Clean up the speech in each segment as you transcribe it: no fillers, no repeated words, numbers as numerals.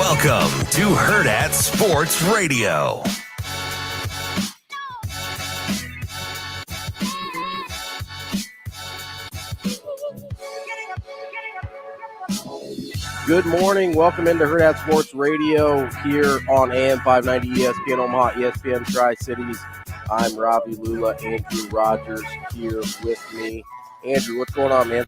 Welcome to Hurrdat Sports Radio. Good morning. Welcome into Hurrdat Sports Radio here on AM 590 ESPN Omaha, ESPN Tri-Cities. I'm Ravi, Lulla, Andrew Rogers here with me. Andrew, what's going on, man?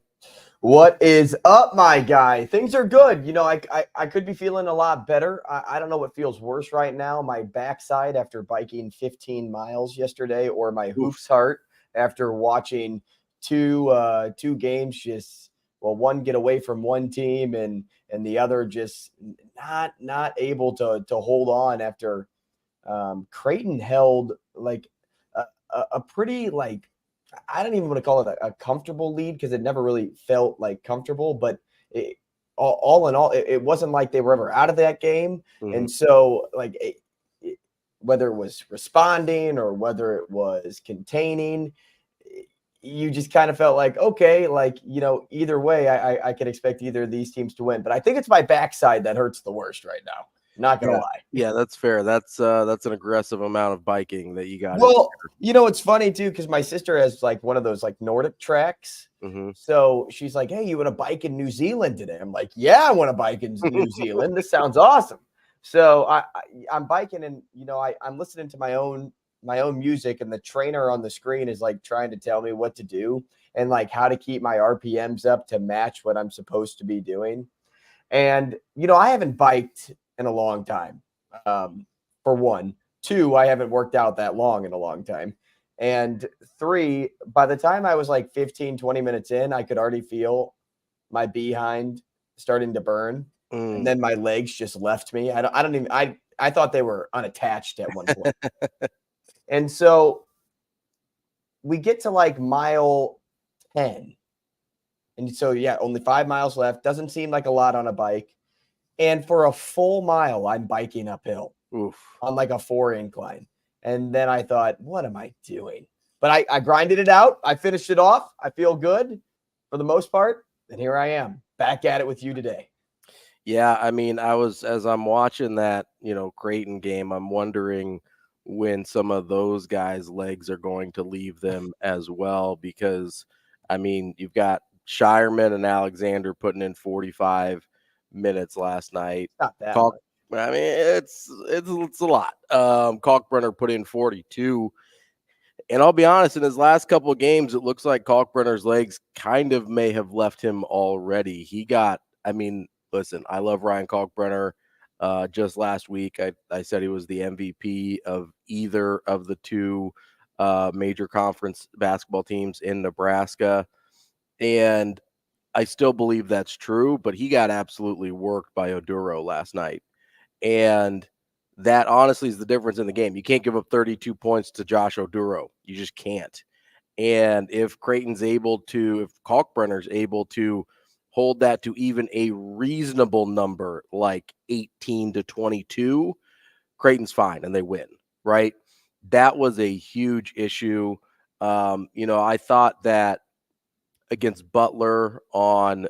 What is up, my guy? Things are good. You know, I could be feeling a lot better. I don't know what feels worse right now, my backside after biking 15 miles yesterday, or my hoofs heart after watching two games just, well, one get away from one team and the other just not able to hold on after Creighton held like a pretty, like, I don't even want to call it a comfortable lead because it never really felt like comfortable, but all in all, it wasn't like they were ever out of that game. Mm-hmm. And so, like, whether it was responding or whether it was containing, you just kind of felt like, okay, like, you know, either way, I could expect either of these teams to win. But I think it's my backside that hurts the worst right now. Not gonna lie. Yeah, that's fair. That's an aggressive amount of biking that you got. Well, you know, it's funny too, because my sister has like one of those like Nordic tracks. Mm-hmm. So she's like, "Hey, you want to bike in New Zealand today?" I'm like, "Yeah, I want to bike in New Zealand. This sounds awesome." So I'm biking, and you know, I'm listening to my own music, and the trainer on the screen is like trying to tell me what to do and like how to keep my RPMs up to match what I'm supposed to be doing. And you know, I haven't biked in a long time. For one. Two, I haven't worked out that long in a long time. And three, by the time I was like 15, 20 minutes in, I could already feel my behind starting to burn. And then my legs just left me. I thought they were unattached at one point. And so we get to like mile 10. And so, yeah, only 5 miles left. Doesn't seem like a lot on a bike. And for a full mile, I'm biking uphill. Oof. On like a 4 incline. And then I thought, what am I doing? But I grinded it out. I finished it off. I feel good for the most part. And here I am back at it with you today. Yeah, I mean, as I'm watching that, you know, Creighton game, I'm wondering when some of those guys' legs are going to leave them as well, because, I mean, you've got Shireman and Alexander putting in 45 minutes last night. Not that I mean, it's a lot. Kalkbrenner put in 42. And I'll be honest, in his last couple of games, it looks like Kalkbrenner's legs kind of may have left him already. Listen, I love Ryan Kalkbrenner. Just last week, I said he was the MVP of either of the two major conference basketball teams in Nebraska. And I still believe that's true, but he got absolutely worked by Oduro last night. And that honestly is the difference in the game. You can't give up 32 points to Josh Oduro. You just can't. And if Kalkbrenner's able to hold that to even a reasonable number, like 18 to 22, Creighton's fine and they win, right? That was a huge issue. You know, I thought that against Butler on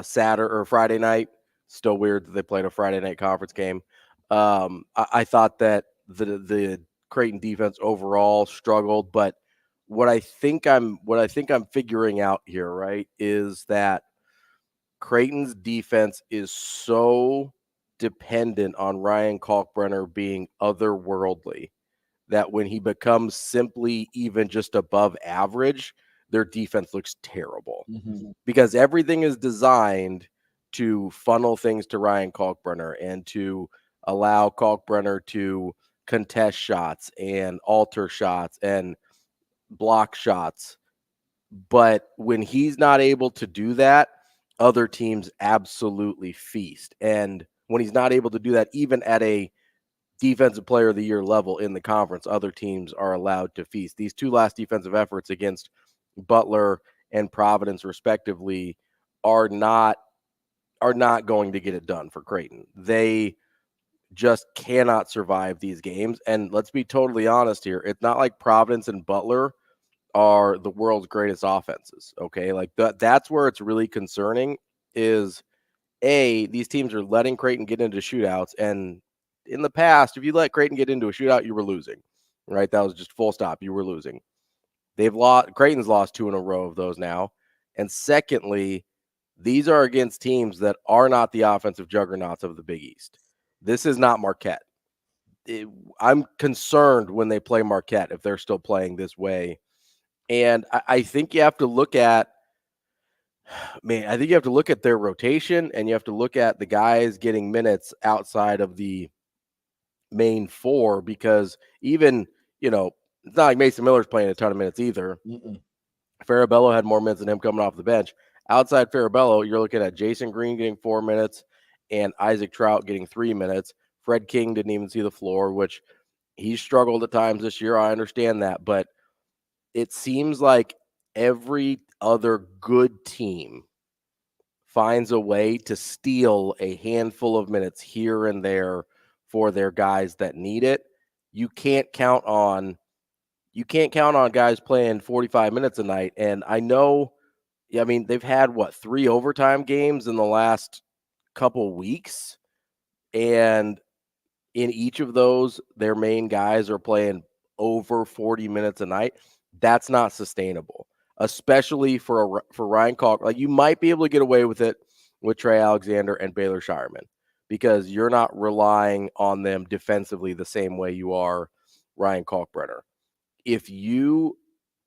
Saturday or Friday night, still weird that they played a Friday night conference game. I thought that the Creighton defense overall struggled, but what I think I'm figuring out here, right, is that Creighton's defense is so dependent on Ryan Kalkbrenner being otherworldly that when he becomes simply even just above average, their defense looks terrible. Mm-hmm. Because everything is designed to funnel things to Ryan Kalkbrenner and to allow Kalkbrenner to contest shots and alter shots and block shots. But when he's not able to do that, other teams absolutely feast. And when he's not able to do that, even at a defensive player of the year level in the conference, other teams are allowed to feast. These two last defensive efforts against Butler and Providence respectively are not going to get it done for Creighton. They just cannot survive these games. And let's be totally honest here. It's not like Providence and Butler are the world's greatest offenses. Okay. Like that's where it's really concerning is these teams are letting Creighton get into shootouts. And in the past, if you let Creighton get into a shootout, you were losing, right? That was just full stop. You were losing. Creighton's lost 2 in a row of those now. And secondly, these are against teams that are not the offensive juggernauts of the Big East. This is not Marquette. I'm concerned when they play Marquette if they're still playing this way. And I think you have to look at their rotation, and you have to look at the guys getting minutes outside of the main 4, because even, it's not like Mason Miller's playing a ton of minutes either. Farabello had more minutes than him coming off the bench. Outside Farabello, you're looking at Jason Green getting 4 minutes and Isaac Trout getting 3 minutes. Fred King didn't even see the floor, which he struggled at times this year. I understand that, but it seems like every other good team finds a way to steal a handful of minutes here and there for their guys that need it. You can't count on guys playing 45 minutes a night. And I know, they've had 3 overtime games in the last couple weeks, and in each of those, their main guys are playing over 40 minutes a night. That's not sustainable, especially for Ryan Kalk. Like, you might be able to get away with it with Trey Alexander and Baylor Shireman, because you're not relying on them defensively the same way you are Ryan Kalkbrenner. If you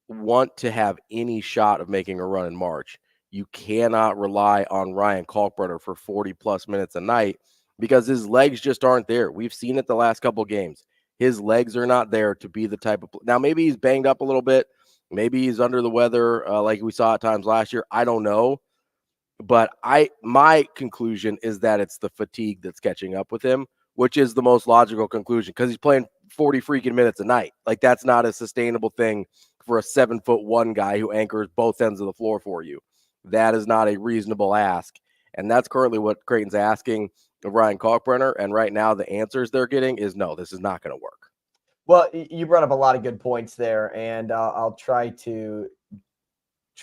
want to have any shot of making a run in March, you cannot rely on Ryan Kalkbrenner for 40-plus minutes a night, because his legs just aren't there. We've seen it the last couple games. His legs are not there to be the type of – now, maybe he's banged up a little bit. Maybe he's under the weather like we saw at times last year. I don't know. But my conclusion is that it's the fatigue that's catching up with him, which is the most logical conclusion, because he's playing 40 freaking minutes a night. Like, that's not a sustainable thing for a 7'1" guy who anchors both ends of the floor for you. That is not a reasonable ask. And that's currently what Creighton's asking of Ryan Kalkbrenner. And right now, the answers they're getting is no, this is not going to work. Well, you brought up a lot of good points there, and I'll try to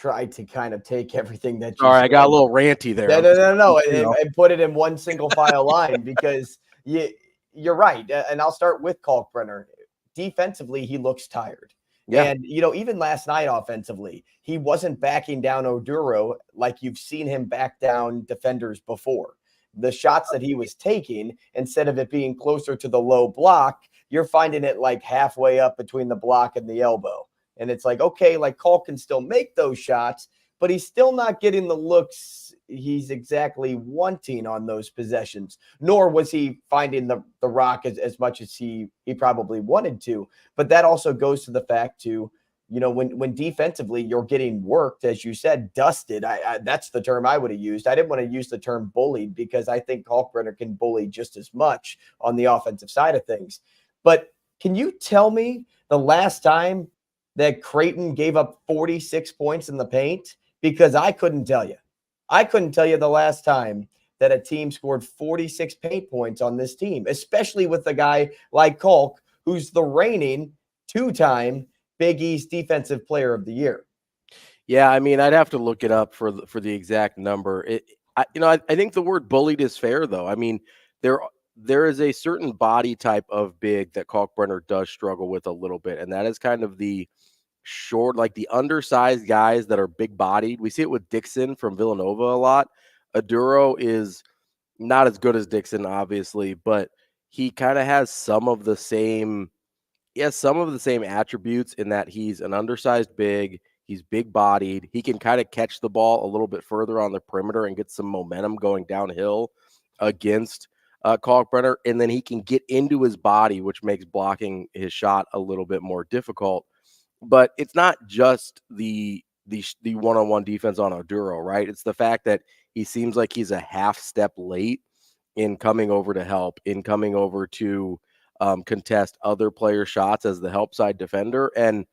kind of take everything that you said. I got a little ranty there. No, and put it in one single file line, because you're right. And I'll start with Kalkbrenner. Defensively, he looks tired. Yeah. And, even last night offensively, he wasn't backing down Oduro like you've seen him back down defenders before. The shots that he was taking, instead of it being closer to the low block, you're finding it like halfway up between the block and the elbow. And it's like, okay, like Kalk can still make those shots, but he's still not getting the looks he's exactly wanting on those possessions, nor was he finding the rock as much as he probably wanted to. But that also goes to the fact too, when defensively you're getting worked, as you said, dusted. That's the term I would have used. I didn't want to use the term bullied, because I think Kalkbrenner can bully just as much on the offensive side of things. But can you tell me the last time that Creighton gave up 46 points in the paint? Because I couldn't tell you. I couldn't tell you the last time that a team scored 46 paint points on this team, especially with a guy like Kalk, who's the reigning 2-time Big East Defensive Player of the Year. Yeah, I'd have to look it up for the exact number. I think the word bullied is fair, though. There is a certain body type of big that Kalkbrenner does struggle with a little bit, and that is kind of the short, like the undersized guys that are big bodied. We see it with Dixon from Villanova a lot. Oduro is not as good as Dixon, obviously, but he kind of has some of the same attributes in that he's an undersized big. He's big bodied. He can kind of catch the ball a little bit further on the perimeter and get some momentum going downhill against Kalkbrenner, and then he can get into his body, which makes blocking his shot a little bit more difficult. But it's not just the one-on-one defense on Oduro, right? It's the fact that he seems like he's a half step late in coming over to help, in coming over to contest other player shots as the help side defender. And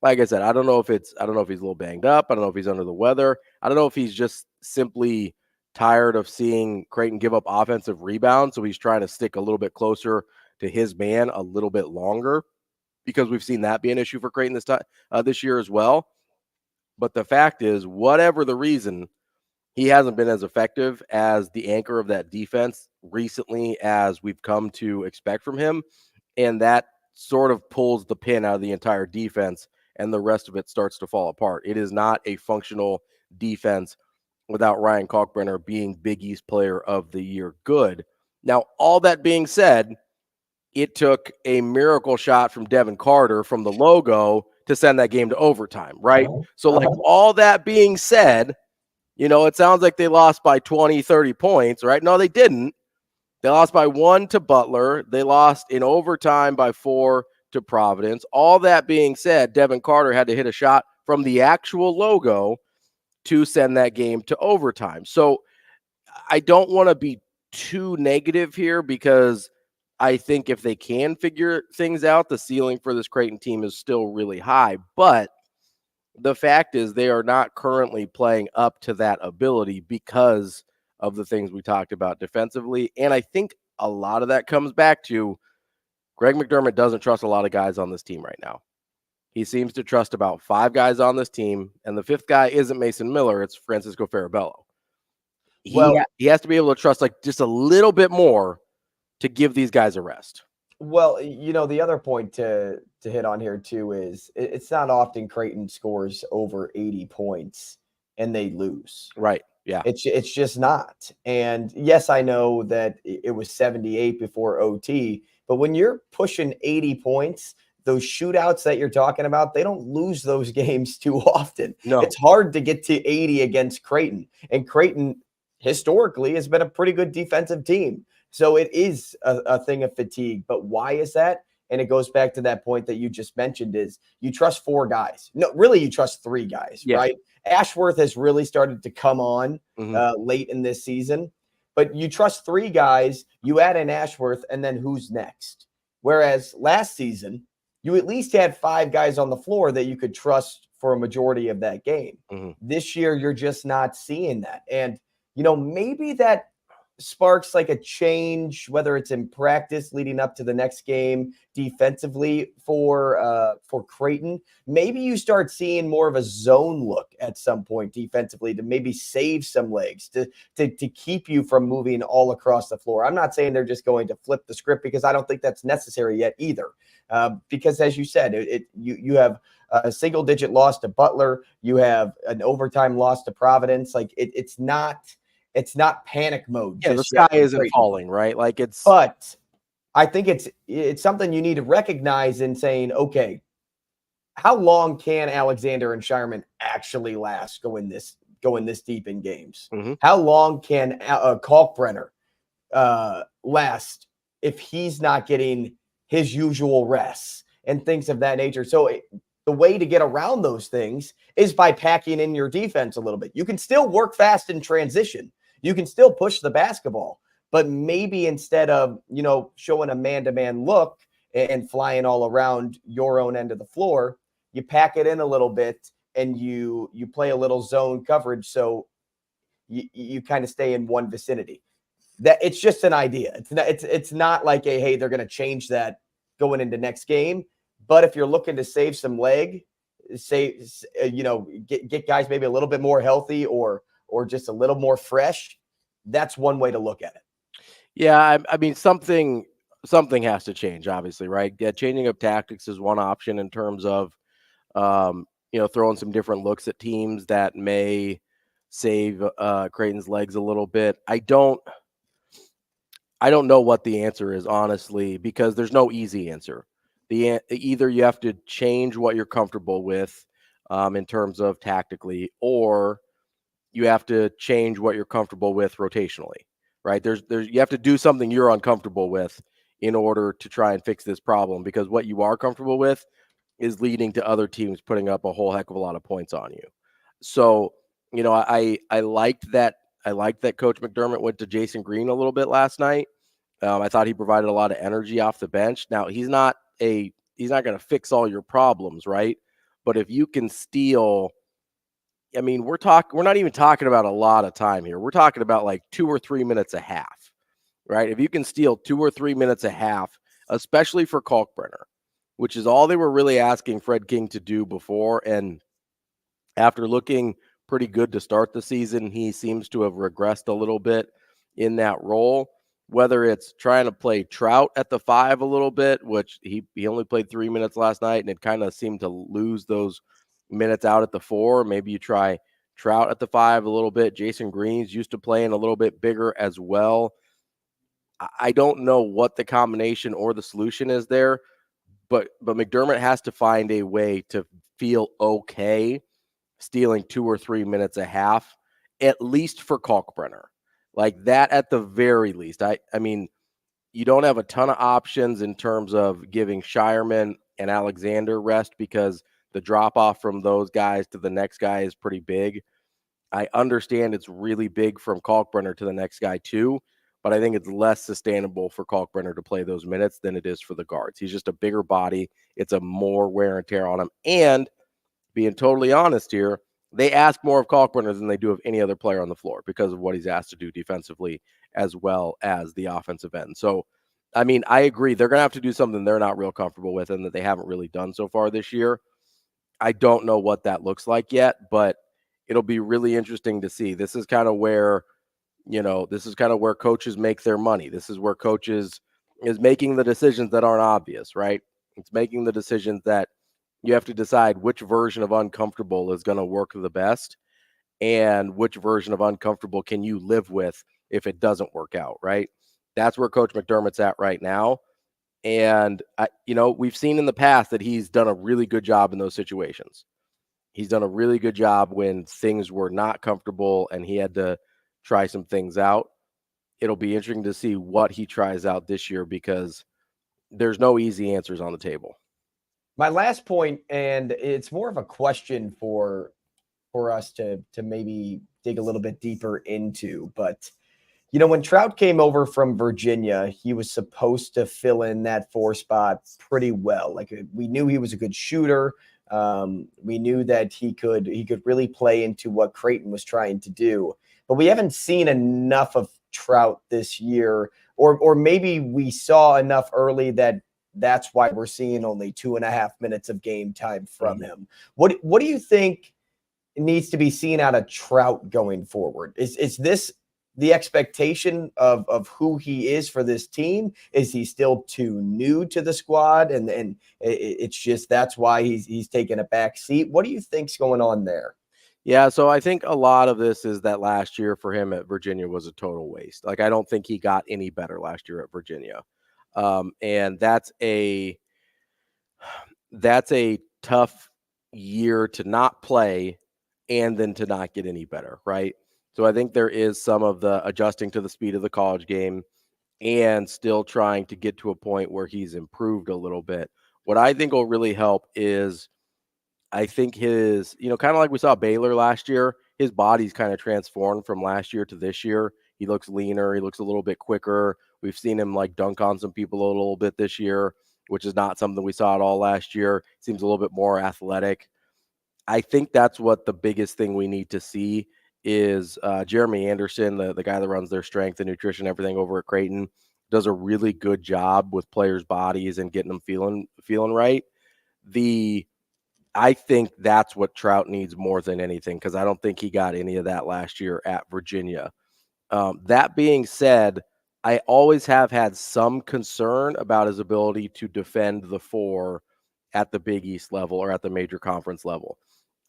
like I said, I don't know if he's a little banged up. I don't know if he's under the weather. I don't know if he's just simply tired of seeing Creighton give up offensive rebounds, so he's trying to stick a little bit closer to his man a little bit longer, because we've seen that be an issue for Creighton this year as well. But the fact is, whatever the reason, he hasn't been as effective as the anchor of that defense recently as we've come to expect from him. And that sort of pulls the pin out of the entire defense, and the rest of it starts to fall apart. It is not a functional defense without Ryan Kalkbrenner being Big East Player of the Year good. Now, all that being said, it took a miracle shot from Devin Carter from the logo to send that game to overtime, right? So, like, all that being said, it sounds like they lost by 20, 30 points, right? No, they didn't. They lost by 1 to Butler. They lost in overtime by 4 to Providence. All that being said, Devin Carter had to hit a shot from the actual logo to send that game to overtime. So I don't want to be too negative here because I think if they can figure things out, the ceiling for this Creighton team is still really high. But the fact is they are not currently playing up to that ability because of the things we talked about defensively. And I think a lot of that comes back to Greg McDermott doesn't trust a lot of guys on this team right now. He seems to trust about 5 guys on this team, and the 5th guy isn't Mason Miller, it's Francisco Farabello. He has to be able to trust like just a little bit more to give these guys a rest. Well, the other point to hit on here too is it's not often Creighton scores over 80 points and they lose. Right. Yeah. It's just not. And yes, I know that it was 78 before OT, but when you're pushing 80 points, those shootouts that you're talking about, they don't lose those games too often. No. It's hard to get to 80 against Creighton. And Creighton historically has been a pretty good defensive team. So it is a thing of fatigue. But why is that? And it goes back to that point that you just mentioned is you trust 4 guys. No, really, you trust 3 guys, right? Ashworth has really started to come on late in this season. But you trust 3 guys, you add in Ashworth, and then who's next? Whereas last season, you at least had 5 guys on the floor that you could trust for a majority of that game. This year, you're just not seeing that. And, maybe that sparks like a change, whether it's in practice leading up to the next game defensively for Creighton. Maybe you start seeing more of a zone look at some point defensively to maybe save some legs to keep you from moving all across the floor. I'm not saying they're just going to flip the script because I don't think that's necessary yet either. Because as you said, you have a single-digit loss to Butler. You have an overtime loss to Providence. Like it's not panic mode. Yeah, the sky isn't falling, right? Like but I think it's something you need to recognize in saying, okay, how long can Alexander and Shireman actually last going this deep in games? How long can Kalkbrenner last if he's not getting his usual rests and things of that nature? So the way to get around those things is by packing in your defense a little bit. You can still work fast in transition. You can still push the basketball, but maybe instead of, showing a man-to-man look and flying all around your own end of the floor, you pack it in a little bit and you play a little zone coverage. So you kind of stay in one vicinity. That it's just an idea. It's not like hey, they're going to change that going into next game. But if you're looking to save some leg, get guys maybe a little bit more healthy or just a little more fresh, that's one way to look at it. Yeah, I mean, something has to change, obviously, right? Yeah, changing up tactics is one option in terms of, throwing some different looks at teams that may save Creighton's legs a little bit. I don't know what the answer is, honestly, because there's no easy answer. Either you have to change what you're comfortable with in terms of tactically, or you have to change what you're comfortable with rotationally, right? You have to do something you're uncomfortable with in order to try and fix this problem, because what you are comfortable with is leading to other teams putting up a whole heck of a lot of points on you. So, I liked that. I liked that Coach McDermott went to Jason Green a little bit last night. I thought he provided a lot of energy off the bench. Now he's not going to fix all your problems, right? But if you can steal, I mean, we're not even talking about a lot of time here. We're talking about like 2 or 3 minutes a half, right? If you can steal 2 or 3 minutes a half, especially for Kalkbrenner, which is all they were really asking Fred King to do before. And after looking pretty good to start the season. He seems to have regressed a little bit in that role, whether it's trying to play Trout at the 5 a little bit, which he only played 3 minutes last night, and it kind of seemed to lose those minutes out at the 4. Maybe you try Trout at the 5 a little bit. Jason Green's used to playing a little bit bigger as well. I don't know what the combination or the solution is there, but McDermott has to find a way to feel okay stealing 2 or 3 minutes a half, at least for Kalkbrenner. Like that at the very least. I mean, you don't have a ton of options in terms of giving Shireman and Alexander rest because the drop-off from those guys to the next guy is pretty big. I understand it's really big from Kalkbrenner to the next guy too, but I think it's less sustainable for Kalkbrenner to play those minutes than it is for the guards. He's just a bigger body. It's a more wear and tear on him. And being totally honest here, they ask more of Kalkbrenner than they do of any other player on the floor because of what he's asked to do defensively as well as the offensive end. So, I mean, I agree. They're going to have to do something they're not real comfortable with and that they haven't really done so far this year. I don't know what that looks like yet, but it'll be really interesting to see. This is kind of where, coaches make their money. This is where coaches is making the decisions that aren't obvious, right? It's making the decisions that you have to decide which version of uncomfortable is going to work the best and which version of uncomfortable can you live with if it doesn't work out, right? That's where Coach McDermott's at right now. And, we've seen in the past that he's done a really good job in those situations. He's done a really good job when things were not comfortable and he had to try some things out. It'll be interesting to see what he tries out this year because there's no easy answers on the table. My last point, and it's more of a question for us to maybe dig a little bit deeper into, but when Trout came over from Virginia, he was supposed to fill in that 4 spot pretty well. Like we knew he was a good shooter. We knew that he could really play into what Creighton was trying to do, but we haven't seen enough of Trout this year, or maybe we saw enough early that's why we're seeing only 2.5 minutes of game time from him. What do you think needs to be seen out of Trout going forward? Is this the expectation of who he is for this team? Is he still too new to the squad? And it's just, that's why he's taking a back seat. What do you think's going on there? Yeah. So I think a lot of this is that last year for him at Virginia was a total waste. Like, I don't think he got any better last year at Virginia. And that's a tough year to not play and then to not get any better. Right. So I think there is some of the adjusting to the speed of the college game and still trying to get to a point where he's improved a little bit. What I think will really help is I think his, kind of like we saw Baylor last year, his body's kind of transformed from last year to this year. He looks leaner. He looks a little bit quicker. We've seen him like dunk on some people a little bit this year, which is not something we saw at all last year. Seems a little bit more athletic. I think that's what the biggest thing we need to see is Jeremy Anderson, the guy that runs their strength and nutrition, everything over at Creighton, does a really good job with players' bodies and getting them feeling right. I think that's what Trout needs more than anything, because I don't think he got any of that last year at Virginia. That being said, I always have had some concern about his ability to defend the 4 at the Big East level or at the major conference level.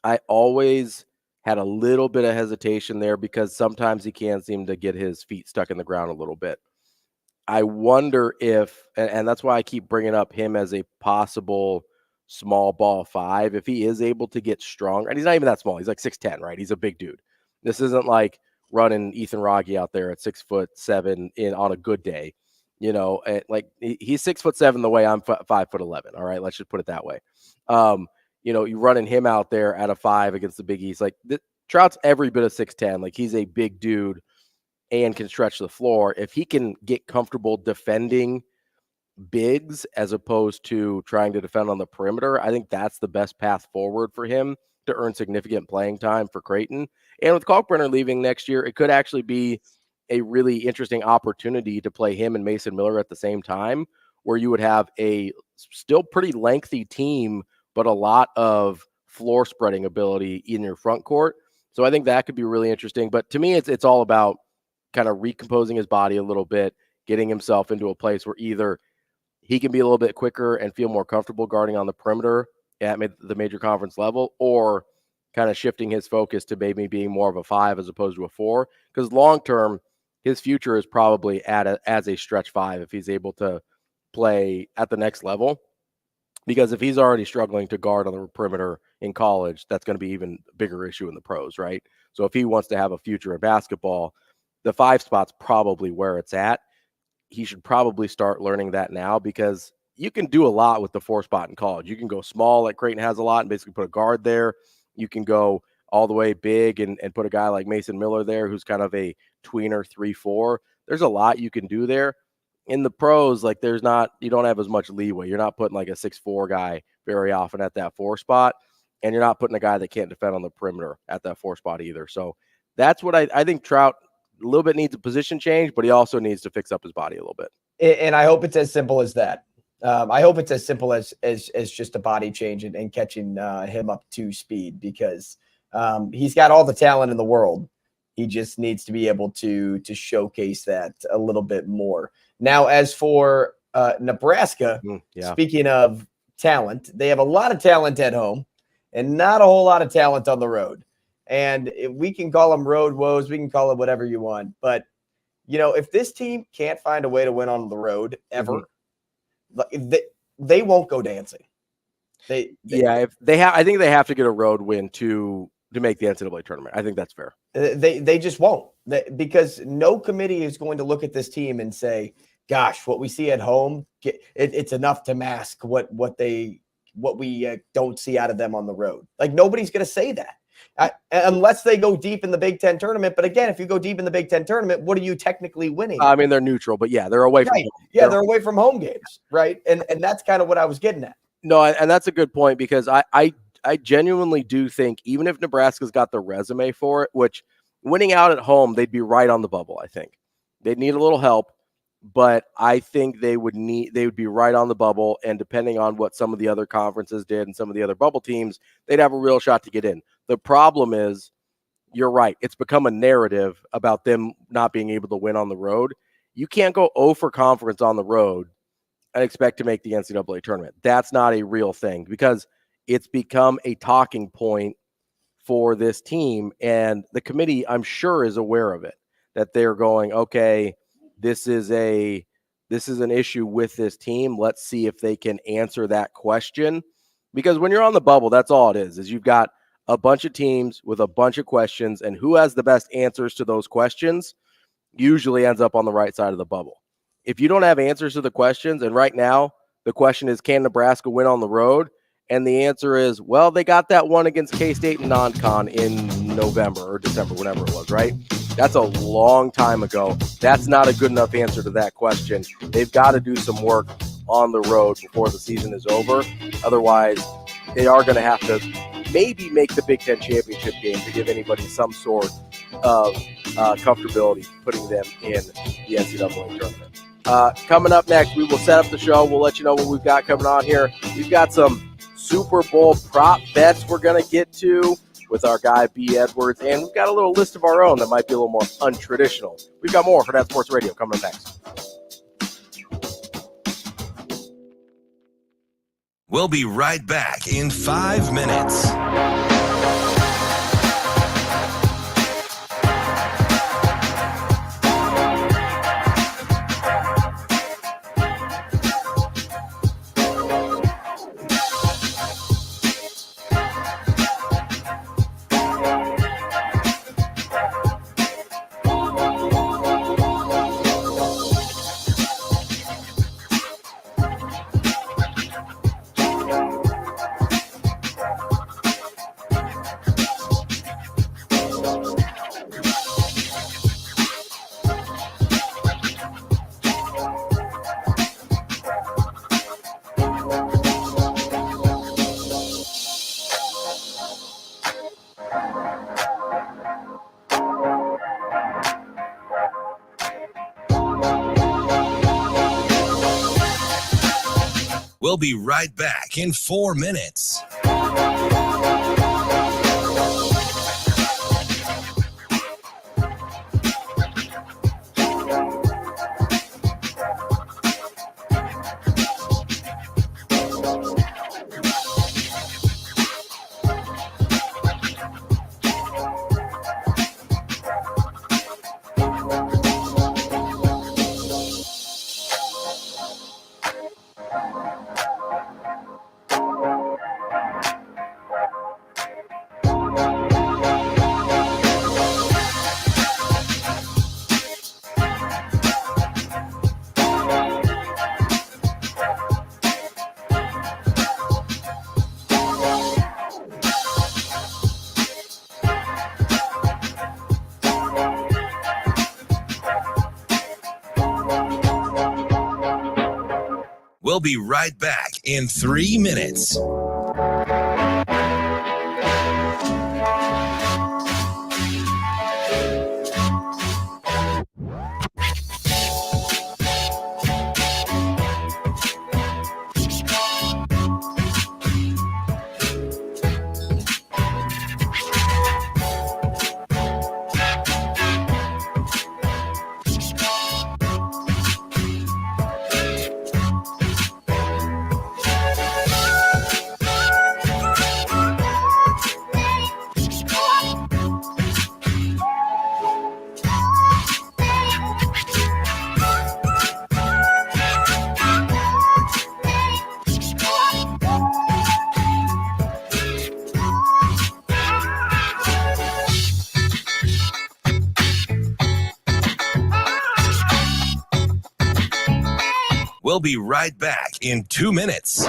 I always had a little bit of hesitation there because sometimes he can seem to get his feet stuck in the ground a little bit. I wonder if, and that's why I keep bringing up him as a possible small ball 5, if he is able to get strong, and he's not even that small. He's like 6'10", right? He's a big dude. This isn't like running Ethan Rogge out there at 6'7" on a good day, like he's 6'7" the way I'm 5'11". All right. Let's just put it that way. You running him out there at a 5 against the Big East, like Trout's every bit of 6'10". Like he's a big dude and can stretch the floor. If he can get comfortable defending bigs as opposed to trying to defend on the perimeter, I think that's the best path forward for him to earn significant playing time for Creighton. And with Kalkbrenner leaving next year, it could actually be a really interesting opportunity to play him and Mason Miller at the same time, where you would have a still pretty lengthy team, but a lot of floor spreading ability in your front court. So I think that could be really interesting. But to me, it's all about kind of recomposing his body a little bit, getting himself into a place where either he can be a little bit quicker and feel more comfortable guarding on the perimeter at the major conference level, or kind of shifting his focus to maybe being more of a 5 as opposed to a 4. Because long-term, his future is probably as a stretch 5 if he's able to play at the next level. Because if he's already struggling to guard on the perimeter in college, that's going to be even a bigger issue in the pros, right? So if he wants to have a future in basketball, the 5 spot's probably where it's at. He should probably start learning that now, because you can do a lot with the 4 spot in college. You can go small, like Creighton has a lot, and basically put a guard there. You can go all the way big and put a guy like Mason Miller there, who's kind of a tweener 3-4. There's a lot you can do there. In the pros, like you don't have as much leeway. You're not putting like a 6'4" guy very often at that 4 spot, and you're not putting a guy that can't defend on the perimeter at that 4 spot either. So that's what I think Trout a little bit needs a position change, but he also needs to fix up his body a little bit. And I hope it's as simple as that. I hope it's as simple as just a body change and catching him up to speed, because he's got all the talent in the world. He just needs to be able to showcase that a little bit more. Now, as for Nebraska, speaking of talent, they have a lot of talent at home and not a whole lot of talent on the road. And we can call them road woes. We can call it whatever you want. But, if this team can't find a way to win on the road ever, they won't go dancing. I think they have to get a road win to make the NCAA tournament. I think that's fair. They just won't, because no committee is going to look at this team and say, gosh, what we see at home, it's enough to mask what we don't see out of them on the road. Like, nobody's going to say that. Unless they go deep in the Big Ten tournament. But again, if you go deep in the Big Ten tournament, what are you technically winning? I mean, they're neutral, but they're away from home. Yeah, they're away from home games, right? And that's kind of what I was getting at. No, and that's a good point, because I genuinely do think, even if Nebraska's got the resume for it, which winning out at home, they'd be right on the bubble, I think. They'd need a little help, but I think they would be right on the bubble, and depending on what some of the other conferences did and some of the other bubble teams, they'd have a real shot to get in. The problem is, you're right, it's become a narrative about them not being able to win on the road. You can't go 0 for conference on the road and expect to make the NCAA tournament. That's not a real thing, because it's become a talking point for this team, and the committee, I'm sure, is aware of it, that they're going, okay, this is an issue with this team. Let's see if they can answer that question. Because when you're on the bubble, that's all it is you've got a bunch of teams with a bunch of questions, and who has the best answers to those questions usually ends up on the right side of the bubble. If you don't have answers to the questions, and right now the question is, can Nebraska win on the road? And the answer is, well, they got that one against K-State and non-con in November or December, whenever it was, right? That's a long time ago. That's not a good enough answer to that question. They've got to do some work on the road before the season is over. Otherwise, they are going to have to maybe make the Big Ten championship game to give anybody some sort of comfortability putting them in the NCAA tournament. Coming up next, we will set up the show. We'll let you know what we've got coming on here. We've got some Super Bowl prop bets we're going to get to with our guy B. Edwards, and we've got a little list of our own that might be a little more untraditional. We've got more for Hurrdat Sports Radio coming up next. We'll be right back in 5 minutes. We'll be right back in 4 minutes. We'll be right back in 3 minutes. We'll be right back in 2 minutes.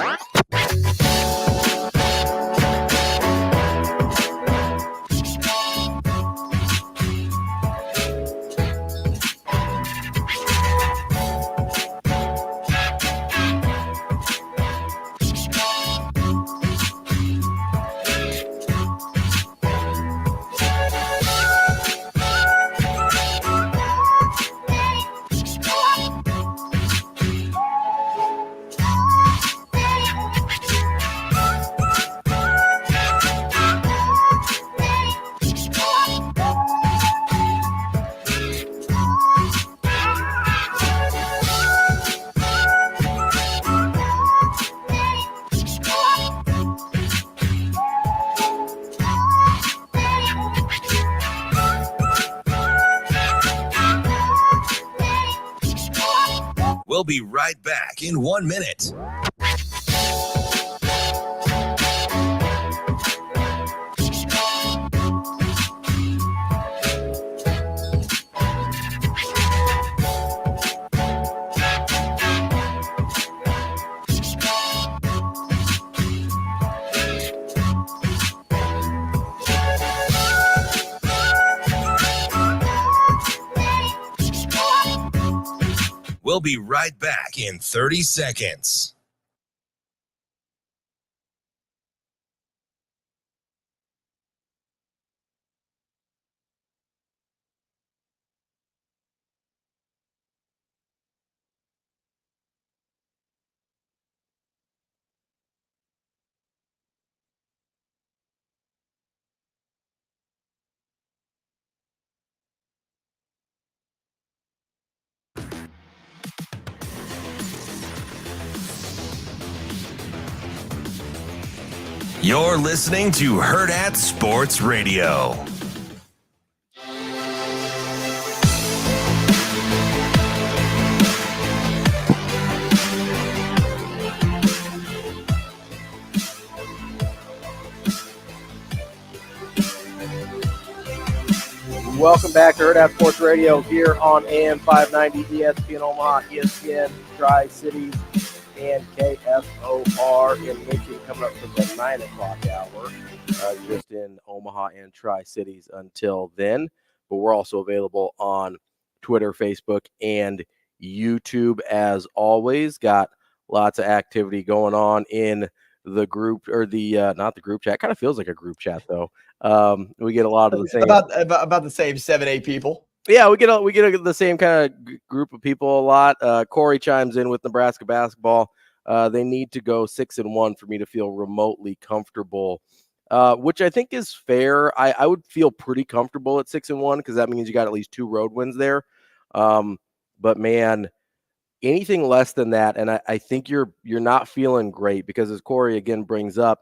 We'll be right back in 1 minute. We'll be right back in 30 seconds. You're listening to Hurrdat Sports Radio. Welcome back to Hurrdat Sports Radio here on AM 590, ESPN Omaha, ESPN Tri-Cities, and KFOR in Michigan, coming up for the 9 o'clock hour, just in Omaha and Tri-Cities until then. But we're also available on Twitter, Facebook, and YouTube as always. Got lots of activity going on in the group, or the not the group chat. Kind of feels like a group chat though. We get a lot of the same about the same 7-8 people. Yeah, we get the same kind of group of people a lot. Corey chimes in with Nebraska basketball. They need to go 6-1 for me to feel remotely comfortable, which I think is fair. I would feel pretty comfortable at 6-1 because that means you got at least 2 road wins there. But man, anything less than that, and I think you're not feeling great, because as Corey again brings up,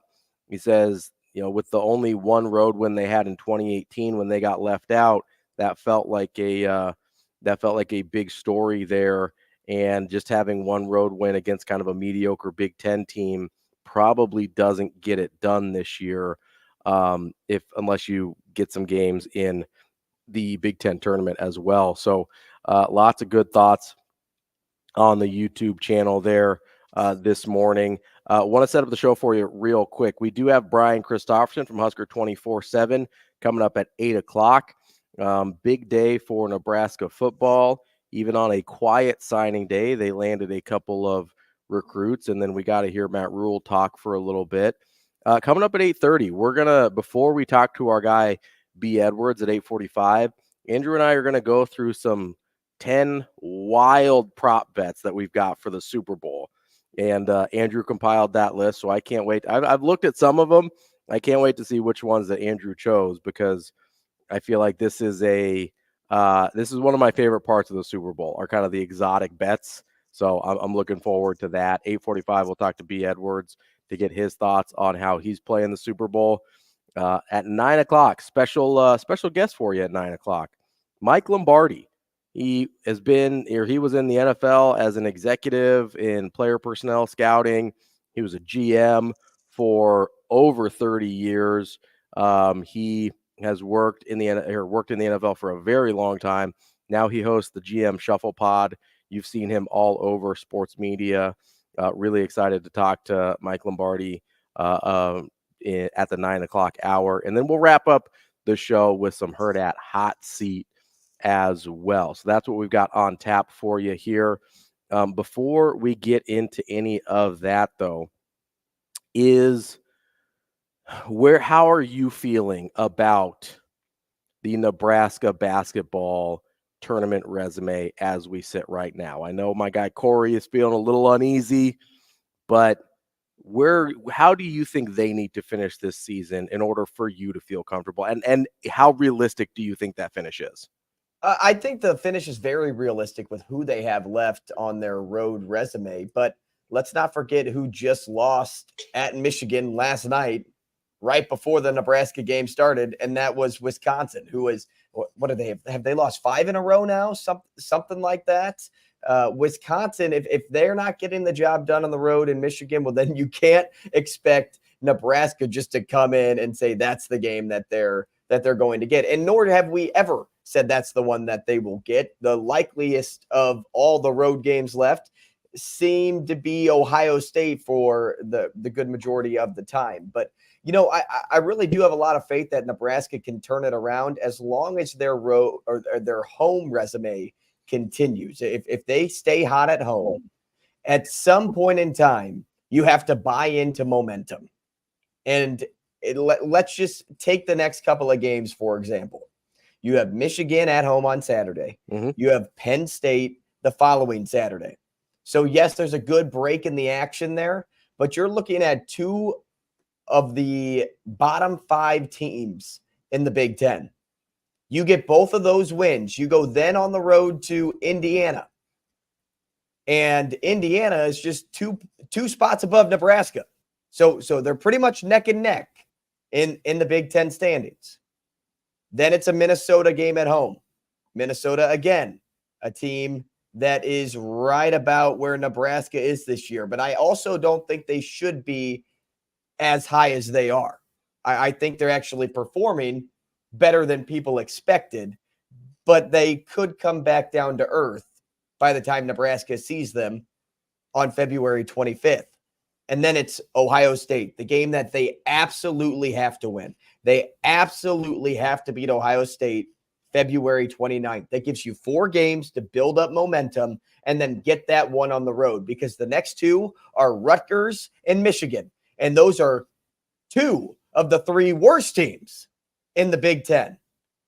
he says, with the only 1 road win they had in 2018 when they got left out, that felt like a big story there. And just having 1 road win against kind of a mediocre Big Ten team probably doesn't get it done this year, unless you get some games in the Big Ten tournament as well. So lots of good thoughts on the YouTube channel there this morning. Want to set up the show for you real quick. We do have Brian Christopheron from Husker 24/7 coming up at 8 o'clock. Big day for Nebraska football. Even on a quiet signing day, they landed a couple of recruits. And then we got to hear Matt Rule talk for a little bit. Coming up at 8:30, we're going to, before we talk to our guy, B. Edwards, at 8:45, Andrew and I are going to go through some 10 wild prop bets that we've got for the Super Bowl. And Andrew compiled that list, so I can't wait. I've looked at some of them. I can't wait to see which ones that Andrew chose, because I feel like this is one of my favorite parts of the Super Bowl, are kind of the exotic bets. So I'm looking forward to that. 8:45, we'll talk to B. Edwards to get his thoughts on how he's playing the Super Bowl. At 9 o'clock, special guest for you at 9 o'clock, Mike Lombardi. He was in the NFL as an executive in player personnel scouting. He was a GM for over 30 years. He has worked in the NFL for a very long time. Now he hosts the GM Shuffle Pod. You've seen him all over sports media. Really excited to talk to Mike Lombardi at the 9 o'clock hour. And then we'll wrap up the show with some Hurrdat Hot Seat as well. So that's what we've got on tap for you here. Before we get into any of that, though, how are you feeling about the Nebraska basketball tournament resume as we sit right now? I know my guy Corey is feeling a little uneasy, but how do you think they need to finish this season in order for you to feel comfortable? And how realistic do you think that finish is? I think the finish is very realistic with who they have left on their road resume, but let's not forget who just lost at Michigan last night, right before the Nebraska game started, and that was Wisconsin, who is, what do they have? Have they lost 5 in a row now? Something like that. Wisconsin, if they're not getting the job done on the road in Michigan, well, then you can't expect Nebraska just to come in and say that's the game that they're going to get. And nor have we ever said that's the one that they will get. The likeliest of all the road games left seem to be Ohio State for the good majority of the time. But, I really do have a lot of faith that Nebraska can turn it around as long as their road or their home resume continues. If they stay hot at home, at some point in time, you have to buy into momentum. And let's just take the next couple of games, for example. You have Michigan at home on Saturday. Mm-hmm. You have Penn State the following Saturday. So, yes, there's a good break in the action there, but you're looking at 2 of the bottom 5 teams in the Big Ten. You get both of those wins. You go then on the road to Indiana. And Indiana is just two spots above Nebraska. So they're pretty much neck and neck in the Big Ten standings. Then it's a Minnesota game at home. Minnesota, again, a team that is right about where Nebraska is this year. But I also don't think they should be as high as they are. I think they're actually performing better than people expected, but they could come back down to earth by the time Nebraska sees them on February 25th. And then it's Ohio State, the game that they absolutely have to win. They absolutely have to beat Ohio State February 29th. That gives you 4 games to build up momentum and then get that one on the road, because the next 2 are Rutgers and Michigan. And those are 2 of the 3 worst teams in the Big Ten.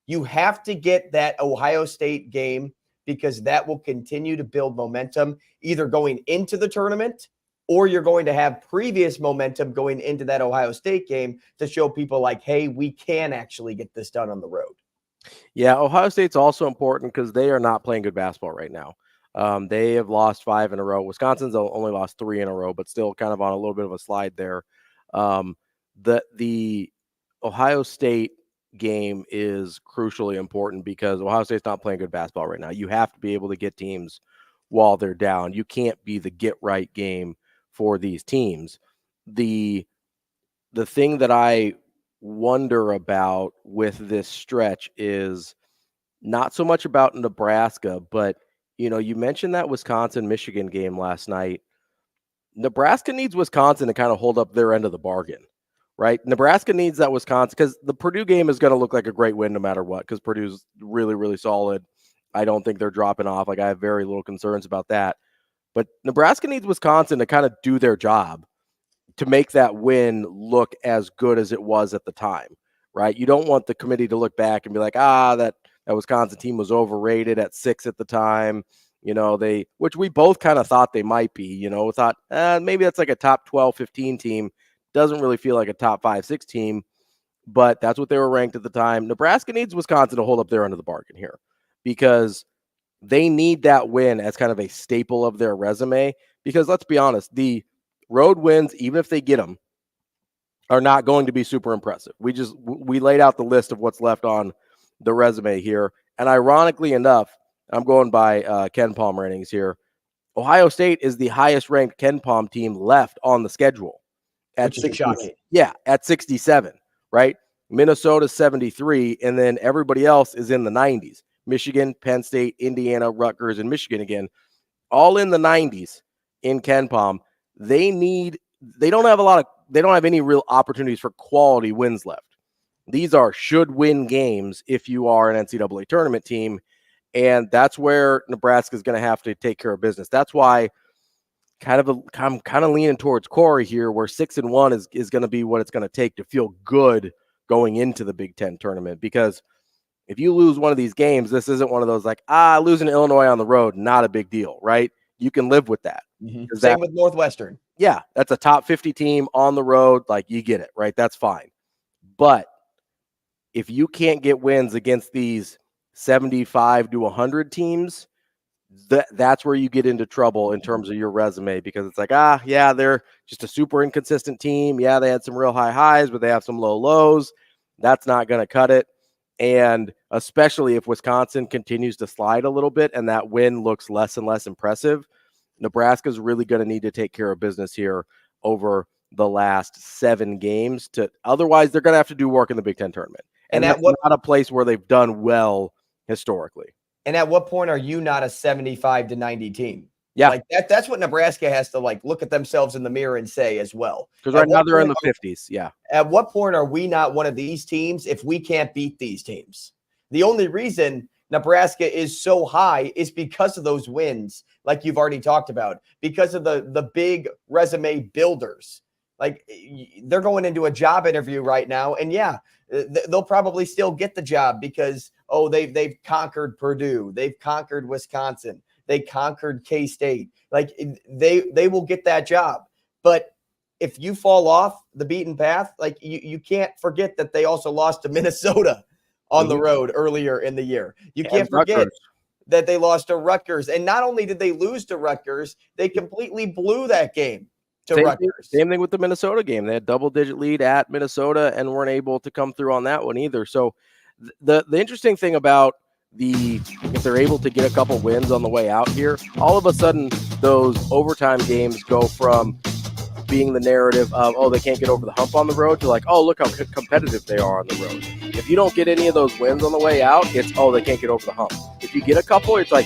You have to get that Ohio State game, because that will continue to build momentum either going into the tournament, or you're going to have previous momentum going into that Ohio State game to show people like, hey, we can actually get this done on the road. Yeah, Ohio State's also important because they are not playing good basketball right now. They have lost 5 in a row. Wisconsin's only lost 3 in a row, but still kind of on a little bit of a slide there. The Ohio State game is crucially important because Ohio State's not playing good basketball right now. You have to be able to get teams while they're down. You can't be the get right game for these teams. The thing that I wonder about with this stretch is not so much about Nebraska, but you mentioned that Wisconsin-Michigan game last night. Nebraska needs Wisconsin to kind of hold up their end of the bargain, right? Nebraska needs that Wisconsin, because the Purdue game is going to look like a great win no matter what, because Purdue's really, really solid. I don't think they're dropping off. I have very little concerns about that. But Nebraska needs Wisconsin to kind of do their job to make that win look as good as it was at the time, right? You don't want the committee to look back and be like, that Wisconsin team was overrated at 6 at the time. Which we both kind of thought they might be, thought maybe that's like a top 12, 15 team. Doesn't really feel like a top 5, 6 team, but that's what they were ranked at the time. Nebraska needs Wisconsin to hold up their end of the bargain here because they need that win as kind of a staple of their resume. Because let's be honest, the road wins, even if they get them, are not going to be super impressive. We laid out the list of what's left on the resume here. And ironically enough, I'm going by Ken Palm ratings here. Ohio State is the highest ranked Ken Palm team left on the schedule at 60, at 67, right? Minnesota 73, and then everybody else is in the 90s. Michigan, Penn State, Indiana, Rutgers, and Michigan again, all in the 90s in Ken Palm. They don't have any real opportunities for quality wins left. These are should win games if you are an NCAA tournament team. And that's where Nebraska is going to have to take care of business. That's why I'm kind of leaning towards Corey here, where 6-1 is going to be what it's going to take to feel good going into the Big Ten tournament. Because if you lose one of these games, this isn't one of those like, losing to Illinois on the road, not a big deal, right? You can live with that. Mm-hmm. Same with Northwestern. Yeah, that's a top 50 team on the road. Like, you get it, right? That's fine. But if you can't get wins against these 75 to 100 teams, that's where you get into trouble in terms of your resume, because it's like, they're just a super inconsistent team. Yeah, they had some real high highs, but they have some low lows. That's not going to cut it. And especially if Wisconsin continues to slide a little bit and that win looks less and less impressive, Nebraska's really going to need to take care of business here over the last 7 games. Otherwise, they're going to have to do work in the Big Ten tournament. And that's not a place where they've done well historically. And at what point are you not a 75 to 90 team? Yeah. Like that's what Nebraska has to look at themselves in the mirror and say as well. Because right now they're in the 50s. Yeah. At what point are we not one of these teams if we can't beat these teams? The only reason Nebraska is so high is because of those wins, like you've already talked about, because of the big resume builders. Like, they're going into a job interview right now, and they'll probably still get the job because they've conquered Purdue, they've conquered Wisconsin, they conquered K-State. Like, they will get that job. But if you fall off the beaten path, like, you can't forget that they also lost to Minnesota on the road earlier in the year. You can't forget that they lost to Rutgers. And not only did they lose to Rutgers, they completely blew that game to Rutgers. Same thing with the Minnesota game. They had double-digit lead at Minnesota and weren't able to come through on that one either. So the interesting thing about if they're able to get a couple wins on the way out here, all of a sudden those overtime games go from being the narrative of, they can't get over the hump on the road, to like, look how competitive they are on the road. If you don't get any of those wins on the way out, it's, they can't get over the hump. If you get a couple, it's like,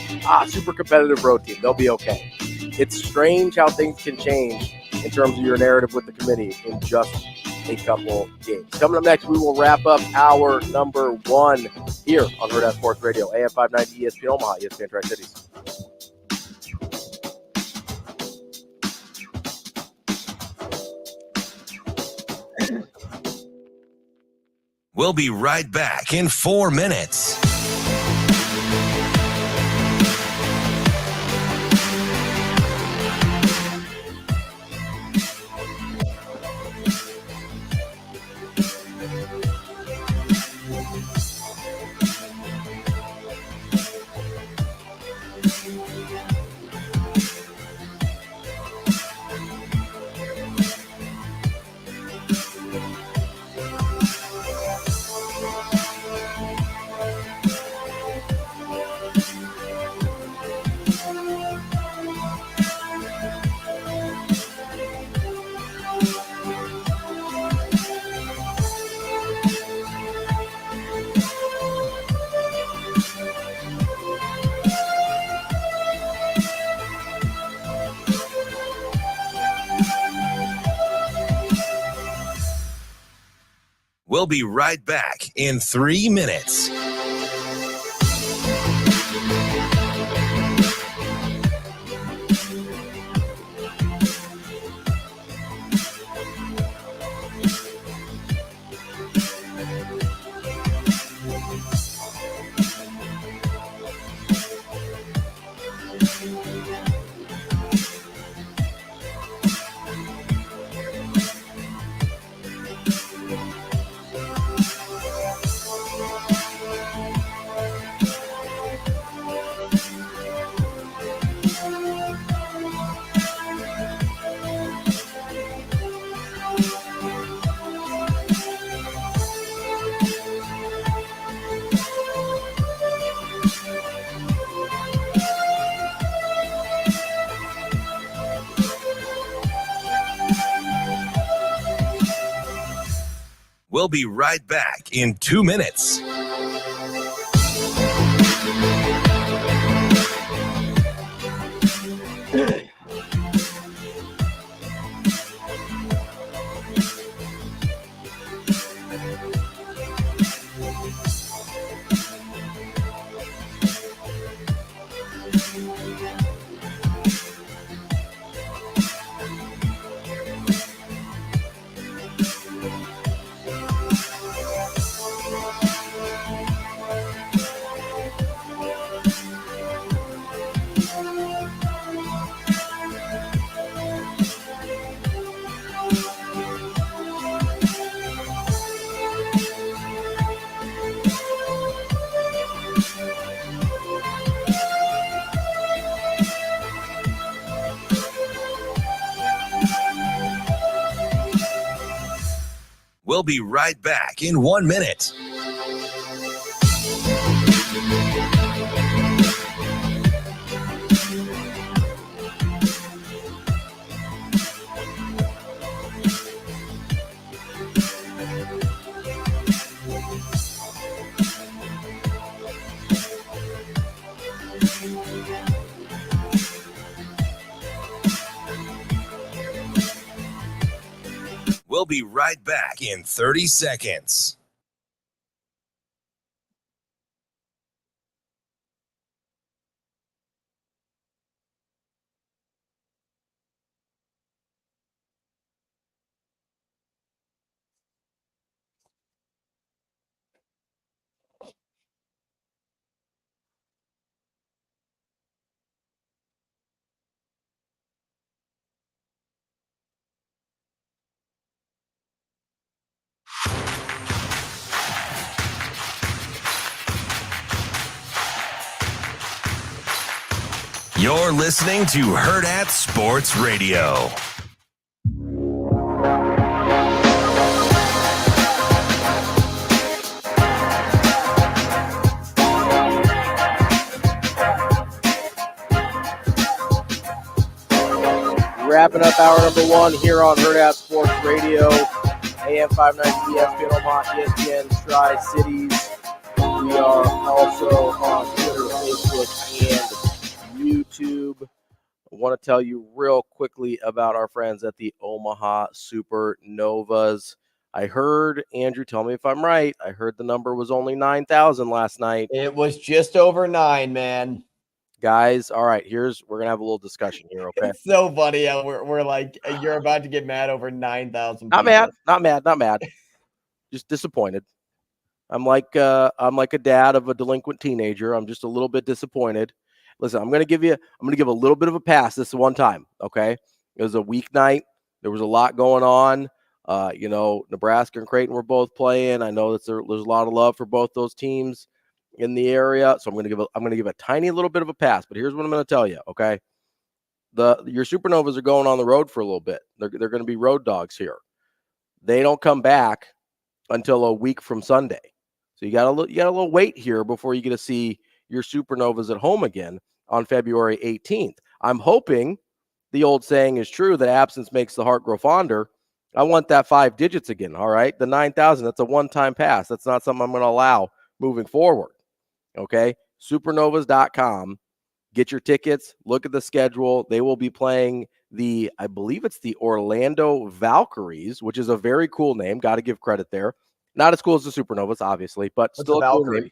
super competitive road team. They'll be okay. It's strange how things can change in terms of your narrative with the committee in just a couple games. Coming up next, we will wrap up hour number 1 here on Hurrdat Sports Radio, AM 590 ESPN Omaha, ESPN Tri-Cities. We'll be right back in 4 minutes. We'll be right back in 3 minutes. We'll be right back in 2 minutes. We'll be right back in 1 minute. We'll be right back in 30 seconds. You're listening to Hurrdat Sports Radio. Wrapping up hour number 1 here on Hurrdat Sports Radio, AM 590 ESPN Omaha, ESPN Tri-Cities. We are also on Twitter, Facebook, and YouTube. I want to tell you real quickly about our friends at the Omaha Supernovas. I heard, Andrew, tell me if I'm right, I heard the number was only 9,000 last night. It was just over 9, man. Guys, all right, we're going to have a little discussion here, okay? It's so funny how we're like, you're about to get mad over 9,000 Not mad. Just disappointed. I'm like a dad of a delinquent teenager. I'm just a little bit disappointed. Listen, I'm going to give a little bit of a pass this one time, okay? It was a weeknight. There was a lot going on. Nebraska and Creighton were both playing. I know that there's a lot of love for both those teams in the area, so I'm going to give a tiny little bit of a pass. But here's what I'm going to tell you, okay? Your Supernovas are going on the road for a little bit. They're going to be road dogs here. They don't come back until a week from Sunday, so you got a little wait here before you get to see your Supernovas at home again on February 18th. I'm hoping the old saying is true that absence makes the heart grow fonder. I want that 5 digits again, all right? The 9,000, that's a one-time pass. That's not something I'm going to allow moving forward, okay? Supernovas.com. Get your tickets. Look at the schedule. They will be playing I believe it's the Orlando Valkyries, which is a very cool name. Got to give credit there. Not as cool as the Supernovas, obviously, but What's still a a cool Valkyrie? name.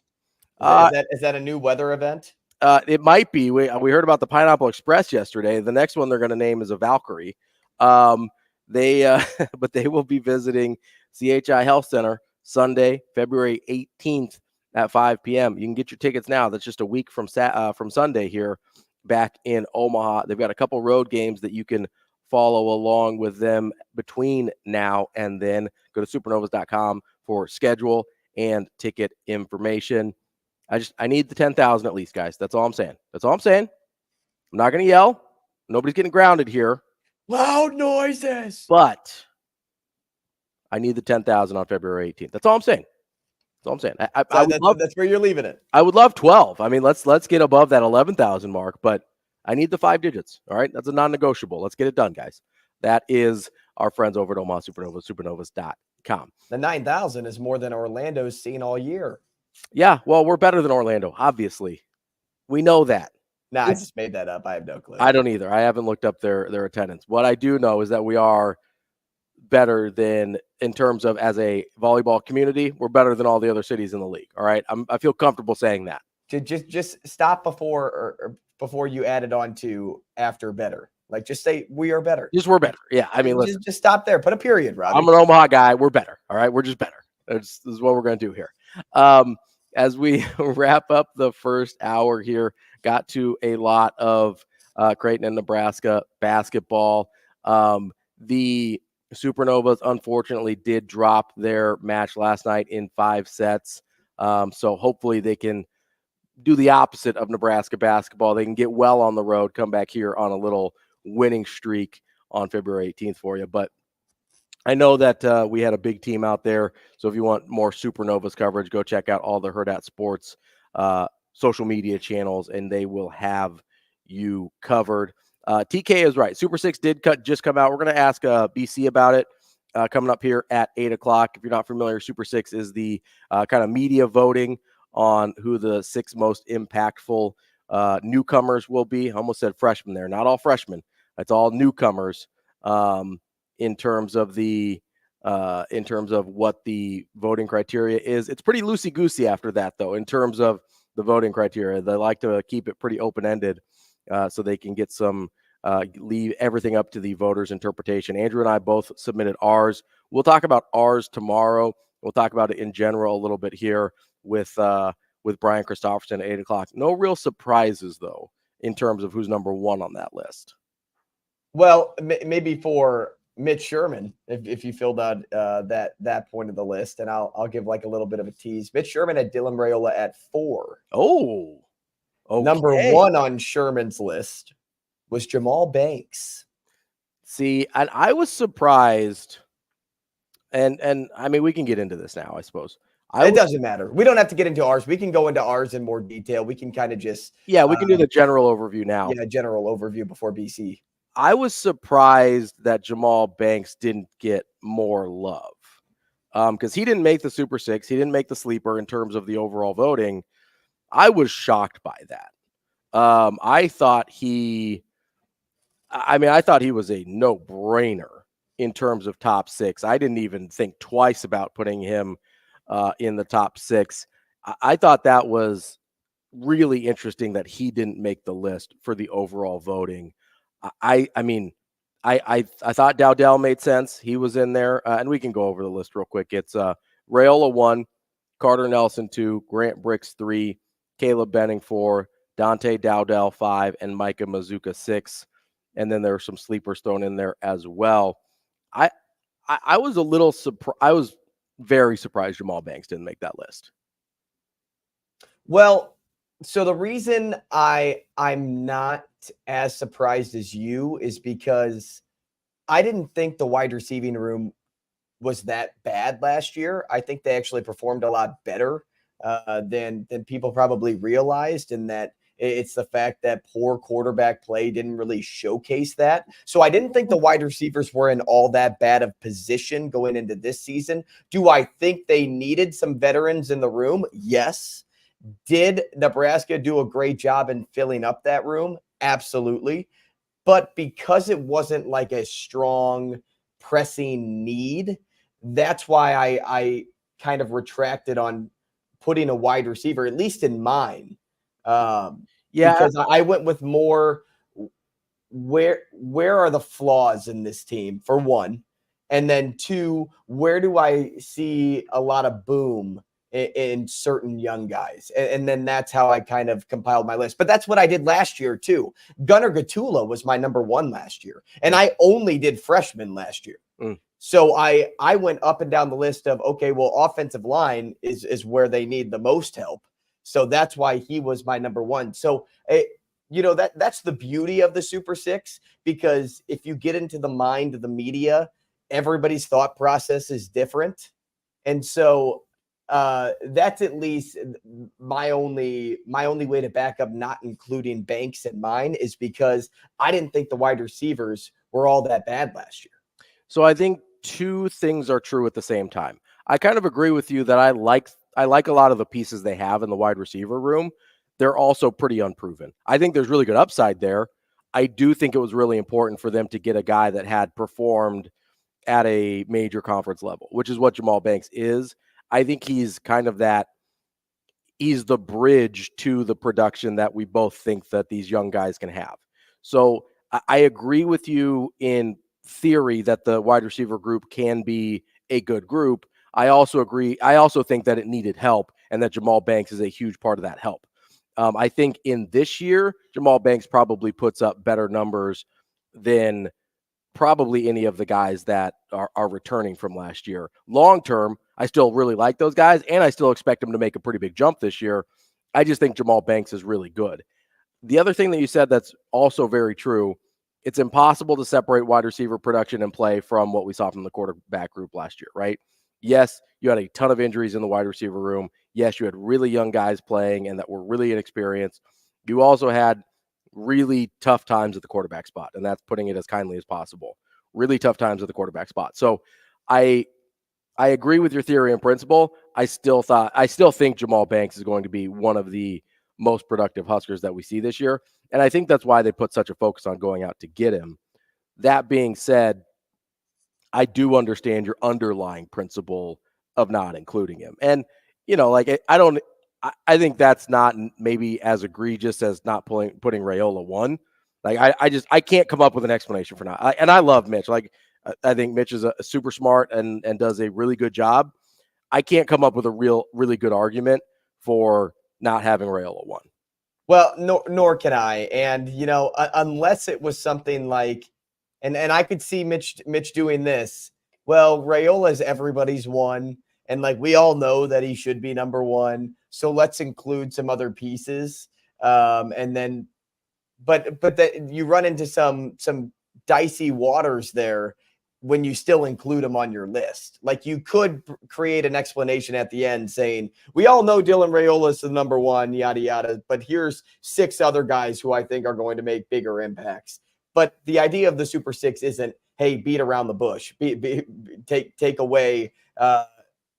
Is that a new weather event? It might be. We heard about the Pineapple Express yesterday. The next one they're going to name is a Valkyrie. But they will be visiting CHI Health Center Sunday, February 18th at 5 p.m. You can get your tickets now. That's just a week from Sunday here back in Omaha. They've got a couple road games that you can follow along with them between now and then. Go to supernovas.com for schedule and ticket information. I need the 10,000 at least, guys. That's all I'm saying. I'm not going to yell. Nobody's getting grounded here. Loud noises. But I need the 10,000 on February 18th. That's all I'm saying. That's where you're leaving it. I would love 12. I mean, let's get above that 11,000 mark, but I need the 5 digits. All right. That's a non-negotiable. Let's get it done, guys. That is our friends over at Omaha Supernovas, supernovas.com. calm. The 9,000 is more than Orlando's seen all year. Yeah, well, we're better than Orlando, obviously. We know that. I just made that up. I have no clue. I don't either. I haven't looked up their attendance. What I do know is that we are better than, in terms of as a volleyball community, we're better than all the other cities in the league. All right, I feel comfortable saying that. To just stop before you added on to after better. Like, just say we are better. Just we're better. Yeah, I mean, listen. Just stop there. Put a period, Ravi. I'm an Omaha guy. We're better. All right, we're just better. This is what we're going to do here. As we wrap up the first hour here, got to a lot of Creighton and Nebraska basketball. The Supernovas, unfortunately, did drop their match last night in 5 sets. So hopefully they can do the opposite of Nebraska basketball. They can get well on the road, come back here on a little winning streak on February 18th for you. But I know that we had a big team out there. So if you want more Supernovas coverage, go check out all the Hurrdat Sports social media channels, and they will have you covered. TK is right. Super 6 did just come out. We're going to ask BC about it coming up here at 8 o'clock. If you're not familiar, Super 6 is the kind of media voting on who the 6 most impactful newcomers will be. I almost said freshmen there. Not all freshmen. It's all newcomers in terms of what the voting criteria is. It's pretty loosey-goosey after that, though, in terms of the voting criteria. They like to keep it pretty open-ended so they can get some leave everything up to the voters' interpretation. Andrew and I both submitted ours. We'll talk about ours tomorrow. We'll talk about it in general a little bit here with Brian Christopheron at 8 o'clock. No real surprises, though, in terms of who's number 1 on that list. Well, maybe for Mitch Sherman, if you filled out that point of the list, and I'll give like a little bit of a tease. Mitch Sherman had Dylan Raiola at 4. Oh, okay. Number 1 on Sherman's list was Jamal Banks. See, and I was surprised, and I mean, we can get into this now, I suppose. It doesn't matter. We don't have to get into ours. We can go into ours in more detail. We can kind of just we can do the general overview now. Yeah, general overview before BC. I was surprised that Jamal Banks didn't get more love because he didn't make the Super 6. He didn't make the sleeper in terms of the overall voting. I was shocked by that. I thought he was a no-brainer in terms of top 6. I didn't even think twice about putting him in the top 6. I thought that was really interesting that he didn't make the list for the overall voting. I thought Dowdell made sense. He was in there, and we can go over the list real quick. It's Raiola 1, Carter Nelson 2, Grant Bricks 3, Caleb Benning 4, Dante Dowdell 5, and Micah Mazuka 6. And then there are some sleepers thrown in there as well. I was a little surprised. I was very surprised Jamal Banks didn't make that list. Well, so the reason I'm not as surprised as you is because I didn't think the wide receiving room was that bad last year. I think they actually performed a lot better than people probably realized, and that it's the fact that poor quarterback play didn't really showcase that. So I didn't think the wide receivers were in all that bad of position going into this season. Do I think they needed some veterans in the room? Yes. Did Nebraska do a great job in filling up that room? Absolutely. But because it wasn't like a strong pressing need, that's why I kind of retracted on putting a wide receiver, at least in mine. Because I went with more where are the flaws in this team, for one, and then 2, where do I see a lot of boom in certain young guys, and then that's how I kind of compiled my list. But that's what I did last year too. Gunnar Gatula was my number 1 last year, and I only did freshmen last year. So I went up and down the list of, okay, well, offensive line is where they need the most help. So that's why he was my number 1. So, that's the beauty of the Super 6, because if you get into the mind of the media, everybody's thought process is different. And so that's at least my only way to back up not including Banks in mine, is because I didn't think the wide receivers were all that bad last year. So I think two things are true at the same time. I kind of agree with you that I like a lot of the pieces they have in the wide receiver room. They're also pretty unproven. I think there's really good upside there. I do think it was really important for them to get a guy that had performed at a major conference level, which is what Jamal Banks is. I think he's kind of that. He's the bridge to the production that we both think that these young guys can have. So I agree with you in theory that the wide receiver group can be a good group. I also think that it needed help and that Jamal Banks is a huge part of that help. I think in this year, Jamal Banks probably puts up better numbers than probably any of the guys that are returning from last year. Long term, I still really like those guys, and I still expect them to make a pretty big jump this year. I just think Jamal Banks is really good. The other thing that you said that's also very true, it's impossible to separate wide receiver production and play from what we saw from the quarterback group last year, right? Yes, you had a ton of injuries in the wide receiver room. Yes, you had really young guys playing and that were really inexperienced. You also had really tough times at the quarterback spot, and that's putting it as kindly as possible. Really tough times at the quarterback spot. So I agree with your theory in principle. I still think Jamal Banks is going to be one of the most productive Huskers that we see this year. And I think that's why they put such a focus on going out to get him. That being said, I do understand your underlying principle of not including him. And, I think that's not maybe as egregious as not putting Raiola 1. Like, I can't come up with an explanation for not. And I love Mitch. Like, I think Mitch is a super smart and does a really good job. I can't come up with a really good argument for not having Raiola 1. Well, nor can I. And, unless it was something like, and I could see Mitch doing this. Well, Raiola is everybody's 1. And like, we all know that he should be number 1. So let's include some other pieces. And then, but that you run into some dicey waters there when you still include him on your list. Like, you could create an explanation at the end saying, we all know Dylan Raiola is the number 1, yada, yada, but here's 6 other guys who I think are going to make bigger impacts. But the idea of the Super 6 isn't, hey, beat around the bush, take away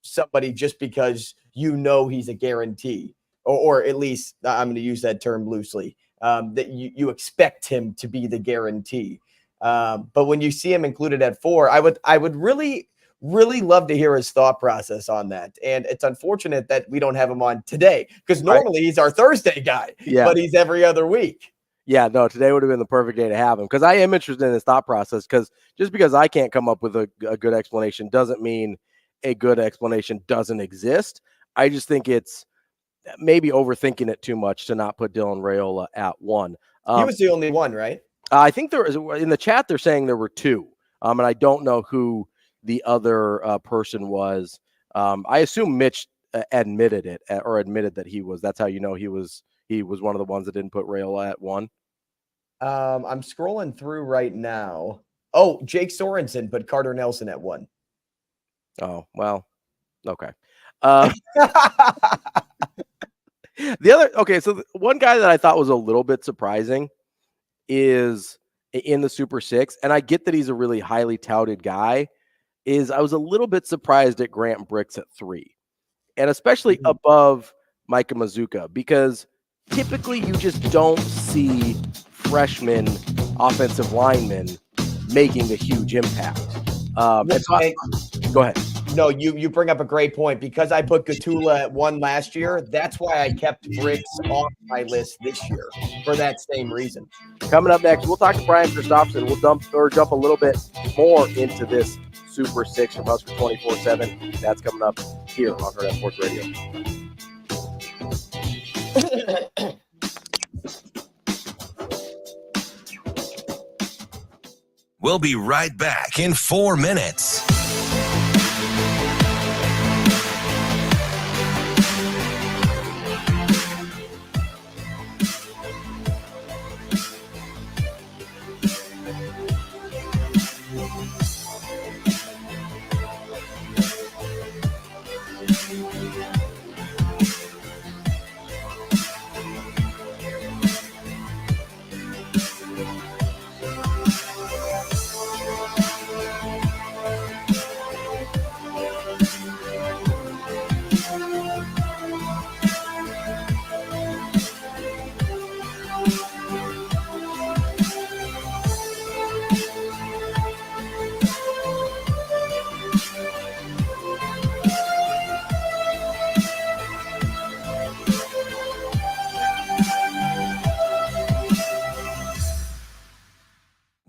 somebody just because he's a guarantee, or at least I'm going to use that term loosely, that you expect him to be the guarantee. But when you see him included at 4, I would really, really love to hear his thought process on that. And it's unfortunate that we don't have him on today, because normally he's our Thursday guy, but he's every other week. Yeah, no, today would have been the perfect day to have him, because I am interested in his thought process, because just because I can't come up with a good explanation doesn't mean a good explanation doesn't exist. I just think it's maybe overthinking it too much to not put Dylan Raiola at 1. He was the only one, right? I think there is, in the chat, they're saying there were 2. And I don't know who the other person was. I assume Mitch admitted that he was. That's how you know he was one of the ones that didn't put Raiola at 1. I'm scrolling through right now. Oh, Jake Sorensen put Carter Nelson at 1. Oh, well, okay. So one guy that I thought was a little bit surprising is in the Super 6, and I get that he's a really highly touted guy, I was a little bit surprised at Grant Bricks at 3, and especially above Micah Mazuka, because typically you just don't see freshman offensive linemen making a huge impact. Go ahead. No, you bring up a great point, because I put Gatula at 1 last year. That's why I kept Bricks off my list this year, for that same reason. Coming up next, we'll talk to Brian Christopheron. We'll jump a little bit more into this Super 6 from Husker 24/7. That's coming up here on Hurrdat Sports Radio. We'll be right back in 4 minutes.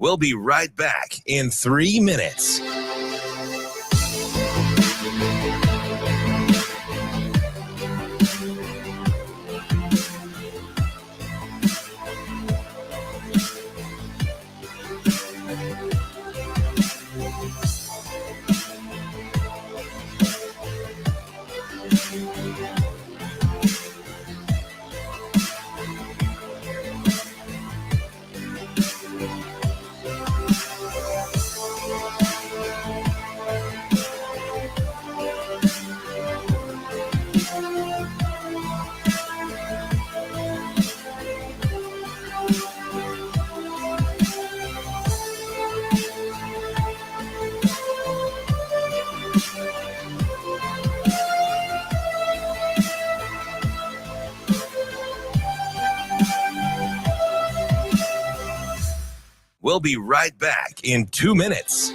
We'll be right back in 3 minutes. We'll be right back in 2 minutes.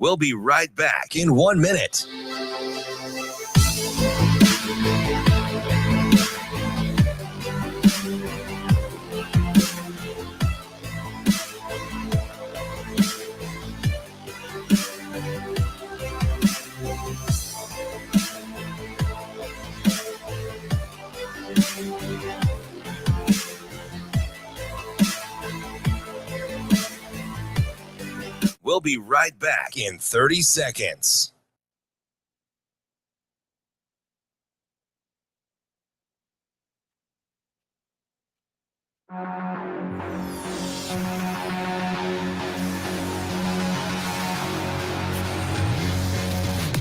We'll be right back in 1 minute. We'll be right back in 30 seconds.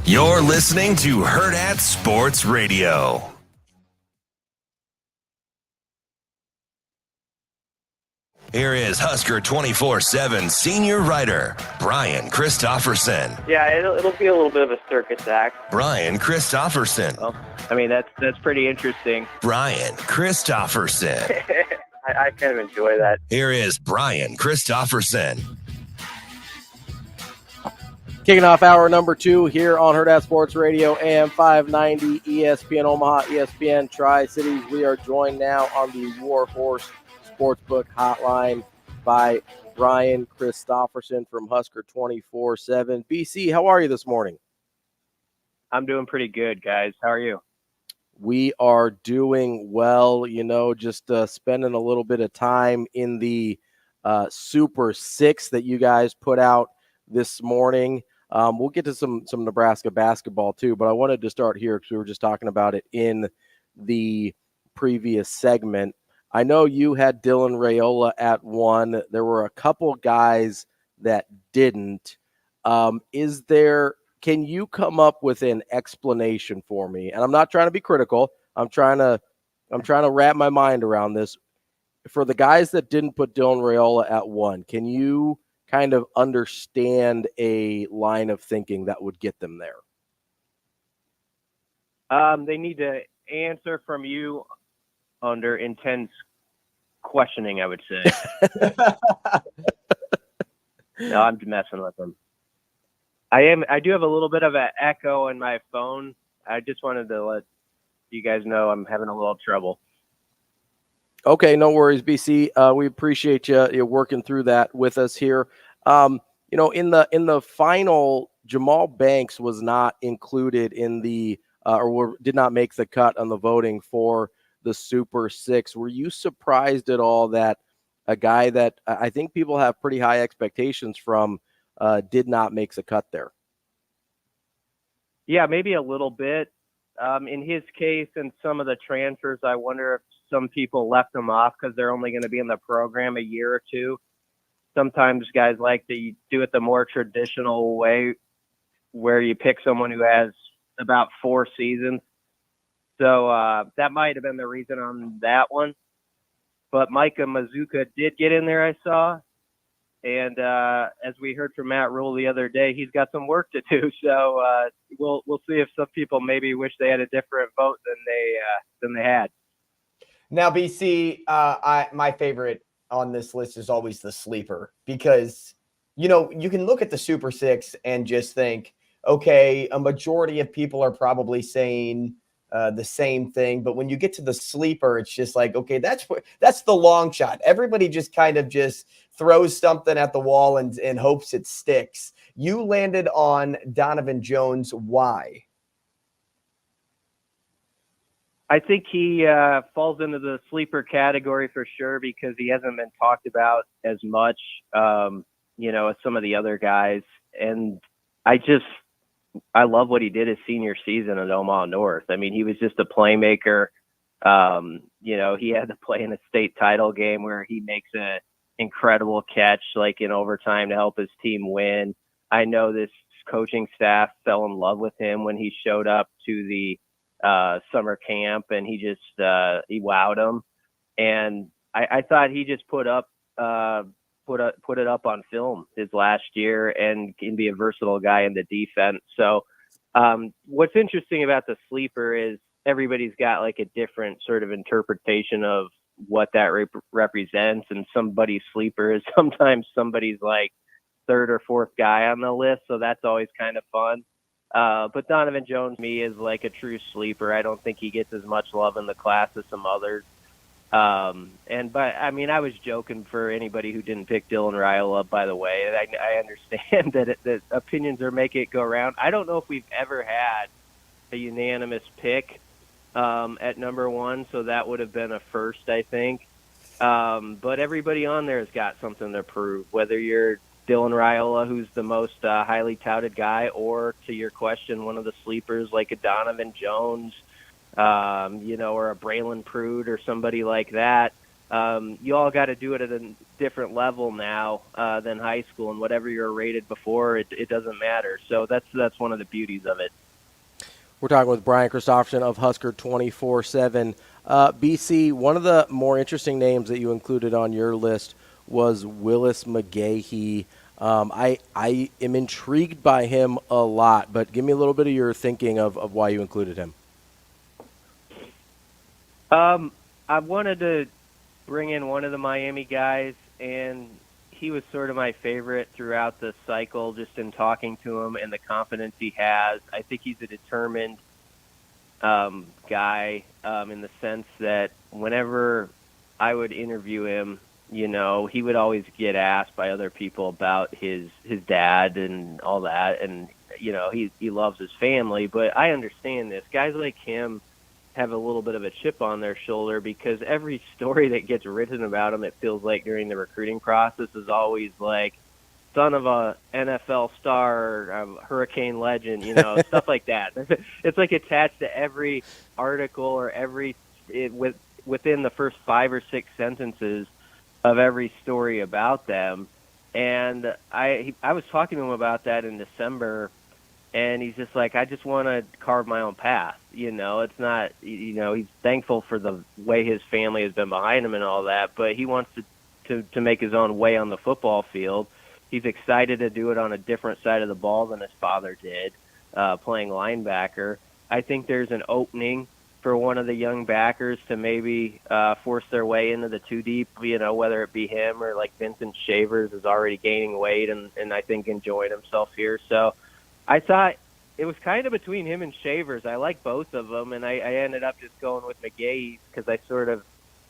You're listening to Hurrdat Sports Radio. Here is Husker 24/7 senior writer, Brian Christopheron. Yeah, it'll be a little bit of a circus act. Brian Christopheron. Well, I mean, that's pretty interesting. Brian Christopheron. I kind of enjoy that. Here is Brian Christopheron. Kicking off hour number 2 here on Hurrdat Sports Radio, AM 590, ESPN Omaha, ESPN Tri-Cities. We are joined now on the Warhorse Sportsbook Hotline by Brian Christopheron from Husker 24/7. BC, how are you this morning? I'm doing pretty good, guys. How are you? We are doing well, just spending a little bit of time in the Super 6 that you guys put out this morning. We'll get to some Nebraska basketball too, but I wanted to start here because we were just talking about it in the previous segment. I know you had Dylan Raiola at 1. There were a couple guys that didn't. Can you come up with an explanation for me? And I'm not trying to be critical. I'm trying to wrap my mind around this. For the guys that didn't put Dylan Raiola at 1, can you kind of understand a line of thinking that would get them there? They need to answer from you under intense questioning, I would say. No, I'm messing with them. I do have a little bit of an echo in my phone. I just wanted to let you guys know I'm having a little trouble. Okay, no worries, BC. We appreciate you working through that with us here. In the final, Jamal Banks was not included in the did not make the cut on the voting for the Super 6. Were you surprised at all that a guy that I think people have pretty high expectations from did not make the cut there? Yeah, maybe a little bit. In his case and some of the transfers, I wonder if some people left him off because they're only going to be in the program a year or two. Sometimes guys like to do it the more traditional way where you pick someone who has about 4 seasons. So that might have been the reason on that one. But Micah Mazuka did get in there, I saw. And as we heard from Matt Rule the other day, he's got some work to do. So we'll see if some people maybe wish they had a different vote than they had. Now, BC, my favorite on this list is always the sleeper because, you can look at the Super Six and just think, okay, a majority of people are probably saying the same thing. But when you get to the sleeper, it's just like, okay, that's the long shot. Everybody just kind of just throws something at the wall and hopes it sticks. You landed on Donovan Jones. Why? I think he falls into the sleeper category for sure because he hasn't been talked about as much, as some of the other guys. And I love what he did his senior season at Omaha North. I mean, he was just a playmaker. He had to play in a state title game where he makes an incredible catch, like in overtime to help his team win. I know this coaching staff fell in love with him when he showed up to the summer camp, and he wowed them. And I thought he just put it up on film his last year and can be a versatile guy in the defense. So what's interesting about the sleeper is everybody's got like a different sort of interpretation of what that represents. And somebody's sleeper is sometimes somebody's like third or fourth guy on the list. So that's always kind of fun. But Donovan Jones, to me, is like a true sleeper. I don't think he gets as much love in the class as some others. But I mean, I was joking for anybody who didn't pick Dylan Raiola, by the way. I understand that opinions are making it go around. I don't know if we've ever had a unanimous pick at number 1, so that would have been a first, I think. But everybody on there has got something to prove, whether you're Dylan Raiola, who's the most highly touted guy, or to your question, one of the sleepers like a Donovan Jones, or a Braylon Prude or somebody like that. You all got to do it at a different level now than high school, and whatever you're rated before, it doesn't matter. So that's one of the beauties of it. We're talking with Brian Christopheron of Husker 24/7. BC, one of the more interesting names that you included on your list was Willis McGahee. I am intrigued by him a lot, but give me a little bit of your thinking of why you included him. I wanted to bring in one of the Miami guys, and he was sort of my favorite throughout the cycle, just in talking to him and the confidence he has. I think he's a determined guy in the sense that whenever I would interview him, he would always get asked by other people about his dad and all that. And, he loves his family, but I understand this. Guys like him have a little bit of a chip on their shoulder because every story that gets written about him, it feels like during the recruiting process, is always like son of a NFL star, hurricane legend, stuff like that. It's like attached to every article or within the first 5 or 6 sentences of every story about them. And I was talking to him about that in December, and he's just like, I just want to carve my own path. It's not, he's thankful for the way his family has been behind him and all that, but he wants to make his own way on the football field. He's excited to do it on a different side of the ball than his father did, playing linebacker. I think there's an opening for one of the young backers to maybe force their way into the 2 deep, whether it be him or like Vincent Shavers is already gaining weight and I think enjoying himself here. So I thought it was kind of between him and Shavers. I like both of them, and I ended up just going with McGahee because I sort of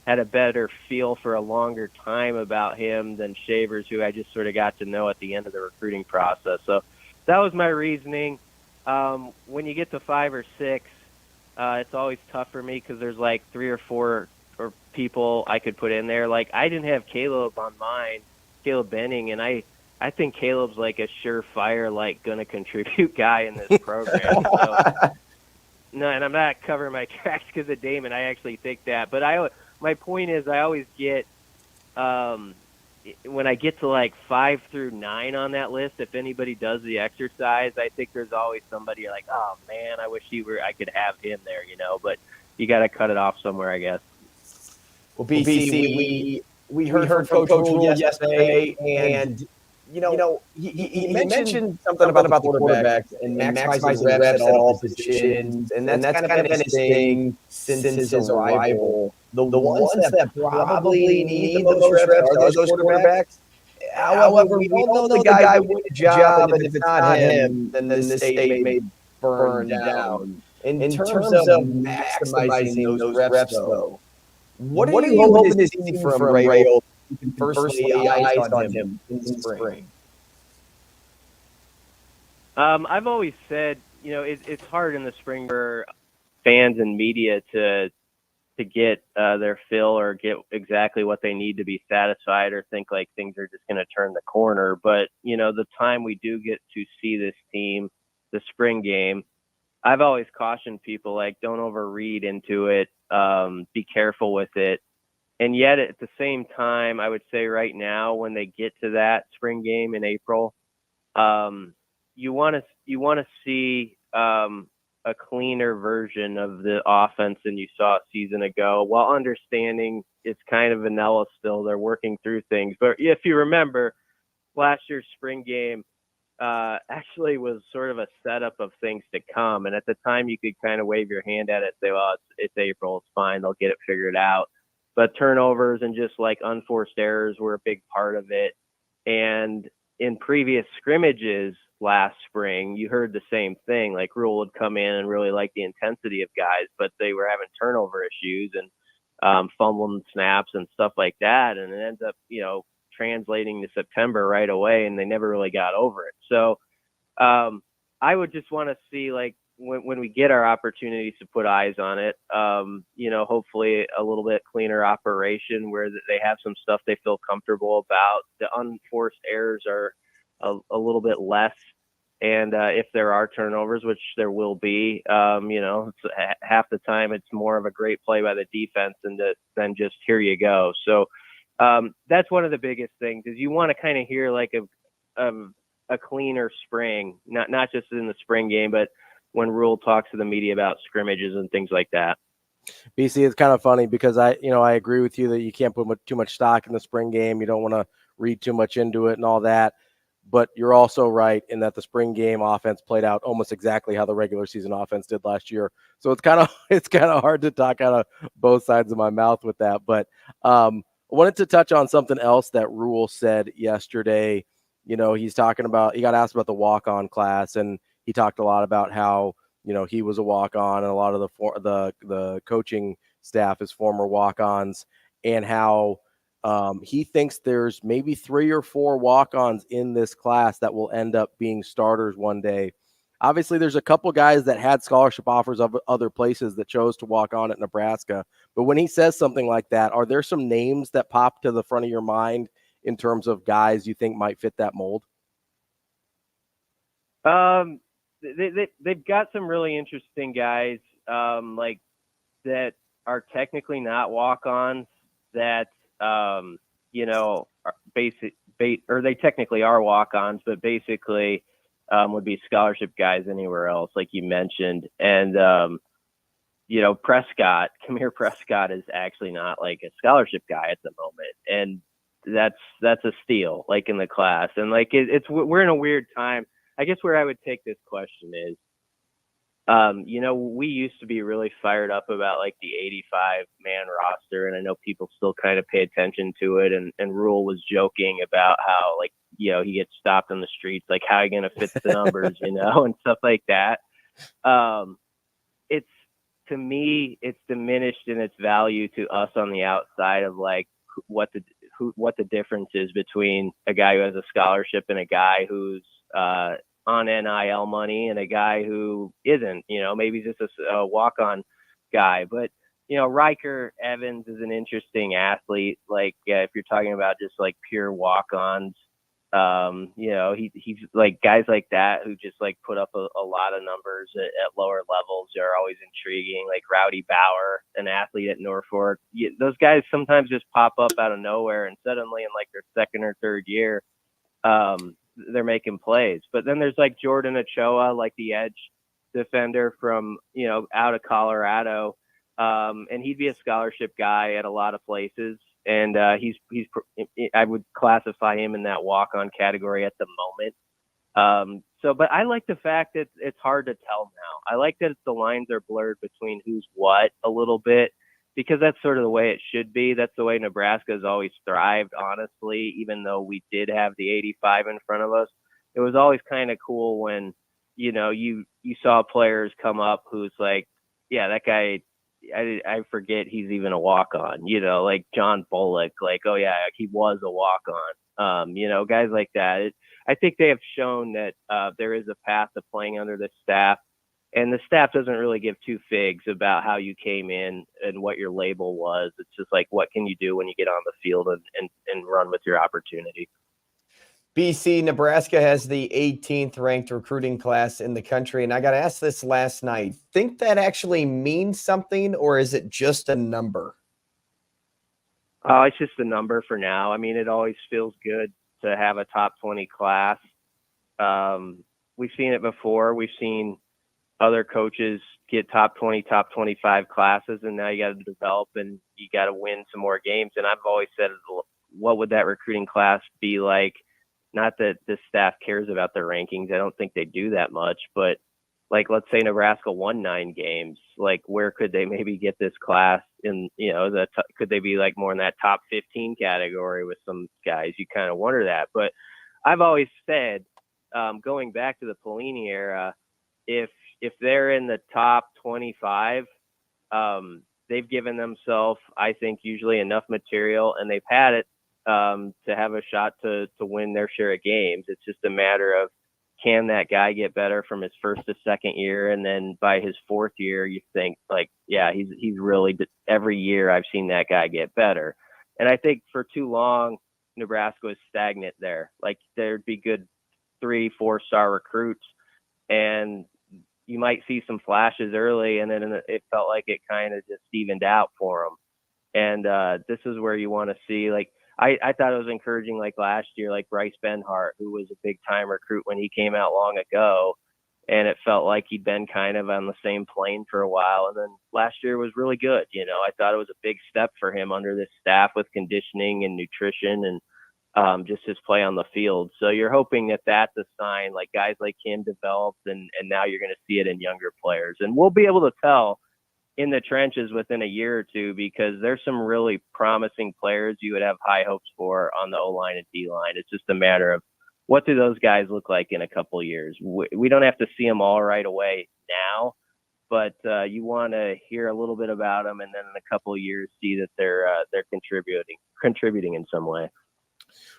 had a better feel for a longer time about him than Shavers, who I just sort of got to know at the end of the recruiting process. So that was my reasoning. When you get to 5 or 6, it's always tough for me because there's like 3 or 4 people I could put in there. Like I didn't have Caleb on mine, Caleb Benning, and I I think Caleb's like a surefire, like, going to contribute guy in this program. So, no, and I'm not covering my tracks because of Damon. I actually think that. But my point is, I always get, when I get to like 5 through 9 on that list, if anybody does the exercise, I think there's always somebody like, oh man, I wish I could have him there, But you got to cut it off somewhere, I guess. Well, BC, we heard from Coach Rule yesterday, and he mentioned something about the quarterbacks and maximizing reps at all positions, and that's kind of been his thing since his arrival. The ones that probably need those reps are those quarterbacks. However, we don't know the guy with the job, and if it's not him, then the state may burn down. In terms of maximizing those reps, though, what are you hoping to see from Rayo? You can firstly eyes on him in the spring. I've always said, it's hard in the spring for fans and media to get their fill or get exactly what they need to be satisfied or think like things are just going to turn the corner. But, the time we do get to see this team, the spring game, I've always cautioned people, like, don't overread into it. Be careful with it. And yet at the same time, I would say right now, when they get to that spring game in April, you want to see a cleaner version of the offense than you saw a season ago, while understanding it's kind of vanilla still. They're working through things. But if you remember, last year's spring game actually was sort of a setup of things to come. And at the time, you could kind of wave your hand at it and say, well, it's April, it's fine, they'll get it figured out. But turnovers and just like unforced errors were a big part of it. And in previous scrimmages last spring, you heard the same thing. Like, Rule would come in and really like the intensity of guys, but they were having turnover issues and fumbling snaps and stuff like that. And it ends up, translating to September right away, and they never really got over it. So I would just want to see, like, when we get our opportunities to put eyes on it, hopefully a little bit cleaner operation where they have some stuff they feel comfortable about. The unforced errors are a little bit less. And if there are turnovers, which there will be, it's, half the time it's more of a great play by the defense than just here you go. So that's one of the biggest things, is you want to kind of hear like a cleaner spring, not just in the spring game, but when Rule talks to the media about scrimmages and things like that. BC, it's kind of funny because I agree with you that you can't put too much stock in the spring game. You don't want to read too much into it and all that. But you're also right in that the spring game offense played out almost exactly how the regular season offense did last year. So it's kind of hard to talk out of both sides of my mouth with that. But I wanted to touch on something else that Rule said yesterday. He's talking about, he got asked about the walk-on class, and he talked a lot about how, he was a walk-on, and a lot of the coaching staff is former walk-ons, and how he thinks there's maybe 3 or 4 walk-ons in this class that will end up being starters one day. Obviously, there's a couple guys that had scholarship offers of other places that chose to walk on at Nebraska. But when he says something like that, are there some names that pop to the front of your mind in terms of guys you think might fit that mold? They've got some really interesting guys, like, that are technically not walk-ons that, are basic, or they technically are walk-ons, but basically would be scholarship guys anywhere else, like you mentioned. And, Prescott, Kamir Prescott is actually not like a scholarship guy at the moment. And that's a steal, like, in the class. And like, we're in a weird time. I guess where I would take this question is, we used to be really fired up about like the 85-man roster, and I know people still kind of pay attention to it. And Rule was joking about how, like, he gets stopped on the streets, like, how are you going to fit the numbers, and stuff like that. To me, it's diminished in its value to us on the outside of like what the difference is between a guy who has a scholarship and a guy who's on NIL money and a guy who isn't, maybe just a walk-on guy. But, Riker Evans is an interesting athlete. Like, if you're talking about just like pure walk-ons, He's like guys like that who just like put up a lot of numbers at lower levels are always intriguing. Like Rowdy Bauer, an athlete at Norfolk. Those guys sometimes just pop up out of nowhere, and suddenly in like their second or third year, they're making plays. But then there's like Jordan Ochoa, like the edge defender from out of Colorado, and he'd be a scholarship guy at a lot of places. And I would classify him in that walk-on category at the moment. But I like the fact that it's hard to tell now. I like that the lines are blurred between who's what a little bit, because that's sort of the way it should be. That's the way Nebraska has always thrived, honestly, even though we did have the 85 in front of us. It was always kind of cool when, you saw players come up who's like, yeah, that guy, I forget he's even a walk-on, like John Bullock, like, oh yeah, he was a walk-on, guys like that. I think they have shown that there is a path to playing under the staff, and the staff doesn't really give two figs about how you came in and what your label was. It's just like, what can you do when you get on the field and run with your opportunity? BC, Nebraska has the 18th ranked recruiting class in the country. And I got asked this last night. Think that actually means something, or is it just a number? It's just a number for now. I mean, it always feels good to have a top 20 class. We've seen it before. We've seen other coaches get top 20, top 25 classes, and now you got to develop and you got to win some more games. And I've always said, what would that recruiting class be like? Not that the staff cares about their rankings. I don't think they do that much, but like, let's say Nebraska won 9 games. Like, where could they maybe get this class in, could they be like more in that top 15 category with some guys? You kind of wonder that. But I've always said, going back to the Pelini era, if they're in the top 25, they've given themselves, I think, usually enough material, and they've had it to have a shot to win their share of games. It's just a matter of, can that guy get better from his first to second year? And then by his fourth year, you think like, yeah, he's really, every year I've seen that guy get better. And I think for too long, Nebraska was stagnant there. Like, there'd be good 3-4 star recruits, and you might see some flashes early, and then it felt like it kind of just evened out for them. And this is where you want to see, like, I thought it was encouraging, like last year, like Bryce Benhart, who was a big time recruit when he came out long ago, and it felt like he'd been kind of on the same plane for a while. And then last year was really good. I thought it was a big step for him under this staff with conditioning and nutrition and just his play on the field. So you're hoping that that's a sign, like guys like him developed, and now you're going to see it in younger players. And we'll be able to tell in the trenches within a year or two, because there's some really promising players you would have high hopes for on the O-line and D-line. It's just a matter of, what do those guys look like in a couple of years? We don't have to see them all right away now, but you want to hear a little bit about them, and then in a couple of years see that they're contributing in some way.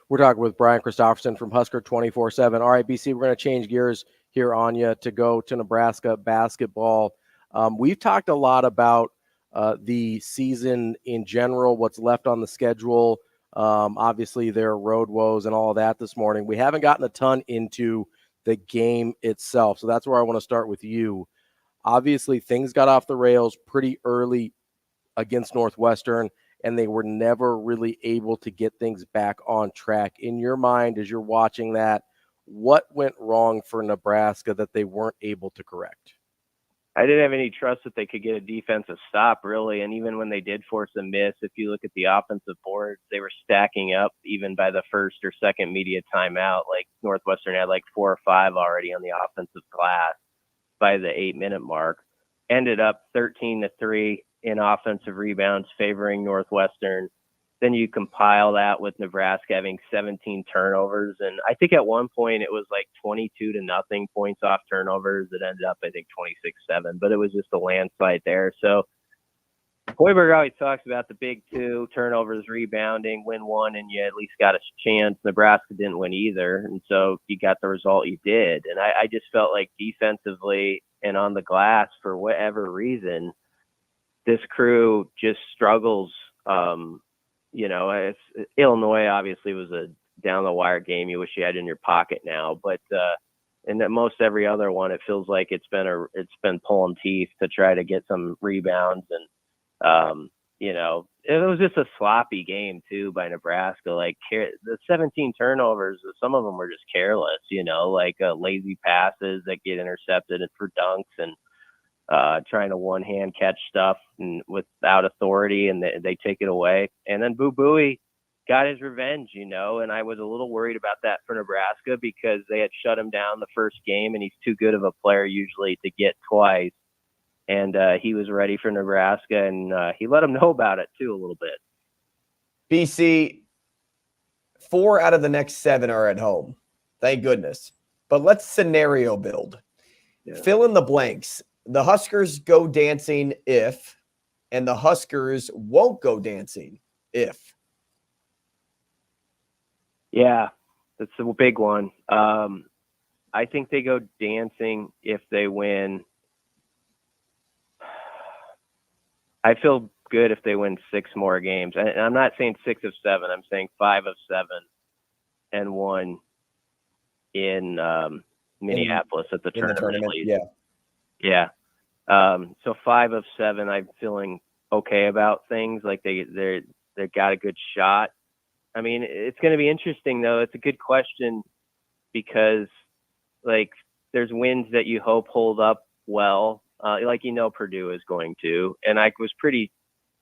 We're talking with Brian Christopheron from Husker 24/7. All right, BC, we're going to change gears here on you to go to Nebraska basketball. We've talked a lot about the season in general, what's left on the schedule. Obviously, there are road woes and all of that this morning. We haven't gotten a ton into the game itself, so that's where I want to start with you. Obviously, things got off the rails pretty early against Northwestern, and they were never really able to get things back on track. In your mind, as you're watching that, what went wrong for Nebraska that they weren't able to correct? I didn't have any trust that they could get a defensive stop, really. And even when they did force a miss, if you look at the offensive boards, they were stacking up even by the first or second media timeout. Like, Northwestern had like 4 or 5 already on the offensive glass by the 8-minute mark. Ended up 13-3 in offensive rebounds favoring Northwestern. Then you compile that with Nebraska having 17 turnovers. And I think at one point it was like 22-0 points off turnovers. It ended up, I think, 26-7, but it was just a landslide there. So Hoiberg always talks about the big 2, turnovers, rebounding, win 1, and you at least got a chance. Nebraska didn't win either. And so you got the result you did. And I just felt like defensively and on the glass, for whatever reason, this crew just struggles. Illinois obviously was a down the wire game you wish you had in your pocket now. But in that most every other one, it feels like it's been pulling teeth to try to get some rebounds. And it was just a sloppy game too by Nebraska. Like the 17 turnovers, some of them were just careless, like lazy passes that get intercepted for dunks, and trying to one-hand catch stuff and without authority, and they take it away. And then Boo Buie got his revenge, and I was a little worried about that for Nebraska because they had shut him down the first game, and he's too good of a player usually to get twice. And he was ready for Nebraska, and he let them know about it too a little bit. BC, 4 out of the next 7 are at home. Thank goodness. But let's scenario build. Yeah. Fill in the blanks. The Huskers go dancing if, and the Huskers won't go dancing if. Yeah, that's a big one. I think they go dancing if they win. I feel good if they win 6 more games. And I'm not saying 6 of 7. I'm saying 5 of 7 and 1 in Minneapolis at the tournament. Yeah. Yeah. So 5 of 7, I'm feeling okay about things. Like they got a good shot. I mean, it's going to be interesting though. It's a good question because like there's wins that you hope hold up well. Like Purdue is going to, and I was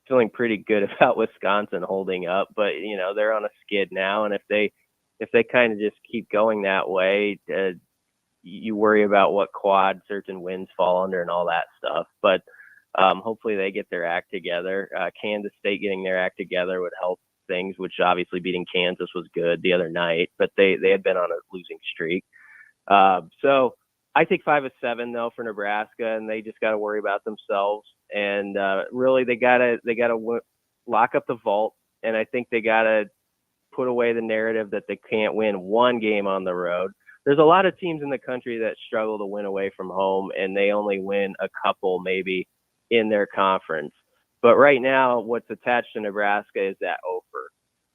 feeling pretty good about Wisconsin holding up, but they're on a skid now, and if they kind of just keep going that way, you worry about what quad certain wins fall under and all that stuff. But hopefully they get their act together. Kansas State getting their act together would help things, which obviously beating Kansas was good the other night, but they had been on a losing streak. So I take 5 of 7 though for Nebraska, and they just got to worry about themselves. And really, they gotta lock up the vault, and I think they gotta put away the narrative that they can't win one game on the road. There's a lot of teams in the country that struggle to win away from home, and they only win a couple maybe in their conference. But right now, what's attached to Nebraska is that offer.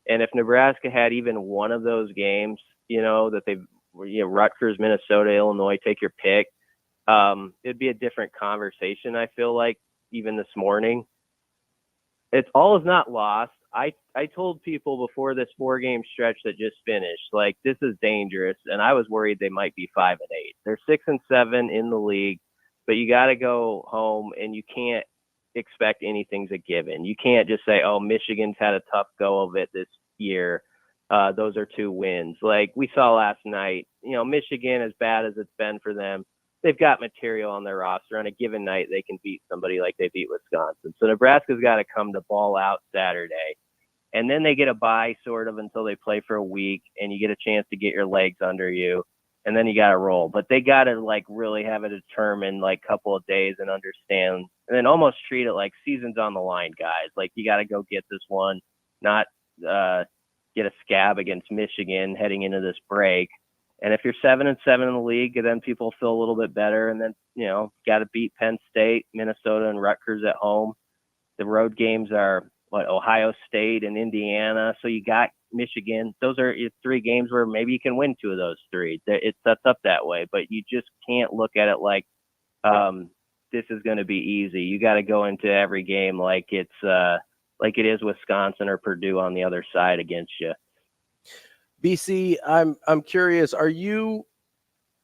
And if Nebraska had even one of those games, that they've Rutgers, Minnesota, Illinois, take your pick. It'd be a different conversation, I feel like, even this morning. It's all is not lost. I told people before this 4-game stretch that just finished, like, this is dangerous, and I was worried they might be 5-8. They're 6-7 in the league, but you got to go home, and you can't expect anything's a given. You can't just say, oh, Michigan's had a tough go of it this year. Those are 2 wins. Like we saw last night, Michigan, as bad as it's been for them, they've got material on their roster. On a given night, they can beat somebody like they beat Wisconsin. So Nebraska's got to come to ball out Saturday. And then they get a bye sort of until they play for a week, and you get a chance to get your legs under you. And then you got to roll. But they got to like really have a determined like couple of days and understand, and then almost treat it like season's on the line, guys. Like you got to go get this one, not get a scab against Michigan heading into this break. And if you're 7-7 in the league, then people feel a little bit better. And then, got to beat Penn State, Minnesota, and Rutgers at home. The road games are Ohio State and Indiana. So you got Michigan. Those are 3 games where maybe you can win 2 of those 3. It sets up that way, but you just can't look at it like this is going to be easy. You got to go into every game like it's like it is Wisconsin or Purdue on the other side against you. BC, I'm curious, are you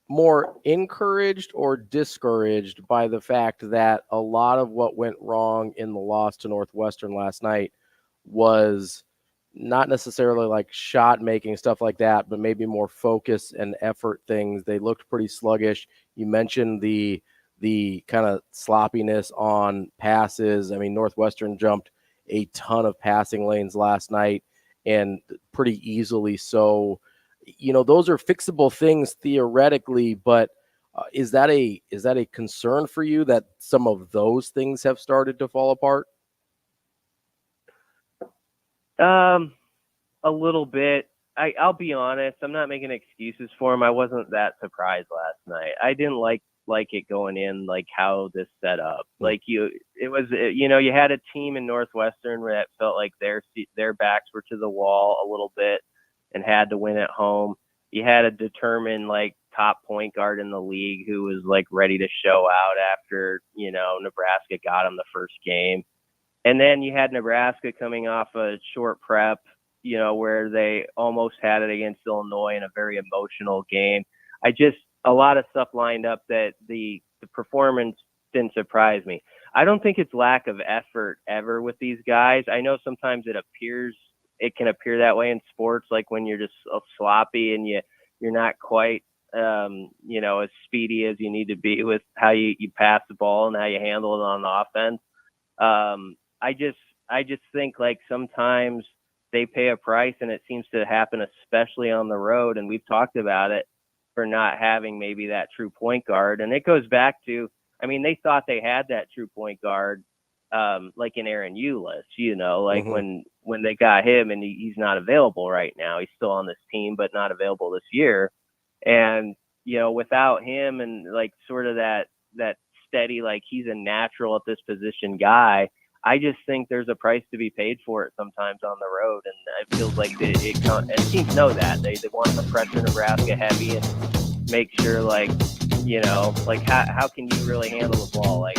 more encouraged or discouraged by the fact that a lot of what went wrong in the loss to Northwestern last night was not necessarily like shot making, stuff like that, but maybe more focus and effort things? They looked pretty sluggish. You mentioned the kind of sloppiness on passes. I mean, Northwestern jumped a ton of passing lanes last night, and pretty easily so. Those are fixable things theoretically, but is that a concern for you that some of those things have started to fall apart? A little bit. I'll be honest. I'm not making excuses for him. I wasn't that surprised last night. I didn't like it going in, like how this set up. Like you had a team in Northwestern where it felt like their backs were to the wall a little bit. and had to win at home. You had a determined like top point guard in the league who was like ready to show out after, you know, Nebraska got him the first game. And then you had Nebraska coming off a short prep, you know, where they almost had it against Illinois in a very emotional game. A lot of stuff lined up that the performance didn't surprise me. I don't think it's lack of effort ever with these guys. I know sometimes it can appear that way in sports, like when you're just sloppy and you're not quite, you know, as speedy as you need to be with how you pass the ball and how you handle it on offense. I just think like sometimes they pay a price, and it seems to happen, especially on the road. And we've talked about it for not having maybe that true point guard. And it goes back to, I mean, they thought they had that true point guard, like in Aaron Eulis, you know, like when they got him, and he's not available right now. He's still on this team, but not available this year. And, you know, without him and like sort of that steady, like he's a natural at this position guy, I just think there's a price to be paid for it sometimes on the road. And it feels like and teams know that they want to pressure Nebraska heavy and make sure, like, you know, like how can you really handle the ball? Like,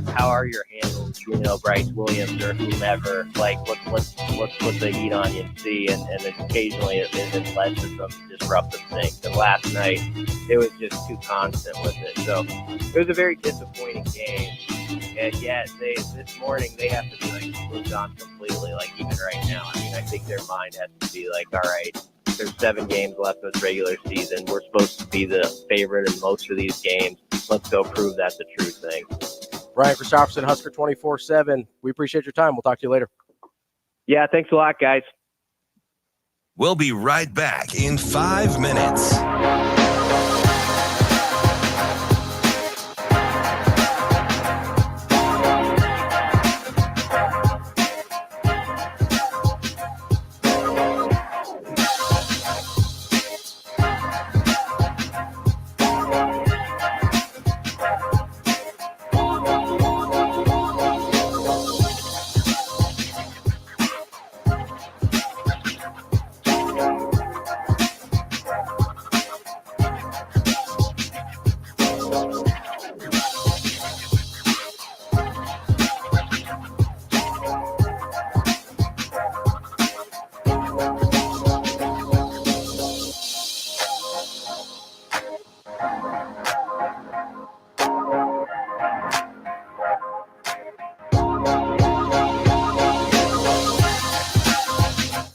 how are your handles? You know, Bryce Williams or whomever. Like, let's put the heat on you and see. And occasionally it led to some disruptive things. And last night it was just too constant with it. So it was a very disappointing game. And yet this morning they have to be like moved on completely. Like even right now, I mean, I think their mind has to be like, all right, there's 7 games left in this regular season. We're supposed to be the favorite in most of these games. Let's go prove that's a true thing. Brian Christopheron, Husker 24/7. We appreciate your time. We'll talk to you later. Yeah, thanks a lot, guys. We'll be right back in 5 minutes.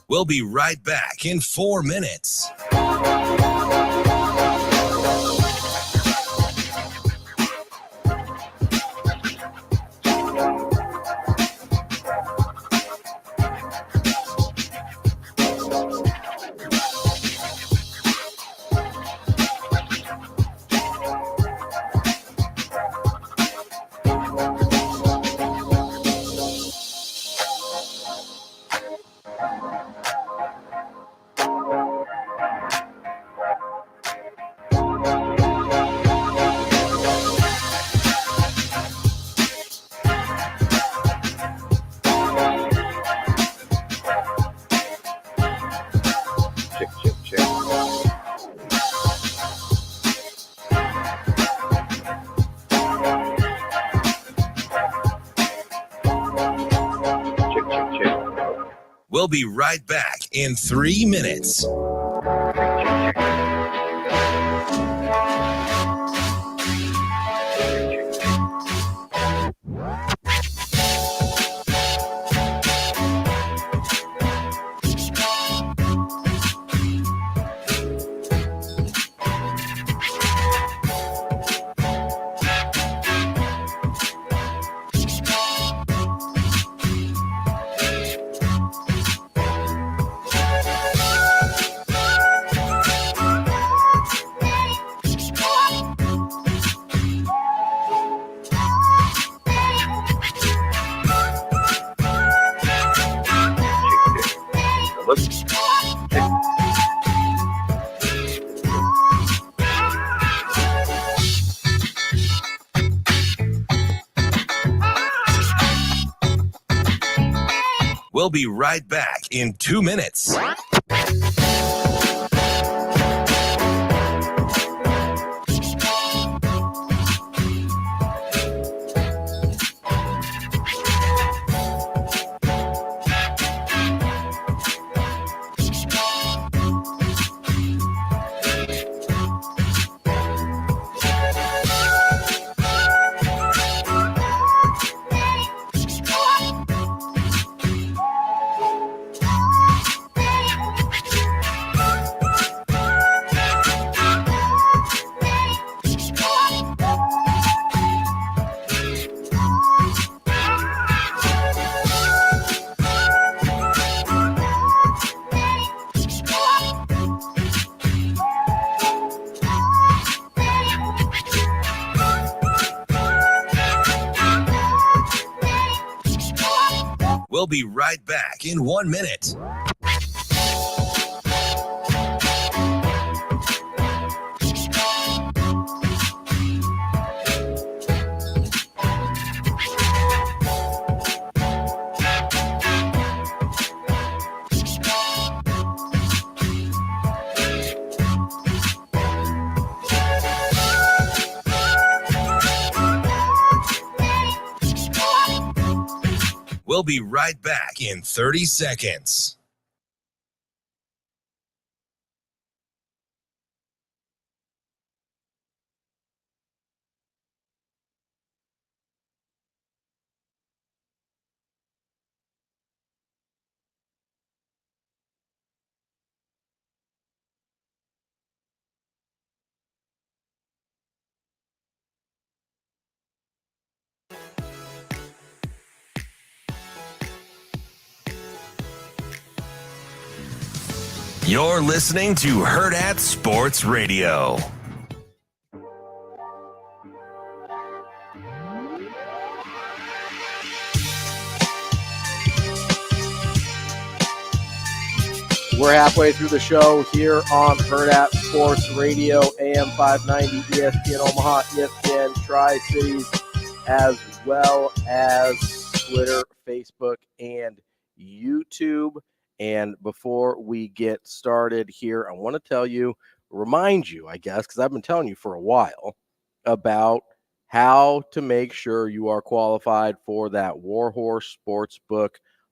We'll be right back in 4 minutes. We'll be right back in 3 minutes. We'll be right back in 2 minutes. We'll be right back in 1 minute. We'll be right back in 30 seconds. You're listening to Hurrdat Sports Radio. We're halfway through the show here on Hurrdat Sports Radio, AM 590, ESPN Omaha, ESPN Tri-Cities, as well as Twitter, Facebook, and YouTube. And before we get started here, I want to remind you, I guess, because I've been telling you for a while, about how to make sure you are qualified for that Warhorse Sportsbook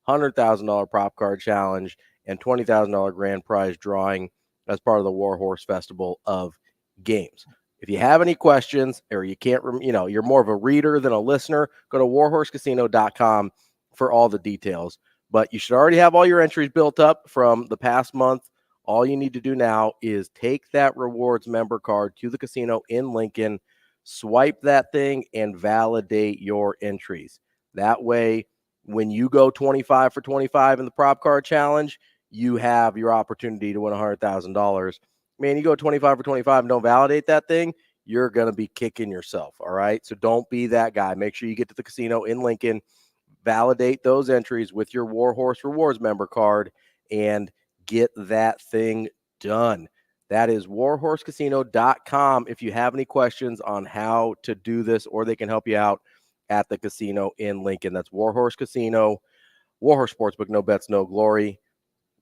$100,000 prop card challenge and $20,000 grand prize drawing as part of the Warhorse Festival of Games. If you have any questions or you can't, you're more of a reader than a listener, go to warhorsecasino.com for all the details. But you should already have all your entries built up from the past month. All you need to do now is take that rewards member card to the casino in Lincoln, swipe that thing, and validate your entries. That way, when you go 25 for 25 in the prop card challenge, you have your opportunity to win $100,000. Man, you go 25 for 25 and don't validate that thing, you're going to be kicking yourself, all right? So don't be that guy. Make sure you get to the casino in Lincoln, validate those entries with your Warhorse Rewards member card, and get that thing done. That is warhorsecasino.com if you have any questions on how to do this, or they can help you out at the casino in Lincoln. That's Warhorse Casino, Warhorse Sportsbook, no bets, no glory.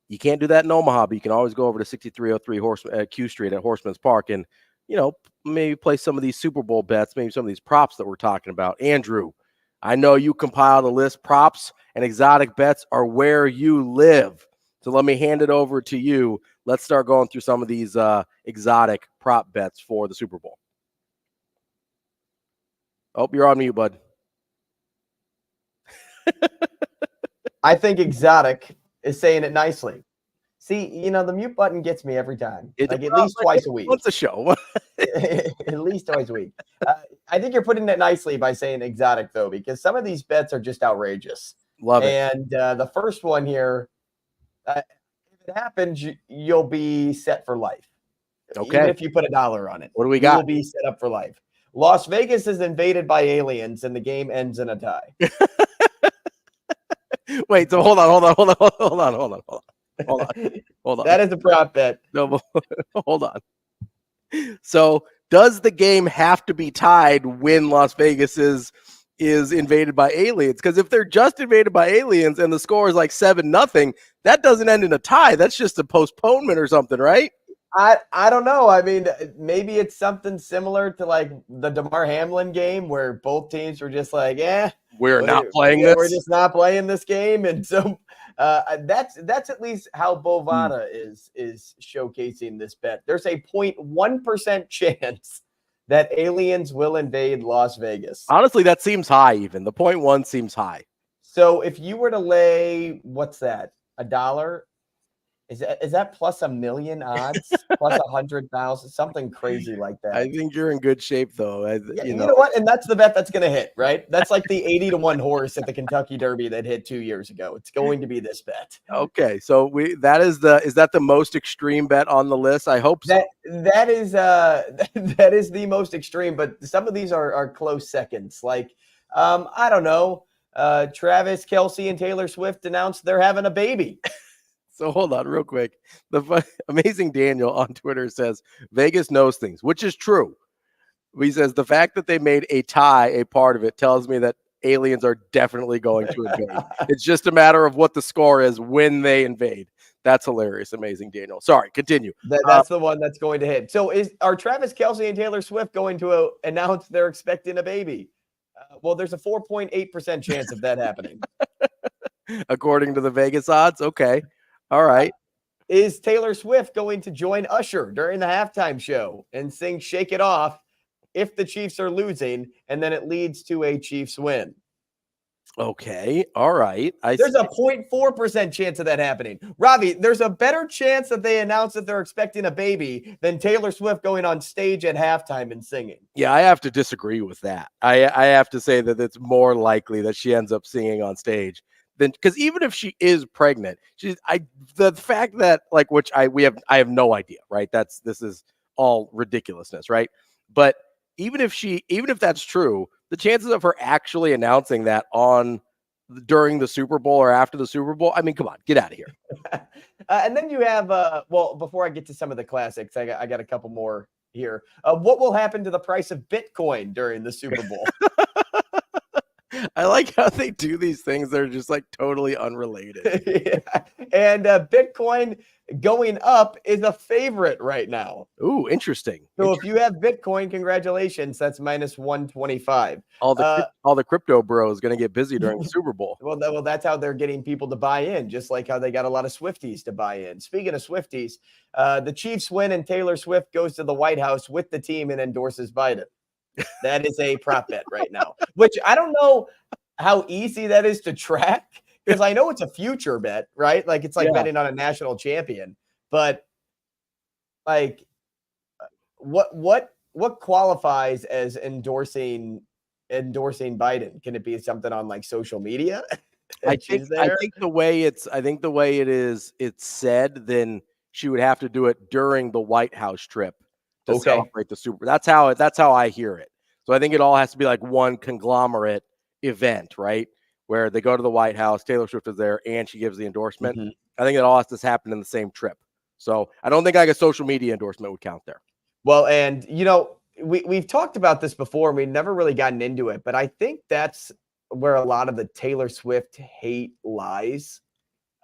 You can't do that in Omaha, but you can always go over to 6303 Q Street at Horseman's Park and, maybe play some of these Super Bowl bets, maybe some of these props that we're talking about. Andrew, I know you compiled a list. Props and exotic bets are where you live. So let me hand it over to you. Let's start going through some of these exotic prop bets for the Super Bowl. Oh, you're on mute, bud. I think exotic is saying it nicely. See, the mute button gets me every time. At least twice a week. What's the show? At least twice a week. I think you're putting it nicely by saying exotic, though, because some of these bets are just outrageous. Love it. And the first one here, if it happens, you'll be set for life. Okay. Even if you put $1 on it. What do we got? You'll be set up for life. Las Vegas is invaded by aliens, and the game ends in a tie. Wait, so hold on. That is a prop bet. No, hold on. So does the game have to be tied when Las Vegas is invaded by aliens? Because if they're just invaded by aliens and the score is like 7-0, that doesn't end in a tie. That's just a postponement or something, right? I don't know. I mean, maybe it's something similar to like the DeMar Hamlin game where both teams were just like, we're not playing this. We're just not playing this game. And so that's at least how Bovada is showcasing this bet. There's a 0.1% chance that aliens will invade Las Vegas. Honestly, that seems high even. The 0.1 seems high. So if you were to lay, what's that, $1? Is that plus $1 million odds, plus 100,000, something crazy like that? I think you're in good shape, though. You know what? And that's the bet that's going to hit, right? That's like the 80-1 horse at the Kentucky Derby that hit 2 years ago. It's going to be this bet. Okay, so is that the most extreme bet on the list? I hope so. That is that is the most extreme, but some of these are close seconds. Like I don't know. Travis Kelce and Taylor Swift announced they're having a baby. So hold on real quick. The amazing Daniel on Twitter says Vegas knows things, which is true. He says the fact that they made a tie a part of it tells me that aliens are definitely going to invade. It's just a matter of what the score is when they invade. That's hilarious. Amazing, Daniel. Sorry, continue. That's the one that's going to hit. So are Travis Kelce and Taylor Swift going to announce they're expecting a baby? Well, there's a 4.8% chance of that happening. According to the Vegas odds? Okay. All right. Is Taylor Swift going to join Usher during the halftime show and sing Shake It Off if the Chiefs are losing, and then it leads to a Chiefs win? Okay. All right. There's a 0.4% chance of that happening. Ravi, there's a better chance that they announce that they're expecting a baby than Taylor Swift going on stage at halftime and singing. Yeah, I have to disagree with that. I have to say that it's more likely that she ends up singing on stage than, because even if she is pregnant, the fact that I have no idea, right? This is all ridiculousness, right? But even if that's true, the chances of her actually announcing that during the Super Bowl or after the Super Bowl, I mean, come on, get out of here. And then you have, before I get to some of the classics, I got a couple more here. What will happen to the price of Bitcoin during the Super Bowl? I like how they do these things that are just like totally unrelated. Yeah. And Bitcoin going up is a favorite right now. Ooh, interesting. So if you have Bitcoin, congratulations. That's minus 125. All the crypto bros going to get busy during the Super Bowl. Well, that's how they're getting people to buy in, just like how they got a lot of Swifties to buy in. Speaking of Swifties, the Chiefs win and Taylor Swift goes to the White House with the team and endorses Biden. That is a prop bet right now, which I don't know how easy that is to track, because I know it's a future bet, right? Like it's like betting on a national champion, but like what qualifies as endorsing Biden? Can it be something on like social media? I think the way it's said, then she would have to do it during the White House trip to celebrate the Super. That's how I hear it. So I think it all has to be like one conglomerate event, right? Where they go to the White House, Taylor Swift is there, and she gives the endorsement. Mm-hmm. I think it all has to happen in the same trip. So I don't think like a social media endorsement would count there. Well, and we've talked about this before, and we've never really gotten into it, but I think that's where a lot of the Taylor Swift hate lies,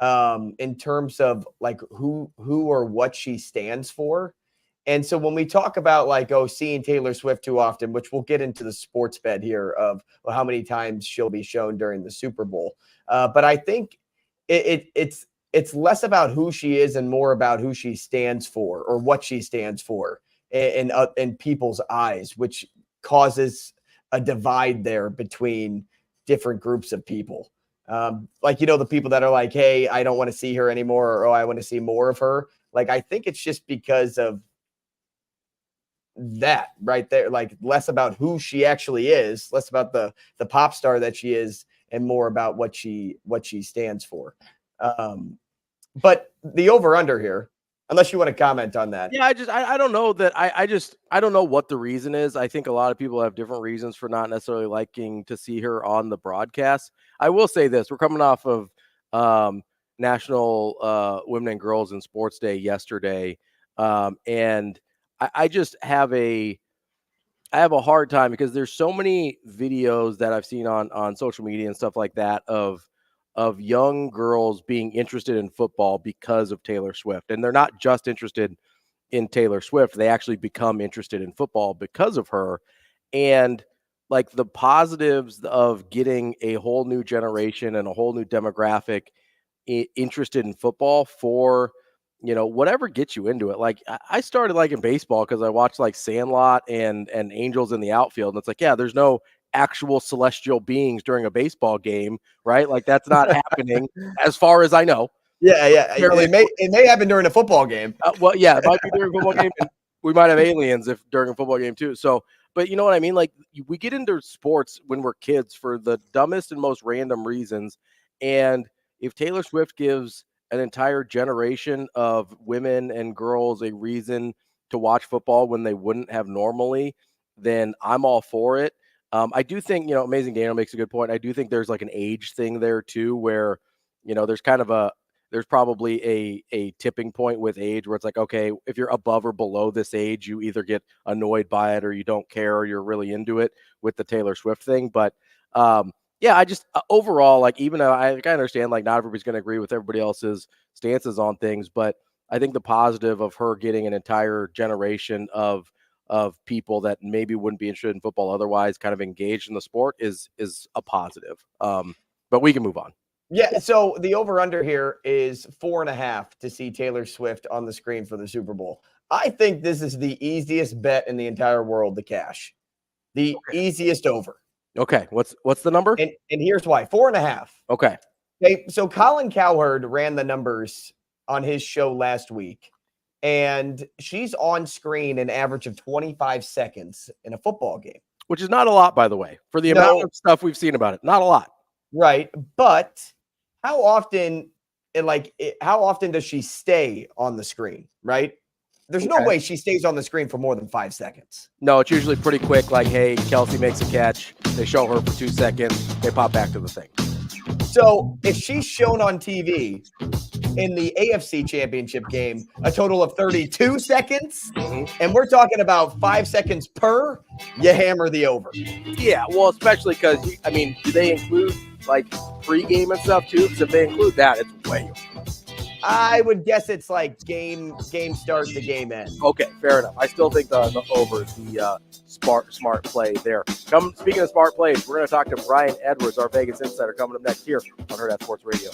in terms of like who or what she stands for. And so when we talk about like, seeing Taylor Swift too often, which we'll get into the sports bet here of how many times she'll be shown during the Super Bowl. But I think it's less about who she is and more about who she stands for or what she stands for in people's eyes, which causes a divide there between different groups of people. Like, the people that are like, hey, I don't want to see her anymore, or, I want to see more of her. Like, I think it's just because of that right there, like less about who she actually is, less about the pop star that she is, and more about what she stands for. But the over under here, unless you want to comment on that. Yeah, I don't know that I don't know what the reason is. I think a lot of people have different reasons for not necessarily liking to see her on the broadcast. I will say this: we're coming off of National Women and Girls in Sports Day yesterday, and I just have a hard time because there's so many videos that I've seen on social media and stuff like that of young girls being interested in football because of Taylor Swift. And they're not just interested in Taylor Swift. They actually become interested in football because of her. And like the positives of getting a whole new generation and a whole new demographic interested in football for, whatever gets you into it. Like I started liking baseball because I watched like Sandlot and Angels in the Outfield. And it's like, yeah, there's no actual celestial beings during a baseball game, right? Like that's not happening as far as I know. Yeah. It may happen during a football game. Well, yeah, it might be during a football game. And we might have aliens if during a football game too. So, but you know what I mean? Like we get into sports when we're kids for the dumbest and most random reasons. And if Taylor Swift gives an entire generation of women and girls a reason to watch football when they wouldn't have normally, then I'm all for it. I do think, Amazing Daniel makes a good point. I do think there's like an age thing there too, where, there's kind of there's probably a tipping point with age where it's like, okay, if you're above or below this age, you either get annoyed by it or you don't care or you're really into it with the Taylor Swift thing. But yeah, I just overall, like, even though I understand like not everybody's going to agree with everybody else's stances on things, but I think the positive of her getting an entire generation of people that maybe wouldn't be interested in football otherwise kind of engaged in the sport is a positive. But we can move on. Yeah, so the over-under here is 4.5 to see Taylor Swift on the screen for the Super Bowl. I think this is the easiest bet in the entire world to cash. The easiest over. Okay, what's the number? And here's why. 4.5. Okay. Okay, so Colin Cowherd ran the numbers on his show last week, and she's on screen an average of 25 seconds in a football game. Which is not a lot, by the way, for the amount of stuff we've seen about it. Not a lot. Right, but how often does she stay on the screen, right? There's no way she stays on the screen for more than 5 seconds. No, it's usually pretty quick. Like, hey, Kelsey makes a catch. They show her for 2 seconds. They pop back to the thing. So if she's shown on TV in the AFC Championship game a total of 32 seconds, and we're talking about 5 seconds per, you hammer the over. Yeah, well, especially because, do they include, like, pregame and stuff, too? Because if they include that, it's way over. I would guess it's like game start to game end. Okay, fair enough. I still think the over is the smart play there. Speaking of smart plays, we're going to talk to Brian Edwards, our Vegas insider, coming up next here on Hurrdat Sports Radio.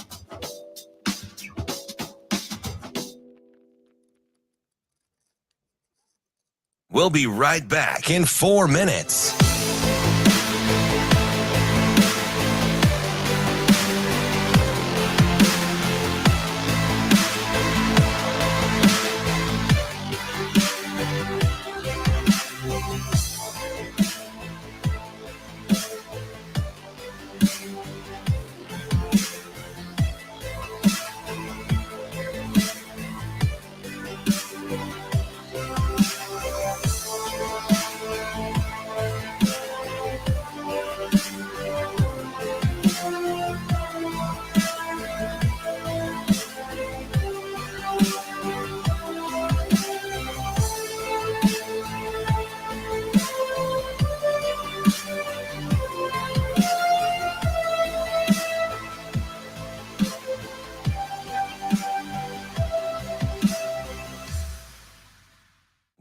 We'll be right back in 4 minutes.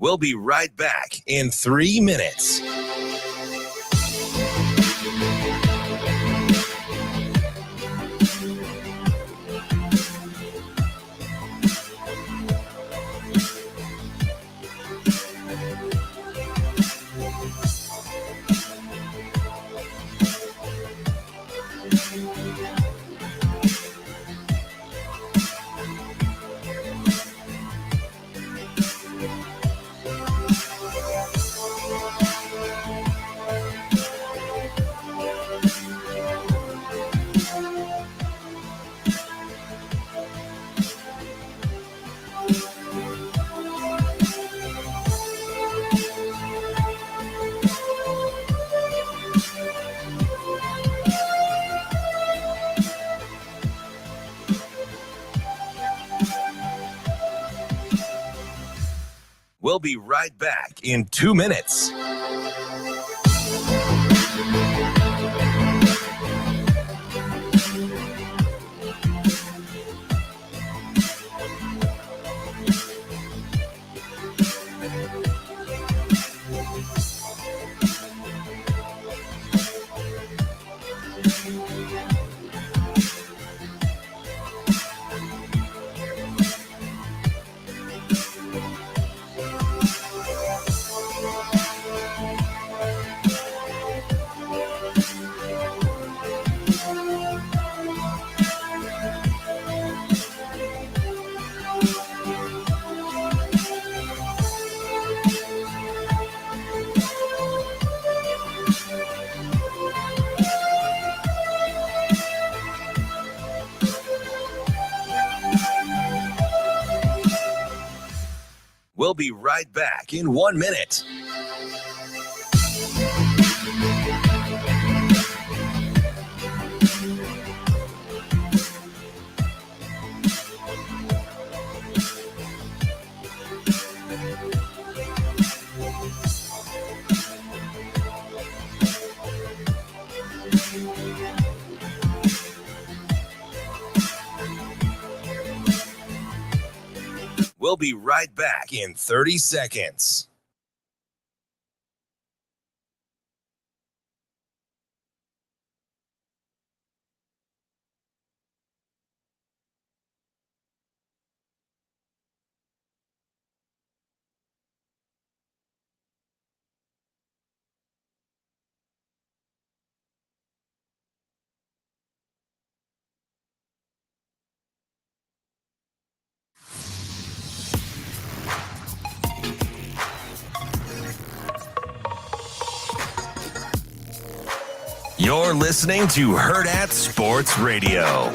We'll be right back in 3 minutes. We'll be right back in 2 minutes. We'll be right back in 1 minute. We'll be right back in 30 seconds. You're listening to Hurrdat Sports Radio.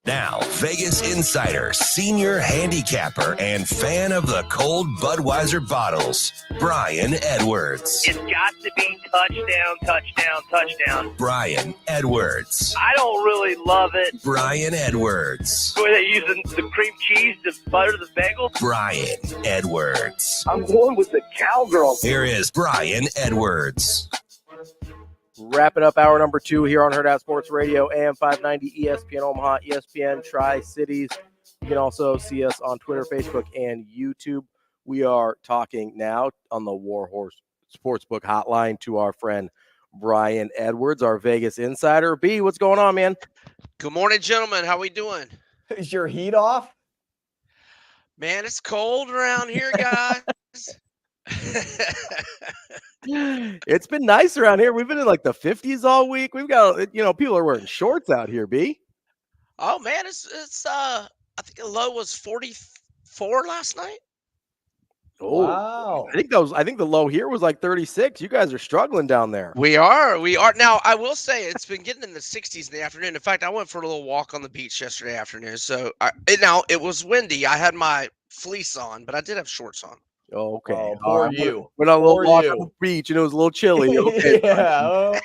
Now, Vegas insider, senior handicapper, and fan of the cold Budweiser bottles, Brian Edwards. It's got to be touchdown, touchdown, touchdown. Brian Edwards. I don't really love it. Brian Edwards. Were they using the cream cheese to butter the bagel? Brian Edwards. I'm going with the cowgirl. Here is Brian Edwards. Wrapping up hour number 2 here on Hurrdat Sports Radio, AM 590, ESPN Omaha, ESPN Tri-Cities. You can also see us on Twitter, Facebook, and YouTube. We are talking now on the Warhorse Sportsbook Hotline to our friend Brian Edwards, our Vegas insider. B, what's going on, man? Good morning, gentlemen. How we doing? Is your heat off? Man, it's cold around here, guys. It's been nice around here. We've been in like the 50s all week. We've got, people are wearing shorts out here, B. Oh man, it's I think the low was 44 last night. Oh, wow. I think the low here was like 36. You guys are struggling down there. We are. Now, I will say it's been getting in the 60s in the afternoon. In fact, I went for a little walk on the beach yesterday afternoon. So it was windy. I had my fleece on, but I did have shorts on. Okay. Oh, poor you. Went on a little Poor walk you. on the beach and it was a little chilly. Okay. Yeah.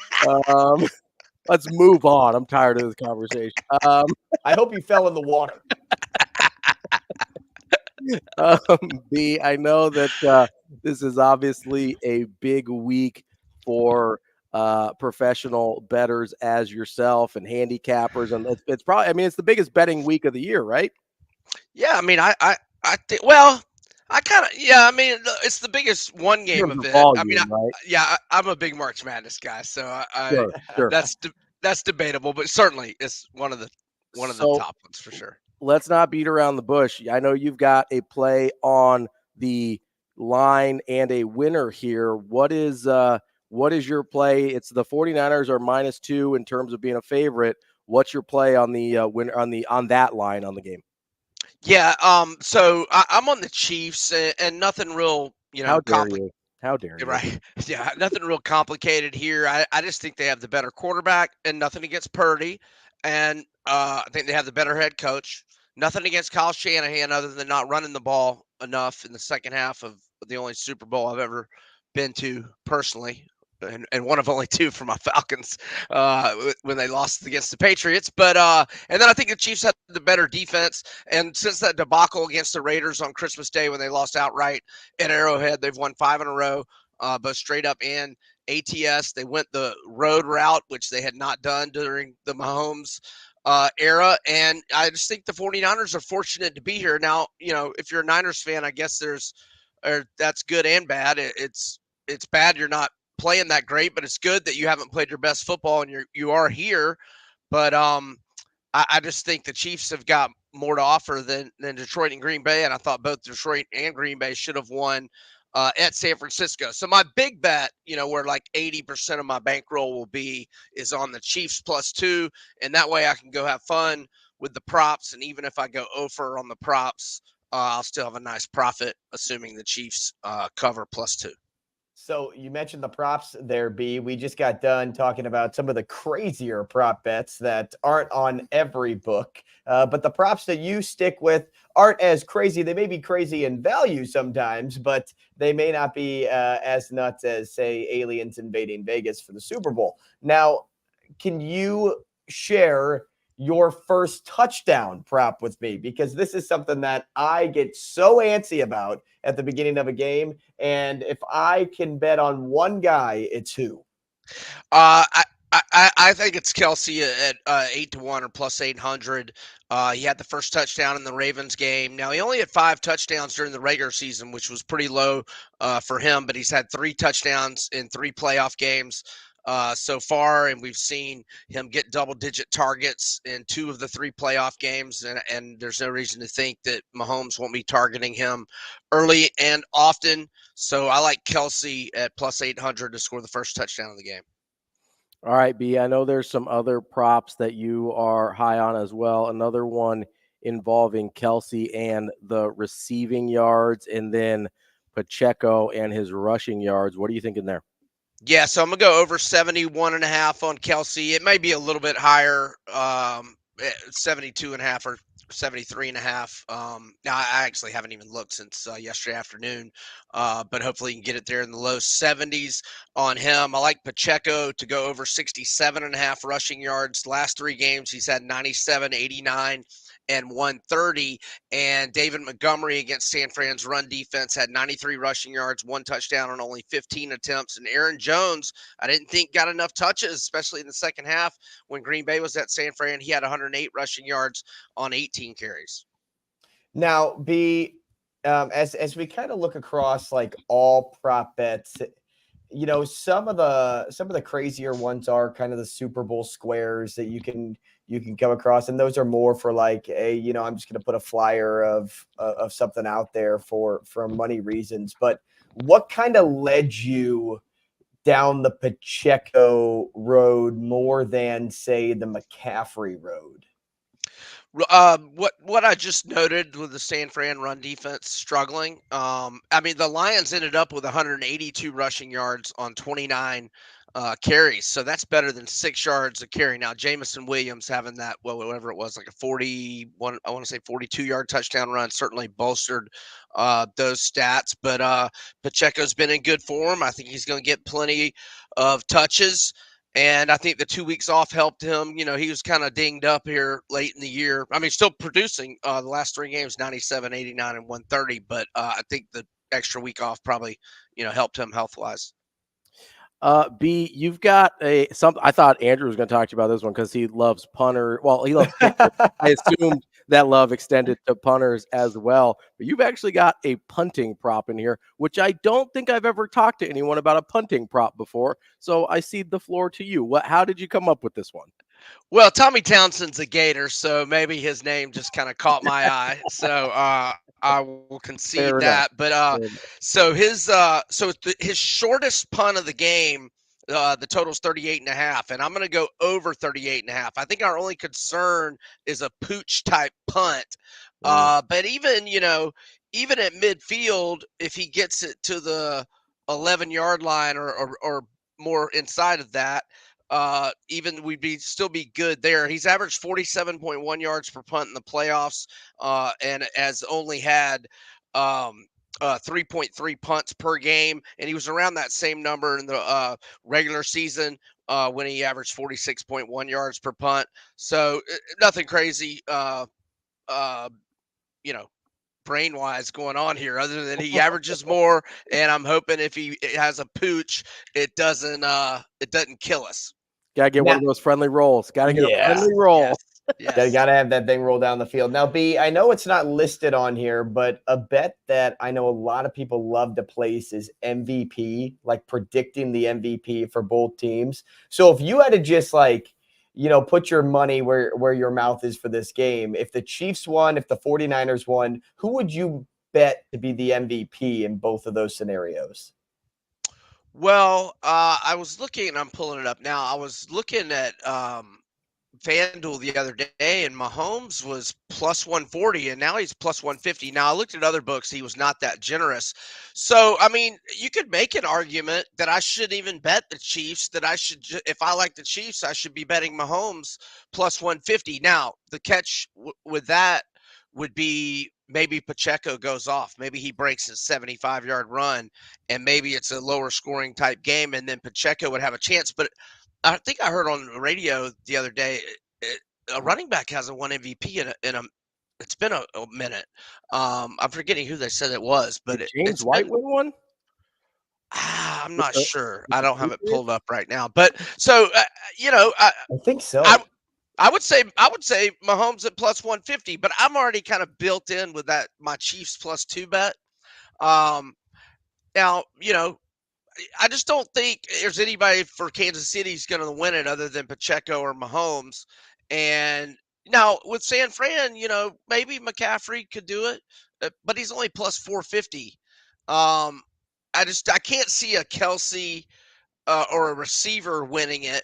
Let's move on. I'm tired of this conversation. I hope you fell in the water. B, I know that this is obviously a big week for professional bettors as yourself and handicappers, and it's probably, it's the biggest betting week of the year, right? Yeah, I mean, I think, well, I kind of, yeah, I mean, it's the biggest one game event. Volume, right? Yeah, I'm a big March Madness guy, so Sure. that's debatable, but certainly it's one of the top ones for sure. Let's not beat around the bush. I know you've got a play on the line and a winner here. What is your play? It's the 49ers are -2 in terms of being a favorite. What's your play on the winner on that line on the game? Yeah, so I'm on the Chiefs and nothing real, How dare you? How dare you? Right. Yeah, nothing real complicated here. I just think they have the better quarterback and nothing against Purdy. And I think they have the better head coach. Nothing against Kyle Shanahan other than not running the ball enough in the second half of the only Super Bowl I've ever been to personally. And one of only 2 for my Falcons when they lost against the Patriots. But and then I think the Chiefs had the better defense. And since that debacle against the Raiders on Christmas Day when they lost outright at Arrowhead, they've won 5 in a row, both straight up and ATS. They went the road route, which they had not done during the Mahomes era. And I just think the 49ers are fortunate to be here. Now, if you're a Niners fan, I guess that's good and bad. It's bad you're not playing that great, but it's good that you haven't played your best football and you are here. But I just think the Chiefs have got more to offer than Detroit and Green Bay, and I thought both Detroit and Green Bay should have won at San Francisco. So my big bet, where like 80% of my bankroll will be, is on the Chiefs +2, and that way I can go have fun with the props, and even if I go over on the props, I'll still have a nice profit, assuming the Chiefs cover +2. So you mentioned the props there, B. We just got done talking about some of the crazier prop bets that aren't on every book. But the props that you stick with aren't as crazy. They may be crazy in value sometimes, but they may not be as nuts as, say, aliens invading Vegas for the Super Bowl. Now, can you share your first touchdown prop with me? Because this is something that I get so antsy about at the beginning of a game. And if I can bet on one guy, it's who? I I think it's Kelsey at 8-1 or plus 800. He had the first touchdown in the Ravens game. Now he only had 5 touchdowns during the regular season, which was pretty low for him. But he's had 3 touchdowns in 3 playoff games so far, and we've seen him get double-digit targets in 2 of the 3 playoff games. And there's no reason to think that Mahomes won't be targeting him early and often. So I like Kelsey at plus 800 to score the first touchdown of the game. All right, B, I know there's some other props that you are high on as well. Another one involving Kelsey and the receiving yards, and then Pacheco and his rushing yards. What are you thinking there? Yeah, so I'm going to go over 71.5 on Kelsey. It may be a little bit higher, 72.5 or 73.5. Now, I actually haven't even looked since yesterday afternoon, but hopefully you can get it there in the low 70s on him. I like Pacheco to go over 67.5 rushing yards. Last 3 games, he's had 97, 89, and 130. And David Montgomery against San Fran's run defense had 93 rushing yards, 1 touchdown on only 15 attempts. And Aaron Jones, I didn't think got enough touches, especially in the second half when Green Bay was at San Fran. He had 108 rushing yards on 18 carries. Now, B, as we kind of look across like all prop bets, you know, some of the crazier ones are kind of the Super Bowl squares that you can come across, and those are more for like I'm just going to put a flyer of something out there for money reasons. But what kind of led you down the Pacheco road more than say the McCaffrey road? What I just noted with the San Fran run defense struggling. I mean, the Lions ended up with 182 rushing yards on 29 carries, so that's better than 6 yards a carry. Now, Jamison Williams having that, whatever it was, like a 41, I want to say 42-yard touchdown run, certainly bolstered those stats. But Pacheco's been in good form. I think he's going to get plenty of touches. And I think the 2 weeks off helped him. You know, he was kind of dinged up here late in the year. I mean, still producing the last 3 games, 97, 89, and 130. But I think the extra week off probably, helped him health-wise. B, you've got something. I thought Andrew was going to talk to you about this one because he loves punter. Well, he loves kickers. I assumed that love extended to punters as well. But you've actually got a punting prop in here, which I don't think I've ever talked to anyone about a punting prop before. So I cede the floor to you. How did you come up with this one? Well, Tommy Townsend's a Gator, so maybe his name just kind of caught my eye. So I will concede Fair that. enough. But so his shortest punt of the game, the total's 38.5, and I'm going to go over 38.5. I think our only concern is a pooch type punt. But even at midfield, if he gets it to the 11-yard line or more inside of that, even we'd still be good there. He's averaged 47.1 yards per punt in the playoffs, and has only had 3.3 punts per game, and he was around that same number in the regular season when he averaged 46.1 yards per punt. So nothing crazy, brain-wise going on here, other than he averages more, and I'm hoping if he has a pooch, it doesn't kill us. Gotta get one of those friendly rolls. Gotta get a friendly roll. Yes. Gotta have that thing roll down the field. Now, B, I know it's not listed on here, but a bet that I know a lot of people love to place is MVP, like predicting the MVP for both teams. So if you had to just put your money where your mouth is for this game, if the Chiefs won, if the 49ers won, who would you bet to be the MVP in both of those scenarios? Well, I was looking, and I'm pulling it up now. I was looking at FanDuel the other day, and Mahomes was plus 140, and now he's plus 150. Now, I looked at other books. He was not that generous. So, I mean, you could make an argument that I should even bet the Chiefs, that I should, if I like the Chiefs, I should be betting Mahomes plus 150. Now, the catch with that would be maybe Pacheco goes off. Maybe he breaks his 75-yard run, and maybe it's a lower scoring type game, and then Pacheco would have a chance. But I think I heard on the radio the other day, a running back hasn't won MVP in a it's been a minute. I'm forgetting who they said it was, but Did James White win one? I'm not sure. I don't have it pulled up right now. But so, I think so. I would say Mahomes at plus 150, but I'm already kind of built in with that my Chiefs plus 2 bet. Now, I just don't think there's anybody for Kansas City who's going to win it other than Pacheco or Mahomes. And now with San Fran, maybe McCaffrey could do it, but he's only plus 450. I can't see a Kelsey or a receiver winning it.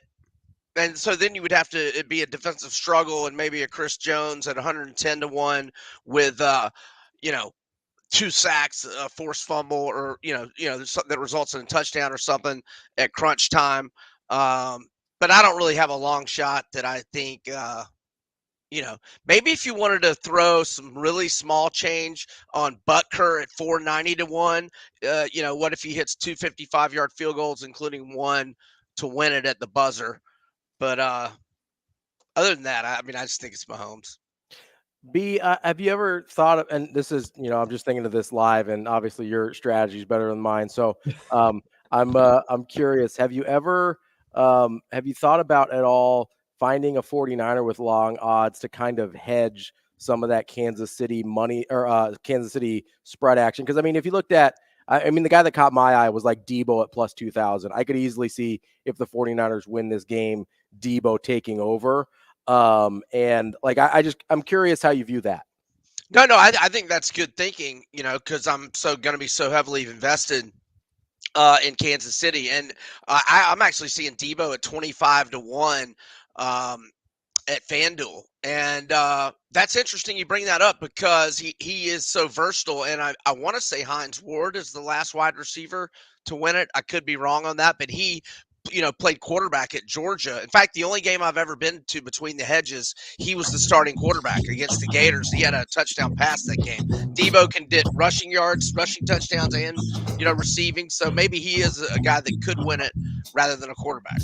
And so then you would have to it'd be a defensive struggle and maybe a Chris Jones at 110-1 with 2 sacks, a forced fumble, or something that results in a touchdown or something at crunch time. But I don't really have a long shot that I think. Maybe if you wanted to throw some really small change on Butker at 490-1, what if he hits 2 55-yard field goals, including one to win it at the buzzer? But other than that, I just think it's Mahomes. B, have you ever thought of, and this is, I'm just thinking of this live, and obviously your strategy is better than mine. So I'm curious, have you thought about at all finding a 49er with long odds to kind of hedge some of that Kansas City money or Kansas City spread action? Because, if you looked at, the guy that caught my eye was like Debo at plus 2,000. I could easily see if the 49ers win this game, Debo taking over. And like, I'm curious how you view that. No, I think that's good thinking, because I'm going to be so heavily invested in Kansas City. And I'm actually seeing Debo at 25-1 at FanDuel. And that's interesting you bring that up because he is so versatile. And I want to say Hines Ward is the last wide receiver to win it. I could be wrong on that, but he played quarterback at Georgia. In fact, the only game I've ever been to between the hedges, he was the starting quarterback against the Gators. He had a touchdown pass that game. Debo can get rushing yards, rushing touchdowns, and, receiving. So maybe he is a guy that could win it rather than a quarterback.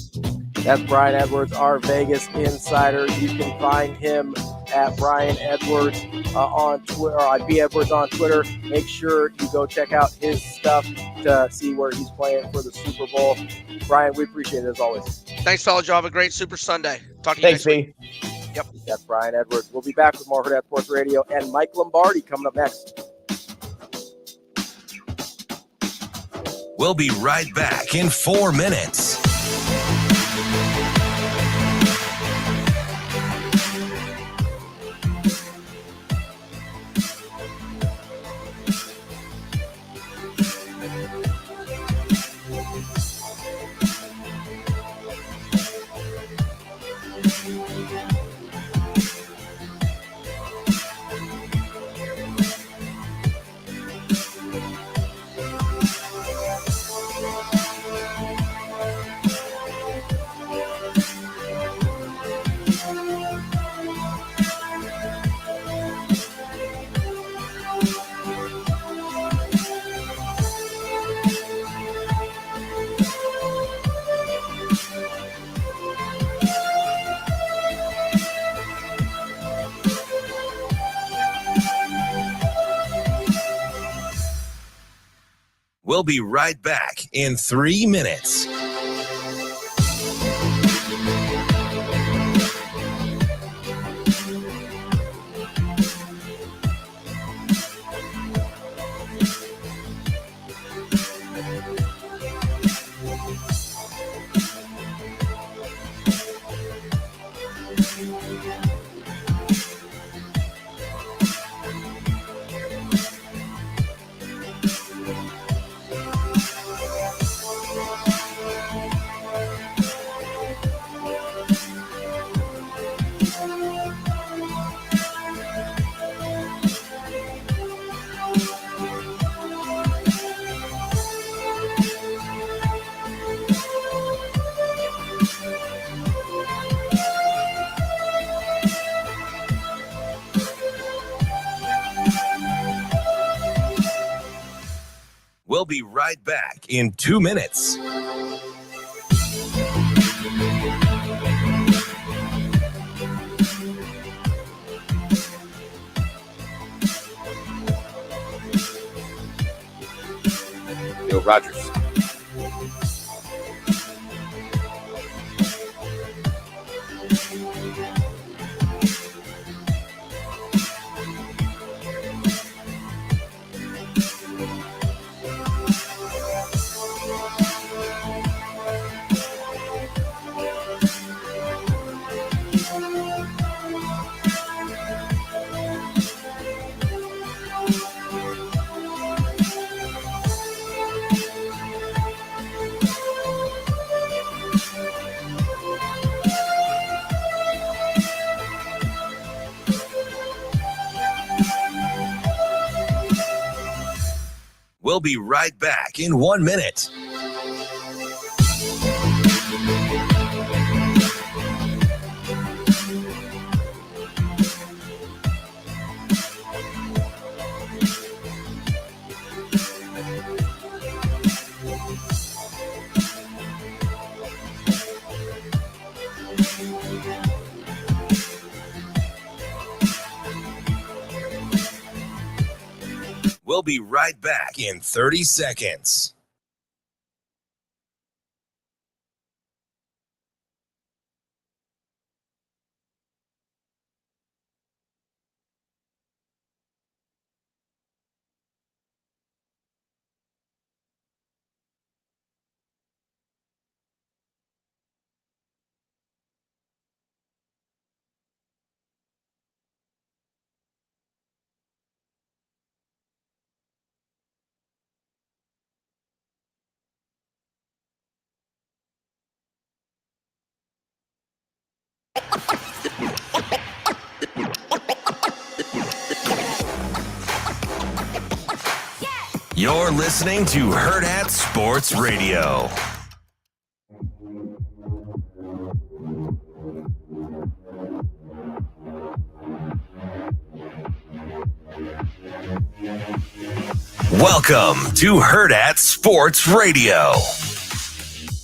That's Brian Edwards, our Vegas insider. You can find him at Brian Edwards on Twitter, or at B Edwards on Twitter. Make sure you go check out his stuff to see where he's playing for the Super Bowl. Brian, we appreciate it as always. Thanks, fellas. You have a great Super Sunday. Talk to you next week. Yep, that's Brian Edwards. We'll be back with more Hurrdat Sports Radio and Mike Lombardi coming up next. We'll be right back in 4 minutes. We'll be right back in 3 minutes. We'll be right back in 2 minutes. Yo, Rogers. We'll be right back in 1 minute. We'll be right back in 30 seconds. You're listening to Hurrdat Sports Radio. Welcome to Hurrdat Sports Radio.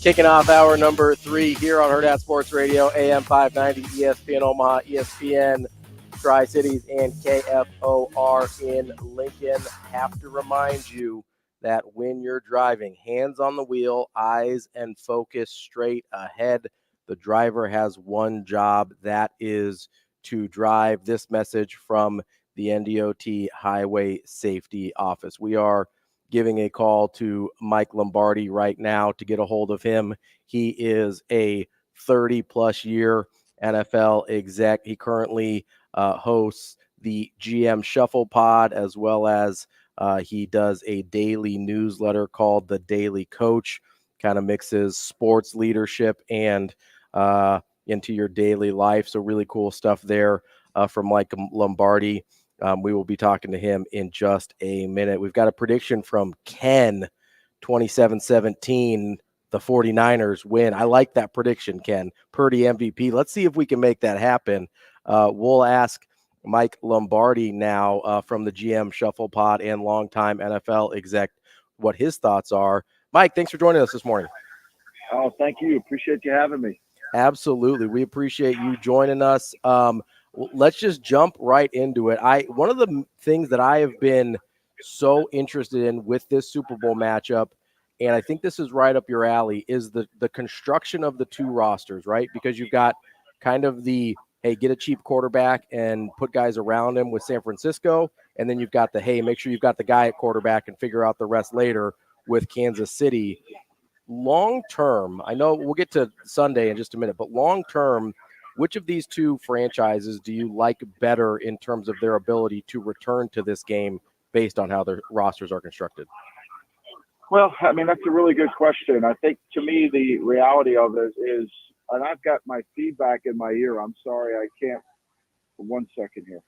Kicking off hour number 3 here on Hurrdat Sports Radio, AM 590, ESPN Omaha, ESPN Tri-Cities, and KFOR in Lincoln. Have to remind you that when you're driving, hands on the wheel, eyes and focus straight ahead. The driver has one job, that is to drive. This message from the NDOT Highway Safety Office. We are giving a call to Mike Lombardi right now to get a hold of him. He is a 30-plus year NFL exec. He currently hosts the GM Shuffle Pod, as well as he does a daily newsletter called The Daily Coach. Kind of mixes sports leadership and into your daily life. So really cool stuff there from Mike Lombardi. We will be talking to him in just a minute. We've got a prediction from Ken, 27-17. The 49ers win. I like that prediction, Ken. Purdy MVP. Let's see if we can make that happen. We'll ask Mike Lombardi now from the GM Shuffle Pod and longtime NFL exec what his thoughts are. Mike, thanks for joining us this morning. Oh, thank you. Appreciate you having me. Absolutely. We appreciate you joining us. Let's just jump right into it. One of the things that I have been so interested in with this Super Bowl matchup, and I think this is right up your alley, is the construction of the two rosters, right? Because you've got kind of the, hey, get a cheap quarterback and put guys around him with San Francisco. And then you've got the, hey, make sure you've got the guy at quarterback and figure out the rest later with Kansas City. Long term, I know we'll get to Sunday in just a minute, but long term, which of these two franchises do you like better in terms of their ability to return to this game based on how their rosters are constructed? Well, I mean, that's a really good question. I think to me, the reality of it is, and I've got my feedback in my ear. I'm sorry, I can't. 1 second here.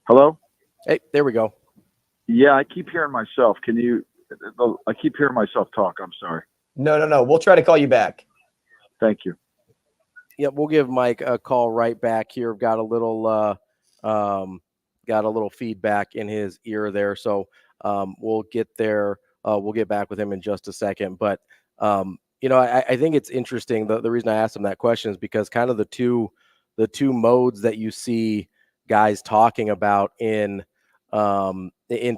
Hello? Hey, there we go. Yeah, I keep hearing myself. I keep hearing myself talk. I'm sorry. No. We'll try to call you back. Thank you. Yeah, we'll give Mike a call right back here. Got a little feedback in his ear there. So we'll get there. We'll get back with him in just a second. But, I think it's interesting. The reason I asked him that question is because kind of the two modes that you see guys talking about in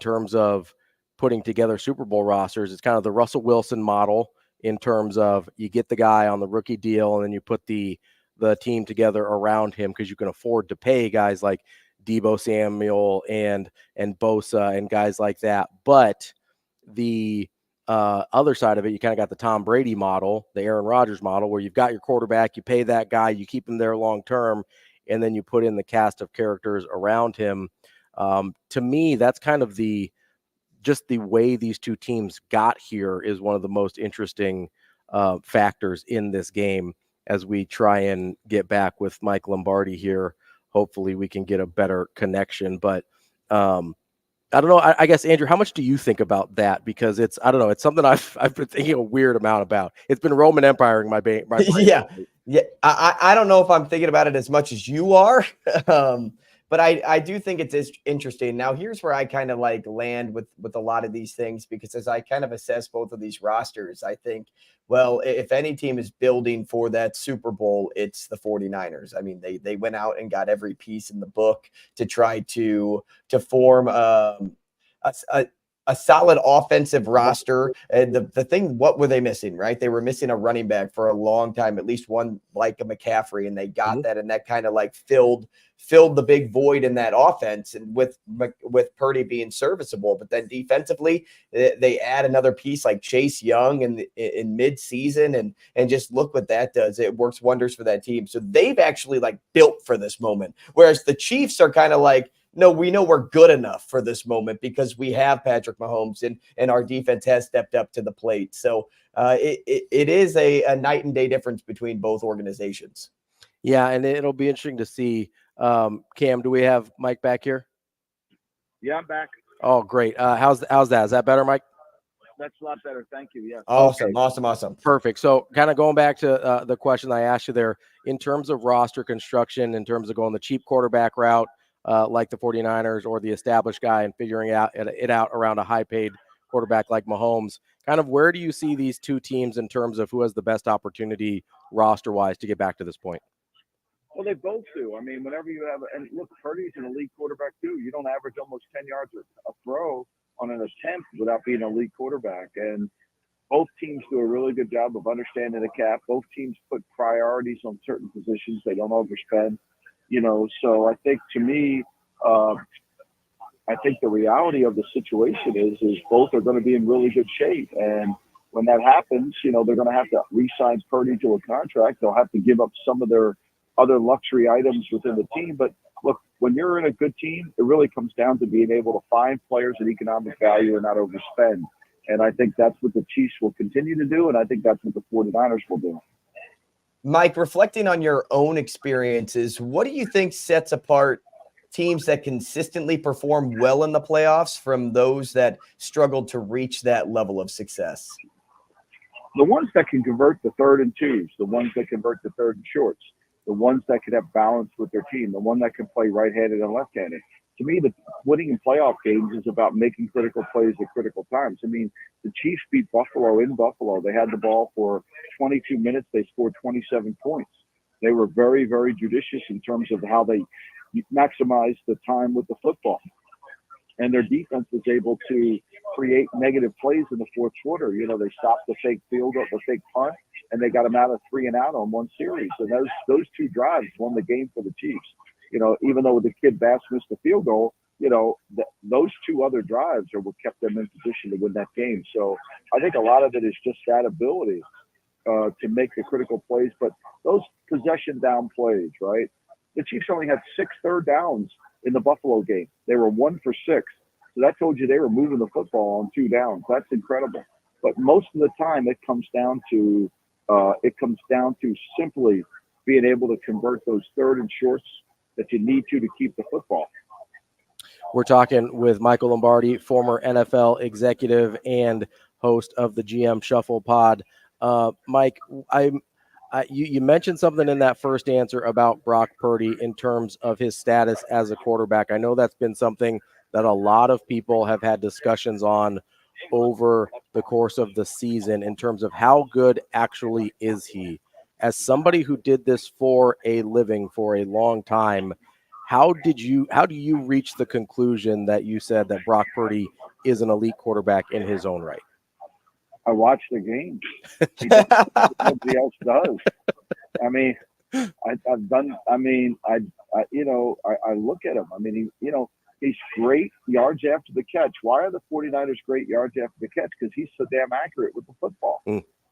terms of putting together Super Bowl rosters. It's kind of the Russell Wilson model in terms of you get the guy on the rookie deal and then you put the team together around him because you can afford to pay guys like Deebo Samuel and Bosa and guys like that. But the other side of it, you kind of got the Tom Brady model, the Aaron Rodgers model, where you've got your quarterback, you pay that guy, you keep him there long term, and then you put in the cast of characters around him. To me, that's kind of just the way these two teams got here is one of the most interesting factors in this game. as we try and get back with Mike Lombardi here. Hopefully we can get a better connection. But I don't know. I guess, Andrew, how much do you think about that? Because it's something I've been thinking a weird amount about. It's been Roman Empiring my brain. Yeah. I don't know if I'm thinking about it as much as you are. But I do think it's interesting. Now, here's where I kind of like land with a lot of these things, because as I kind of assess both of these rosters, I think, well, if any team is building for that Super Bowl, it's the 49ers. I mean, they went out and got every piece in the book to try to form a solid offensive roster. And the thing, what were they missing, right? They were missing a running back for a long time, at least one like a McCaffrey, and they got that, and that kind of like filled the big void in that offense, and with Purdy being serviceable. But then defensively, they add another piece like Chase Young in mid-season, and just look what that does. It works wonders for that team. So they've actually like built for this moment, whereas the Chiefs are kind of like, no, we know we're good enough for this moment because we have Patrick Mahomes, and our defense has stepped up to the plate. So it is a night and day difference between both organizations. Yeah, and it'll be interesting to see. Cam, do we have Mike back here? Yeah, I'm back. Oh, great. How's that? Is that better, Mike? That's a lot better. Thank you. Yeah. Awesome. Okay. Awesome. Perfect. So kind of going back to the question I asked you there, in terms of roster construction, in terms of going the cheap quarterback route, like the 49ers, or the established guy and figuring it out around a high-paid quarterback like Mahomes, kind of where do you see these two teams in terms of who has the best opportunity roster-wise to get back to this point? Well, they both do. I mean, whenever you have – and look, Purdy's an elite quarterback too. You don't average almost 10 yards a throw on an attempt without being an elite quarterback. And both teams do a really good job of understanding the cap. Both teams put priorities on certain positions. They don't overspend. So I think, to me, I think the reality of the situation is both are going to be in really good shape. And when that happens, they're going to have to re-sign Purdy to a contract. They'll have to give up some of their other luxury items within the team. But look, when you're in a good team, it really comes down to being able to find players at economic value and not overspend. And I think that's what the Chiefs will continue to do. And I think that's what the 49ers will do. Mike, reflecting on your own experiences, what do you think sets apart teams that consistently perform well in the playoffs from those that struggle to reach that level of success? The ones that can convert the 3rd and 2s, the ones that convert the 3rd and shorts, the ones that can have balance with their team, the one that can play right-handed and left-handed. To me, the winning in playoff games is about making critical plays at critical times. I mean, the Chiefs beat Buffalo in Buffalo. They had the ball for 22 minutes. They scored 27 points. They were very, very judicious in terms of how they maximized the time with the football. And their defense was able to create negative plays in the fourth quarter. They stopped the fake field goal, the fake punt, and they got them out of 3 and out on one series. And those two drives won the game for the Chiefs. Even though the kid Bass missed the field goal, those two other drives are what kept them in position to win that game. So I think a lot of it is just that ability to make the critical plays. But those possession down plays, right? The Chiefs only had 6 third downs in the Buffalo game. They were 1 for 6. So that told you they were moving the football on 2 downs. That's incredible. But most of the time it comes down to simply being able to convert those 3rd and shorts that you need to keep the football. We're talking with Michael Lombardi, former NFL executive and host of the GM Shuffle Pod. Mike, you mentioned something in that first answer about Brock Purdy in terms of his status as a quarterback. I know that's been something that a lot of people have had discussions on over the course of the season in terms of how good actually is he. As somebody who did this for a living for a long time, how do you reach the conclusion that you said that Brock Purdy is an elite quarterback in his own right? I watch the games. Nobody else does. I mean, I've done. I mean, I look at him. I mean, he's great yards after the catch. Why are the 49ers great yards after the catch? Because he's so damn accurate with the football.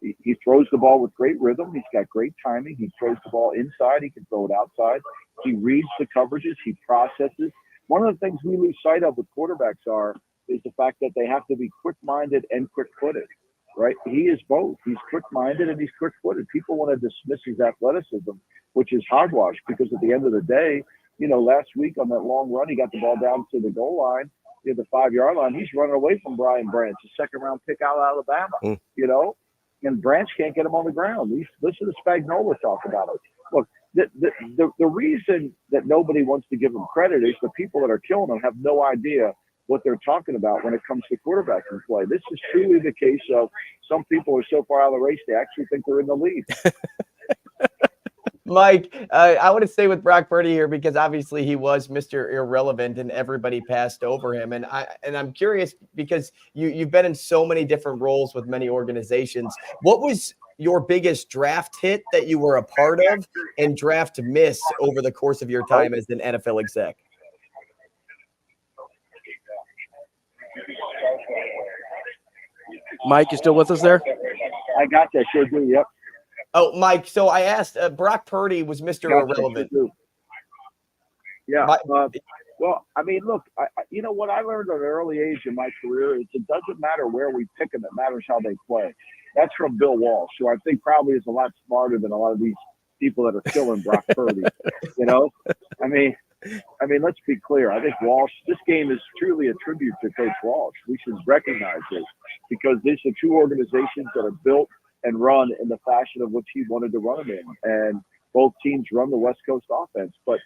He throws the ball with great rhythm. He's got great timing. He throws the ball inside. He can throw it outside. He reads the coverages. He processes. One of the things we lose sight of with quarterbacks is the fact that they have to be quick-minded and quick-footed. right? He is both. He's quick-minded and he's quick-footed. People want to dismiss his athleticism, which is hogwash, because at the end of the day, last week on that long run, he got the ball down to the goal line, the 5-yard line. He's running away from Brian Branch, a second-round pick out of Alabama, and Branch can't get him on the ground. Listen to Spagnuolo talk about it. Look, the reason that nobody wants to give him credit is the people that are killing him have no idea what they're talking about when it comes to quarterbacking play. This is truly the case of some people are so far out of the race, they actually think they're in the lead. Mike, I want to stay with Brock Purdy here because obviously he was Mr. Irrelevant and everybody passed over him. And I'm curious because you've been in so many different roles with many organizations. What was your biggest draft hit that you were a part of and draft miss over the course of your time as an NFL exec? Mike, you still with us there? I got that. Sure do. Yep. Oh, Mike, so I asked, Brock Purdy was Mr. Irrelevant. Yeah. Well, I mean, look, what I learned at an early age in my career is it doesn't matter where we pick them. It matters how they play. That's from Bill Walsh, who I think probably is a lot smarter than a lot of these people that are killing Brock Purdy. I mean, let's be clear. I think Walsh, this game is truly a tribute to Coach Walsh. We should recognize it because these are two organizations that are built and run in the fashion of which he wanted to run them in. And both teams run the West Coast offense. But,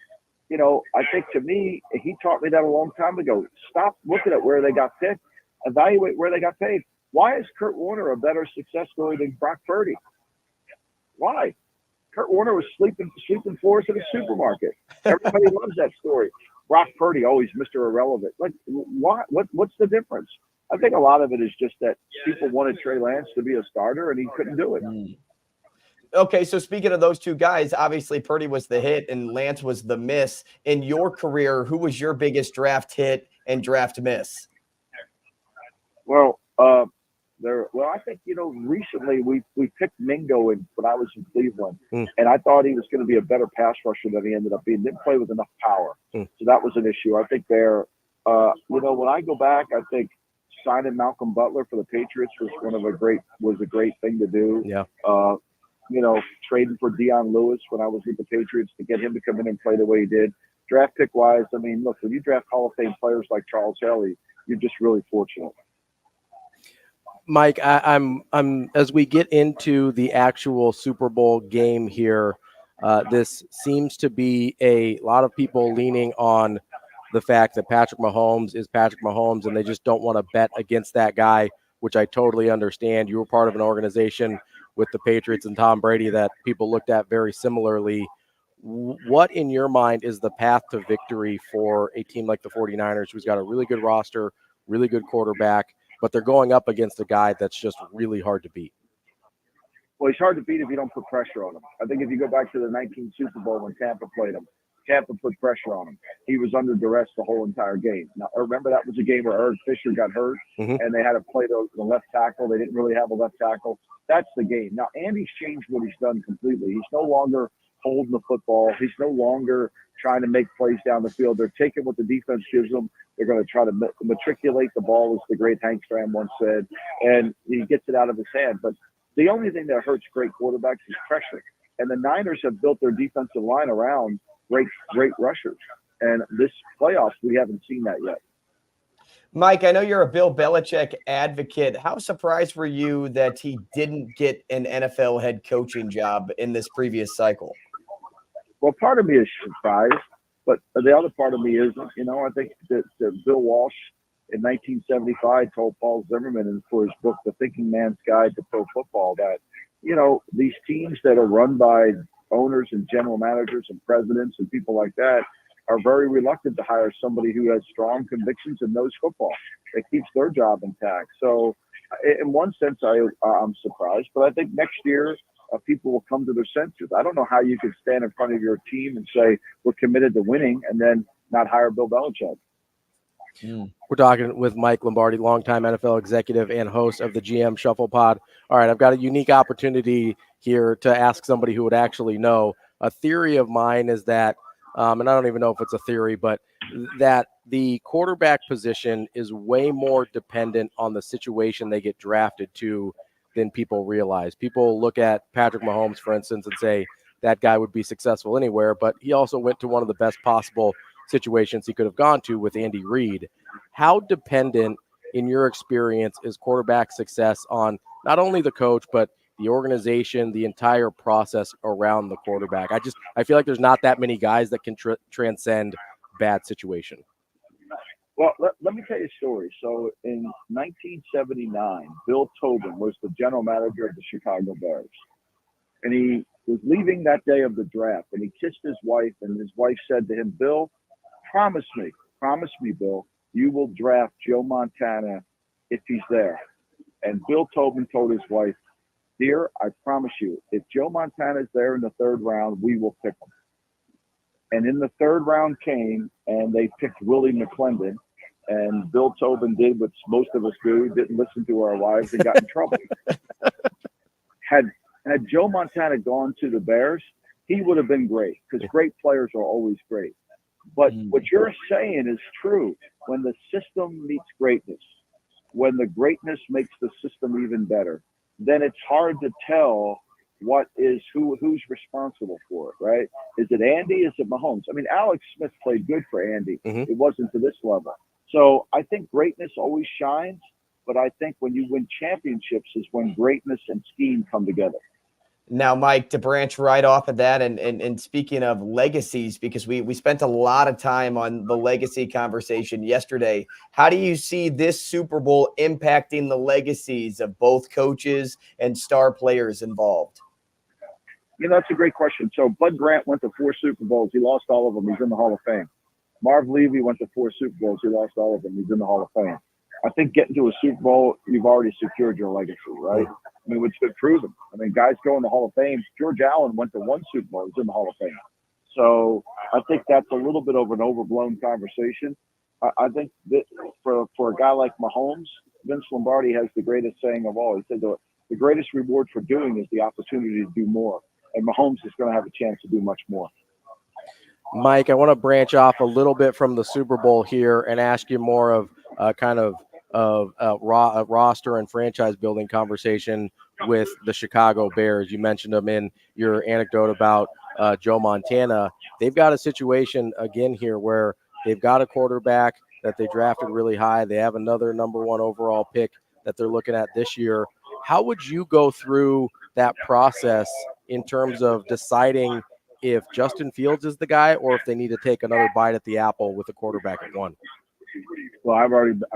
I think to me, he taught me that a long time ago. Stop looking at where they got picked. Evaluate where they got paid. Why is Kurt Warner a better success story than Brock Purdy? Why? Kurt Warner was sleeping floors at a supermarket. Everybody loves that story. Brock Purdy, always Mr. Irrelevant. Like, what's the difference? I think a lot of it is just that people wanted Trey Lance to be a starter, and he couldn't do it. Okay, so speaking of those two guys, obviously Purdy was the hit and Lance was the miss. In your career, who was your biggest draft hit and draft miss? Well, I think, recently we picked Mingo when I was in Cleveland, and I thought he was going to be a better pass rusher than he ended up being. Didn't play with enough power. So that was an issue. I think when I go back, I think signing Malcolm Butler for the Patriots was a great thing to do. Yeah. Trading for Deion Lewis when I was with the Patriots to get him to come in and play the way he did. Draft pick wise, I mean, look, when you draft Hall of Fame players like Charles Haley, you're just really fortunate. Mike, I'm as we get into the actual Super Bowl game here, this seems to be a lot of people leaning on the fact that Patrick Mahomes is Patrick Mahomes, and they just don't want to bet against that guy, which I totally understand. You were part of an organization with the Patriots and Tom Brady that people looked at very similarly. What, in your mind, is the path to victory for a team like the 49ers, who's got a really good roster, really good quarterback, but they're going up against a guy that's just really hard to beat? Well, he's hard to beat if you don't put pressure on him. I think if you go back to the 19 Super Bowl when Tampa played him, Tampa put pressure on him. He was under duress the whole entire game. Now, remember that was a game where Eric Fisher got hurt, and they had to play the left tackle. They didn't really have a left tackle. That's the game. Now, Andy's changed what he's done completely. He's no longer holding the football. He's no longer trying to make plays down the field. They're taking what the defense gives them. They're going to try to matriculate the ball, as the great Hank Stram once said, and he gets it out of his hand. But the only thing that hurts great quarterbacks is pressure. And the Niners have built their defensive line around great rushers. And this playoffs, we haven't seen that yet. Mike, I know you're a Bill Belichick advocate. How surprised were you that he didn't get an NFL head coaching job in this previous cycle? Well, part of me is surprised, but the other part of me isn't. I think that Bill Walsh in 1975 told Paul Zimmerman for his book, The Thinking Man's Guide to Pro Football, that, these teams that are run by owners and general managers and presidents and people like that are very reluctant to hire somebody who has strong convictions and knows football. That keeps their job intact. So in one sense, I'm surprised, but I think next year people will come to their senses. I don't know how you could stand in front of your team and say, we're committed to winning, and then not hire Bill Belichick. We're talking with Mike Lombardi, longtime NFL executive and host of the GM Shuffle Pod. All right, I've got a unique opportunity here to ask somebody who would actually know. A theory of mine is that, and I don't even know if it's a theory, but that the quarterback position is way more dependent on the situation they get drafted to than people realize. People look at Patrick Mahomes, for instance, and say that guy would be successful anywhere, but he also went to one of the best possible situations he could have gone to with Andy Reid. How dependent, in your experience, is quarterback success on not only the coach, but the organization, the entire process around the quarterback? I feel like there's not that many guys that can transcend bad situation. Well, let me tell you a story. So in 1979, Bill Tobin was the general manager of the Chicago Bears. And he was leaving that day of the draft, and he kissed his wife, and his wife said to him, Bill, promise me, Bill, you will draft Joe Montana if he's there. And Bill Tobin told his wife, dear, I promise you, if Joe Montana is there in the third round, we will pick him. And in the third round came, and they picked Willie McClendon. And Bill Tobin did what most of us do, didn't listen to our wives and got in trouble. Had Joe Montana gone to the Bears, he would have been great, because great players are always great. But what you're saying is true. When the system meets greatness, when the greatness makes the system even better, then it's hard to tell who's responsible for it, right? Is it Andy? Is it Mahomes? I mean, Alex Smith played good for Andy. Mm-hmm. It wasn't to this level. So I think greatness always shines, but I think when you win championships is when greatness and scheme come together. Now, Mike, to branch right off of that, and speaking of legacies, because we spent a lot of time on the legacy conversation yesterday, how do you see this Super Bowl impacting the legacies of both coaches and star players involved? You know, that's a great question. So Bud Grant went to 4 Super Bowls. He lost all of them. He's in the Hall of Fame. Marv Levy went to 4 Super Bowls. He lost all of them. He's in the Hall of Fame. I think getting to a Super Bowl, you've already secured your legacy, right? I mean, it's been proven. I mean, guys go in the Hall of Fame. George Allen went to 1 Super Bowl. He's in the Hall of Fame. So I think that's a little bit of an overblown conversation. I think that for a guy like Mahomes, Vince Lombardi has the greatest saying of all. He said the greatest reward for doing is the opportunity to do more. And Mahomes is going to have a chance to do much more. Mike, I want to branch off a little bit from the Super Bowl here and ask you more of roster and franchise building conversation with the Chicago Bears. You mentioned them in your anecdote about Joe Montana. They've got a situation again here where they've got a quarterback that they drafted really high. They have another number 1 overall pick that they're looking at this year. How would you go through that process in terms of deciding if Justin Fields is the guy or if they need to take another bite at the apple with a quarterback at 1? Well, I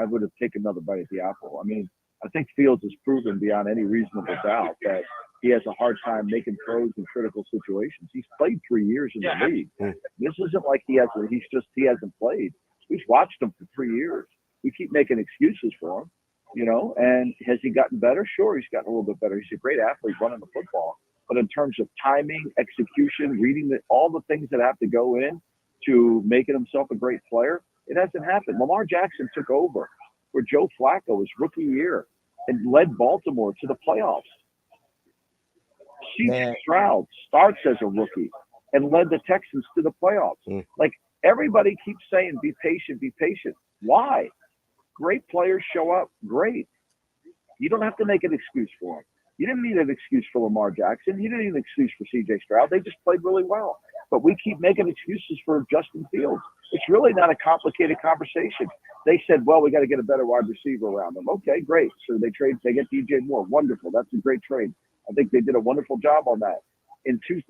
would have taken another bite at the apple. I mean, I think Fields has proven beyond any reasonable doubt that he has a hard time making throws in critical situations. He's played 3 years in the league. This isn't like he hasn't played. We've watched him for 3 years. We keep making excuses for him, you know, and has he gotten better? Sure, he's gotten a little bit better. He's a great athlete running the football. But in terms of timing, execution, reading all the things that have to go in to making himself a great player, it hasn't happened. Lamar Jackson took over where Joe Flacco, his rookie year, and led Baltimore to the playoffs. C.J. Stroud starts as a rookie and led the Texans to the playoffs. Like, everybody keeps saying, be patient, be patient. Why? Great players show up. Great. You don't have to make an excuse for them. You didn't need an excuse for Lamar Jackson. You didn't need an excuse for C.J. Stroud. They just played really well. But we keep making excuses for Justin Fields. It's really not a complicated conversation. They said, well, we got to get a better wide receiver around them. Okay, great. So they get DJ Moore. Wonderful. That's a great trade. I think they did a wonderful job on that. In 2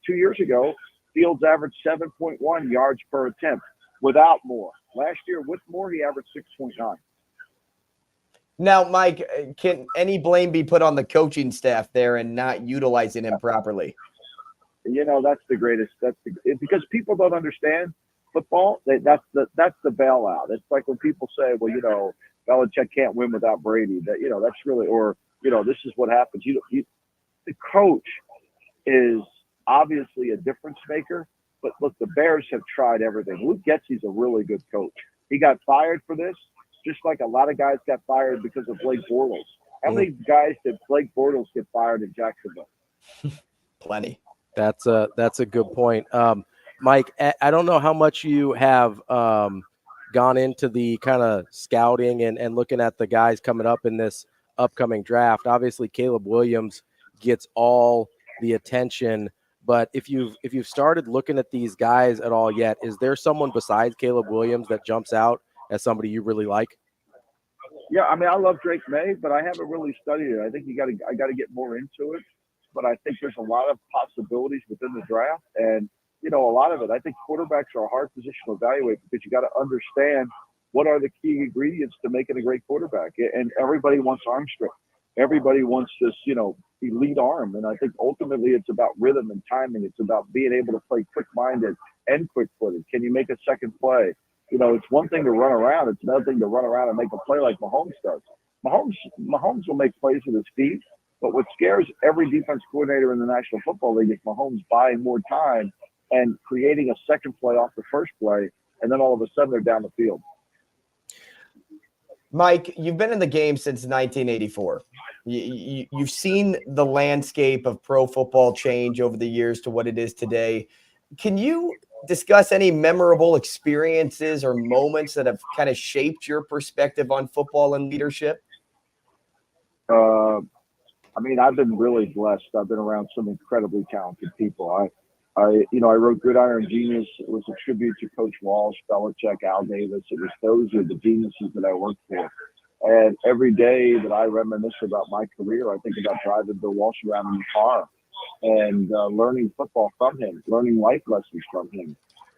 years ago, Fields averaged 7.1 yards per attempt without Moore. Last year with Moore, he averaged 6.9. Now, Mike, can any blame be put on the coaching staff there and not utilizing him properly? You know, that's the greatest. Because people don't understand football. That's the bailout. It's like when people say, well, you know, Belichick can't win without Brady. That, you know, that's really, or, you know, this is what happens. The coach is obviously a difference maker. But look, the Bears have tried everything. Luke Getsy's a really good coach. He got fired for this, just like a lot of guys got fired because of Blake Bortles. How many guys did Blake Bortles get fired in Jacksonville? Plenty. That's a good point. Mike, I don't know how much you have gone into the kind of scouting and looking at the guys coming up in this upcoming draft. Obviously, Caleb Williams gets all the attention, but if you've started looking at these guys at all yet, is there someone besides Caleb Williams that jumps out as somebody you really like? Yeah, I mean, I love Drake May, but I haven't really studied it. I think I got to get more into it. But I think there's a lot of possibilities within the draft, and a lot of it. I think quarterbacks are a hard position to evaluate because you got to understand what are the key ingredients to making a great quarterback. And everybody wants arm strength. Everybody wants this, elite arm. And I think ultimately it's about rhythm and timing. It's about being able to play quick-minded and quick-footed. Can you make a second play? It's one thing to run around. It's another thing to run around and make a play like Mahomes does. Mahomes will make plays with his feet, but what scares every defense coordinator in the National Football League is Mahomes buying more time and creating a second play off the first play, and then all of a sudden they're down the field. Mike, you've been in the game since 1984. You've seen the landscape of pro football change over the years to what it is today. Can you discuss any memorable experiences or moments that have kind of shaped your perspective on football and leadership? I mean, I've been really blessed. I've been around some incredibly talented people. I wrote Gridiron Genius. It was a tribute to Coach Walsh, Belichick, Al Davis. Those are the geniuses that I worked for. And every day that I reminisce about my career, I think about driving Bill Walsh around in the car and learning football from him, learning life lessons from him,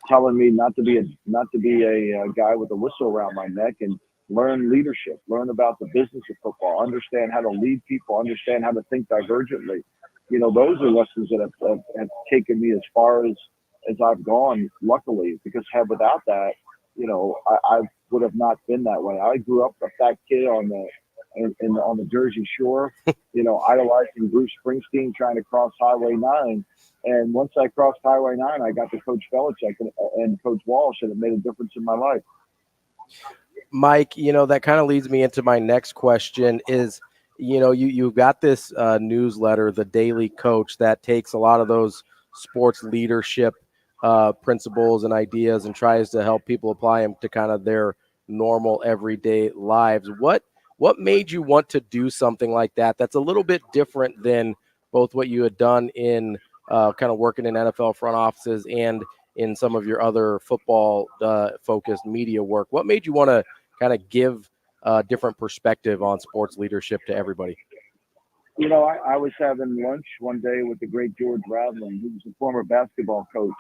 telling me not to be a guy with a whistle around my neck, and learn leadership, learn about the business of football, understand how to lead people, understand how to think divergently. Those are lessons that have taken me as far as I've gone, luckily, because without that, I would have not been that way. I grew up a fat kid on the Jersey Shore, idolizing Bruce Springsteen, trying to cross Highway 9. And once I crossed Highway 9, I got to Coach Belichick and Coach Walsh, and it made a difference in my life. Mike, that kind of leads me into my next question is, you've got this newsletter, The Daily Coach, that takes a lot of those sports leadership principles and ideas and tries to help people apply them to kind of their normal everyday lives. What made you want to do something like that that's a little bit different than both what you had done in kind of working in NFL front offices and in some of your other football focused media work? What made you want to kind of give a different perspective on sports leadership to everybody? I was having lunch one day with the great George Radlin, who was a former basketball coach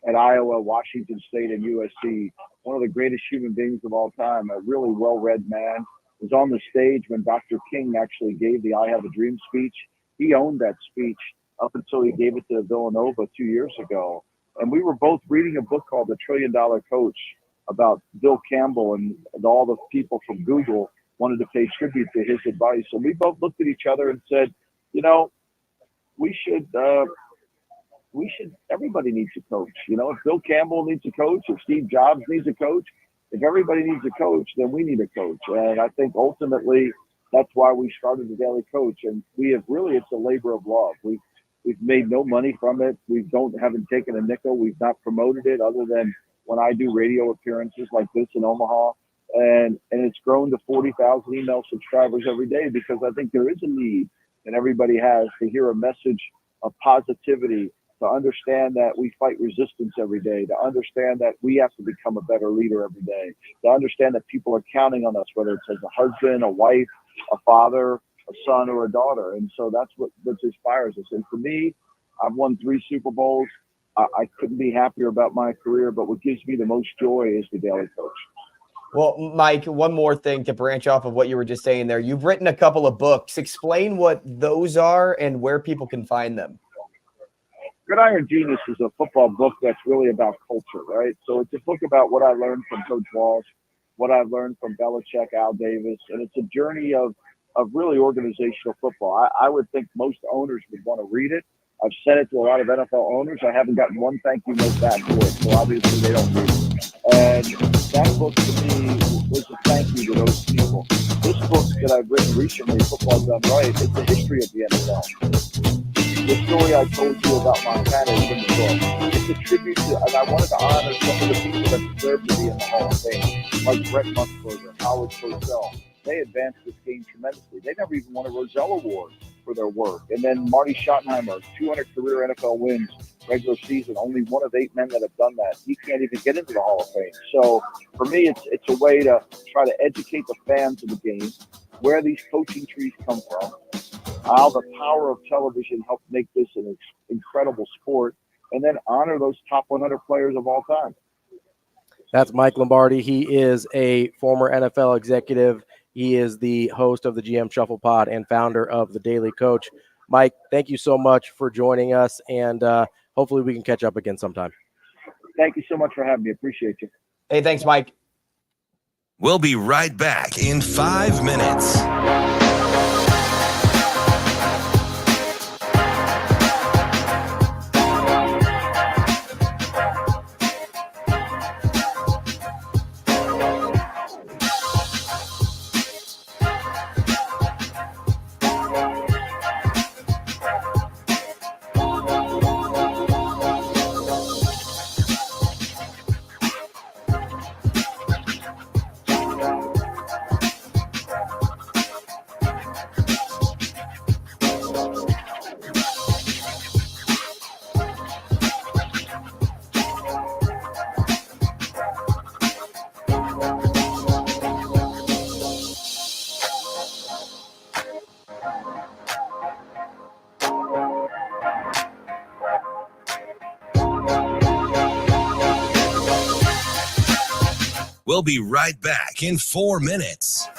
at Iowa, Washington State, and USC, one of the greatest human beings of all time, a really well-read man. Was on the stage when Dr. King actually gave the I Have a Dream speech. He owned that speech up until he gave it to Villanova 2 years ago. And we were both reading a book called The $1 Trillion Coach about Bill Campbell, and all the people from Google wanted to pay tribute to his advice. And we both looked at each other and said, everybody needs a coach. If Bill Campbell needs a coach, if Steve Jobs needs a coach, if everybody needs a coach, then we need a coach. And I think ultimately that's why we started the Daily Coach. And it's a labor of love. We've made no money from it. We haven't taken a nickel. We've not promoted it other than when I do radio appearances like this in Omaha. And it's grown to 40,000 email subscribers every day, because I think there is a need that everybody has to hear a message of positivity, to understand that we fight resistance every day, to understand that we have to become a better leader every day, to understand that people are counting on us, whether it's as a husband, a wife, a father, a son, or a daughter. And so that's what inspires us. And for me, I've won 3 Super Bowls. I couldn't be happier about my career, but what gives me the most joy is the Daily Coach. Well, Mike, one more thing to branch off of what you were just saying there. You've written a couple of books. Explain what those are and where people can find them. Gridiron Genius is a football book that's really about culture, right? So it's a book about what I learned from Coach Walsh, what I learned from Belichick, Al Davis, and it's a journey of really organizational football. I would think most owners would want to read it. I've sent it to a lot of NFL owners. I haven't gotten one thank you note back for it, so obviously they don't read it. And that book to me was a thank you to those people. This book that I've written recently, Football Done Right, it's the history of the NFL. The story I told you about Montana is in the book. It's a tribute to, and I wanted to honor some of the people that deserve to be in the Hall of Fame, like Brett Musburger, Howard Cosell, they advanced this game tremendously. They never even won a Roselle Award for their work. And then Marty Schottenheimer, 200 career NFL wins, regular season, only one of 8 men that have done that. He can't even get into the Hall of Fame. So for me, it's a way to try to educate the fans of the game, where these coaching trees come from, how the power of television helped make this an incredible sport, and then honor those top 100 players of all time. That's Mike Lombardi. He is a former NFL executive. He is the host of the GM Shuffle Pod and founder of The Daily Coach. Mike, thank you so much for joining us, and hopefully we can catch up again sometime. Thank you so much for having me. Appreciate you. Hey, thanks, Mike. We'll be right back in 5 minutes. We'll be right back in 4 minutes.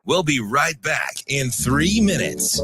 We'll be right back in 3 minutes.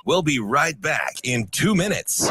We'll be right back in 2 minutes.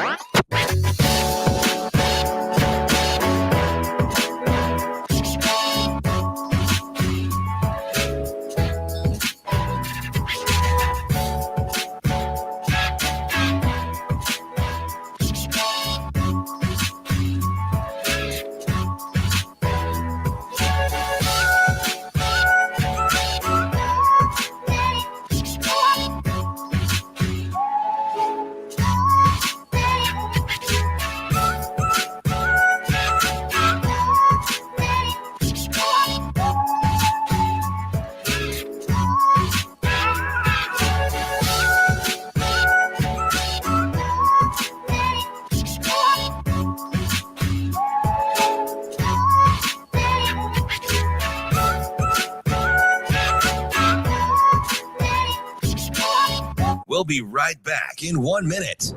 We'll be right back in 1 minute.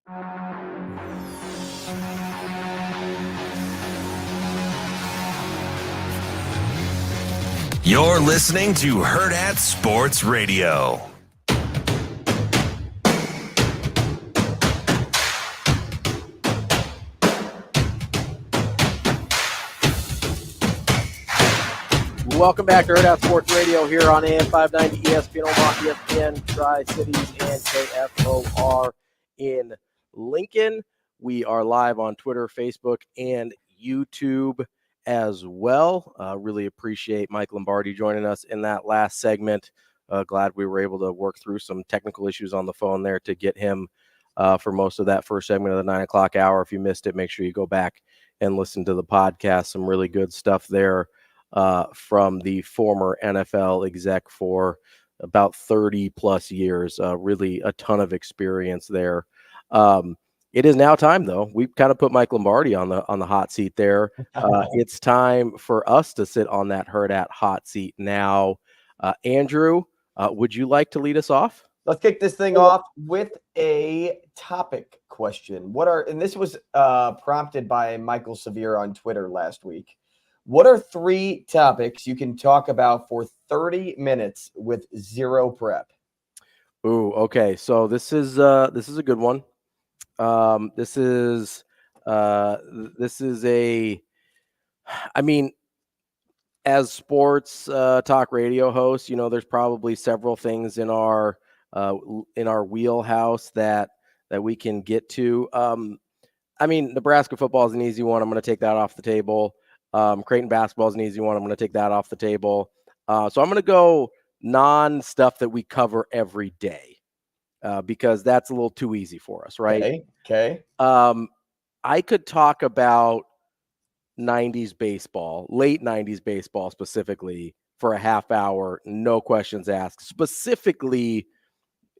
You're listening to Hurrdat Sports Radio. Welcome back to Hurrdat Sports Radio here on AM 590 ESPN Omaha, ESPN Tri-Cities, and KFOR in Lincoln. We are live on Twitter, Facebook, and YouTube as well. Really appreciate Mike Lombardi joining us in that last segment. Glad we were able to work through some technical issues on the phone there to get him for most of that first segment of the 9 o'clock hour. If you missed it, make sure you go back and listen to the podcast. Some really good stuff there from the former NFL exec for about 30 plus years. Really a ton of experience there. It is now time, though. We've kind of put Mike Lombardi on the hot seat there. It's time for us to sit on that Hurrdat hot seat now. Andrew, would you like to lead us off? Let's kick this thing off with a topic question. And this was prompted by Michael Severe on Twitter last week. What are 3 topics you can talk about for 30 minutes with zero prep? Ooh, okay. So this is a good one. This is as sports talk radio hosts, there's probably several things in our wheelhouse that we can get to. Nebraska football is an easy one. I'm going to take that off the table. Creighton basketball is an easy one. I'm going to take that off the table. So I'm going to go non-stuff that we cover every day. Because that's a little too easy for us, right? Okay. I could talk about 90s baseball, late 90s baseball specifically for a half hour, no questions asked, specifically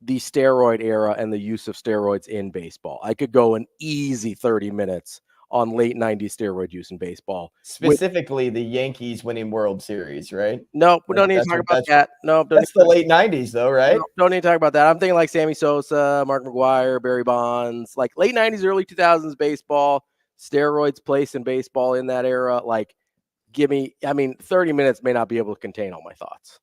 the steroid era and the use of steroids in baseball. I could go an easy 30 minutes on late 90s steroid use in baseball. Specifically the Yankees winning World Series, right? No, we don't need to talk about that. No, that's the late 90s though, right? No, don't need to talk about that. I'm thinking like Sammy Sosa, Mark McGwire, Barry Bonds, like late 90s, early 2000s baseball, steroids placed in baseball in that era. Like 30 minutes may not be able to contain all my thoughts.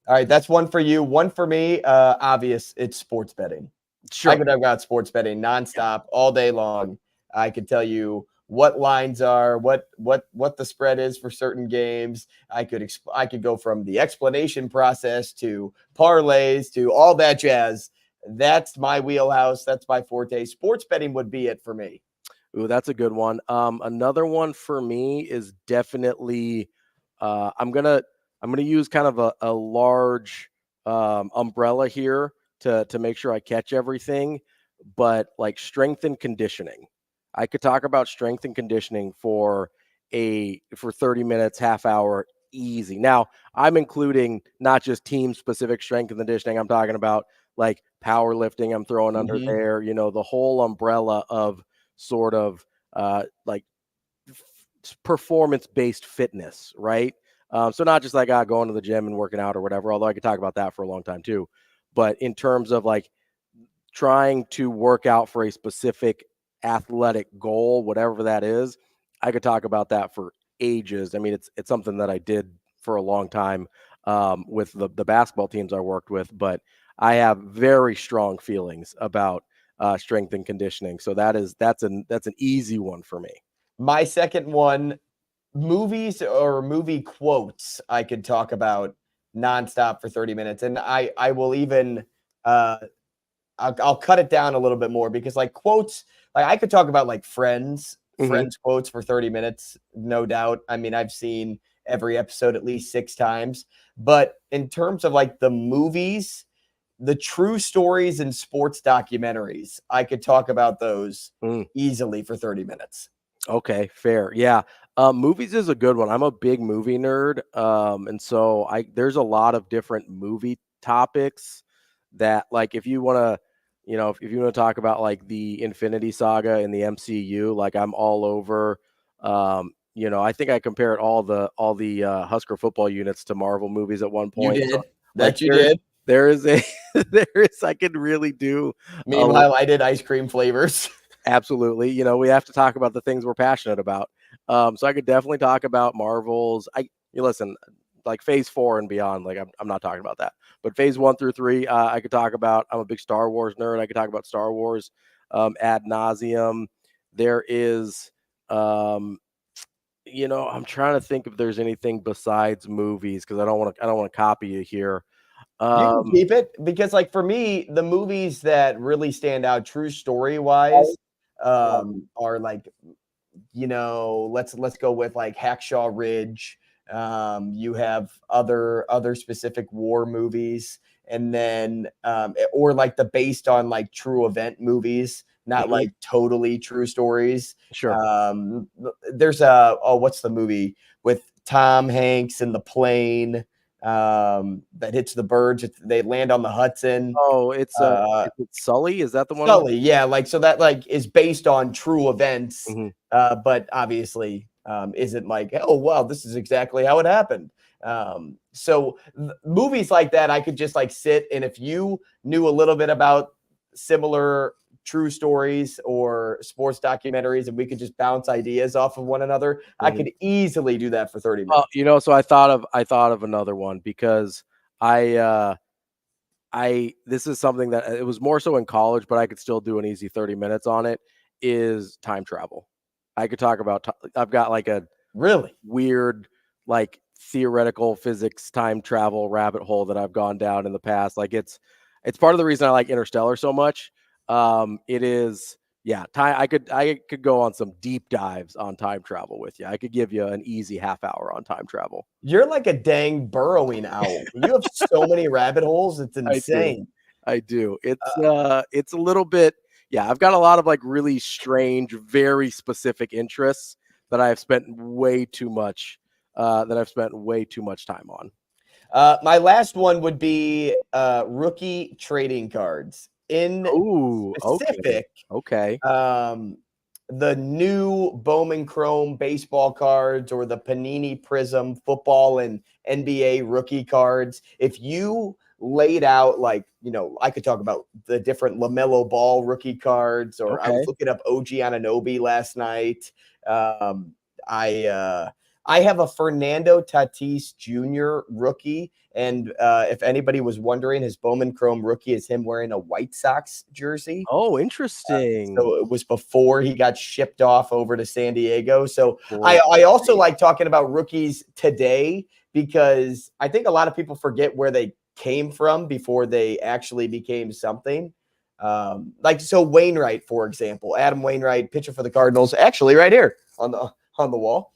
All right, that's one for you. One for me, obvious, it's sports betting. Sure. I could have got sports betting nonstop all day long. I could tell you what lines are, what the spread is for certain games. I could go from the explanation process to parlays to all that jazz. That's my wheelhouse. That's my forte. Sports betting would be it for me. Ooh, that's a good one. Another one for me is definitely I'm gonna use kind of a large umbrella here to make sure I catch everything, but like strength and conditioning. I could talk about strength and conditioning for 30 minutes, half hour, easy. Now, I'm including not just team specific strength and conditioning. I'm talking about like powerlifting. I'm throwing under there, the whole umbrella of sort of like performance-based fitness, right? So not just like going to the gym and working out or whatever, although I could talk about that for a long time too. But in terms of like trying to work out for a specific athletic goal, whatever that is, I could talk about that for ages. I mean, it's something that I did for a long time with the basketball teams I worked with, but I have very strong feelings about strength and conditioning. So that's an easy one for me. My second one, movies or movie quotes I could talk about nonstop for 30 minutes. And I will even I'll cut it down a little bit more because like quotes, like I could talk about like Friends quotes for 30 minutes, no doubt. I mean, I've seen every episode at least 6 times, but in terms of like the movies, the true stories and sports documentaries, I could talk about those easily for 30 minutes. Okay, fair. Yeah. Movies is a good one. I'm a big movie nerd. And so there's a lot of different movie topics that like, if you want to, if you want to talk about like the Infinity Saga in the MCU, like I'm all over, I think I compared all the Husker football units to Marvel movies at one point. You did. You did. I could really do. Meanwhile, I did ice cream flavors. Absolutely. You know, we have to talk about the things we're passionate about. So I could definitely talk about Marvels. You listen, like phase 4 and beyond, like I'm not talking about that, but phase 1 through 3, I could talk about. I'm a big Star Wars nerd. I could talk about Star Wars ad nauseum. There is, you know, I'm trying to think if there's anything besides movies, because I don't want to copy you here. You can keep it, because like for me, the movies that really stand out true story wise are like, you know, let's go with like Hacksaw Ridge. You have other specific war movies, and then or like the based on like true event movies, not like totally true stories. Sure. There's what's the movie with Tom Hanks in the plane that hits the birds? They land on the Hudson. Oh, it's Sully. Is that the one? Sully, yeah. Like, so that like is based on true events, but obviously isn't like, oh wow, this is exactly how it happened. So movies like that, I could just like sit, and if you knew a little bit about similar true stories or sports documentaries, and we could just bounce ideas off of one another, I could easily do that for 30 minutes. You know, so I thought of another one, because this is something that it was more so in college, but I could still do an easy 30 minutes on it, is time travel. I could talk about, I've got like a really weird, like theoretical physics time travel rabbit hole that I've gone down in the past. Like it's part of the reason I like Interstellar so much. It is, yeah, I could go on some deep dives on time travel with you. I could give you an easy half hour on time travel. You're like a dang burrowing owl. You have so many rabbit holes. It's insane. I do. It's a little bit, yeah, I've got a lot of like really strange, very specific interests that I've spent way too much time on. My last one would be rookie trading cards. In specific, okay. The new Bowman Chrome baseball cards, or the Panini Prism football and NBA rookie cards. If you laid out, like, you know, I could talk about the different LaMelo Ball rookie cards, or I was looking up OG Anunoby last night. I have a Fernando Tatis Jr. rookie. And if anybody was wondering, his Bowman Chrome rookie is him wearing a White Sox jersey. Oh, interesting. So it was before he got shipped off over to San Diego. So I also like talking about rookies today, because I think a lot of people forget where they came from before they actually became something. Like, so Wainwright, for example, Adam Wainwright, pitcher for the Cardinals, actually right here on the wall.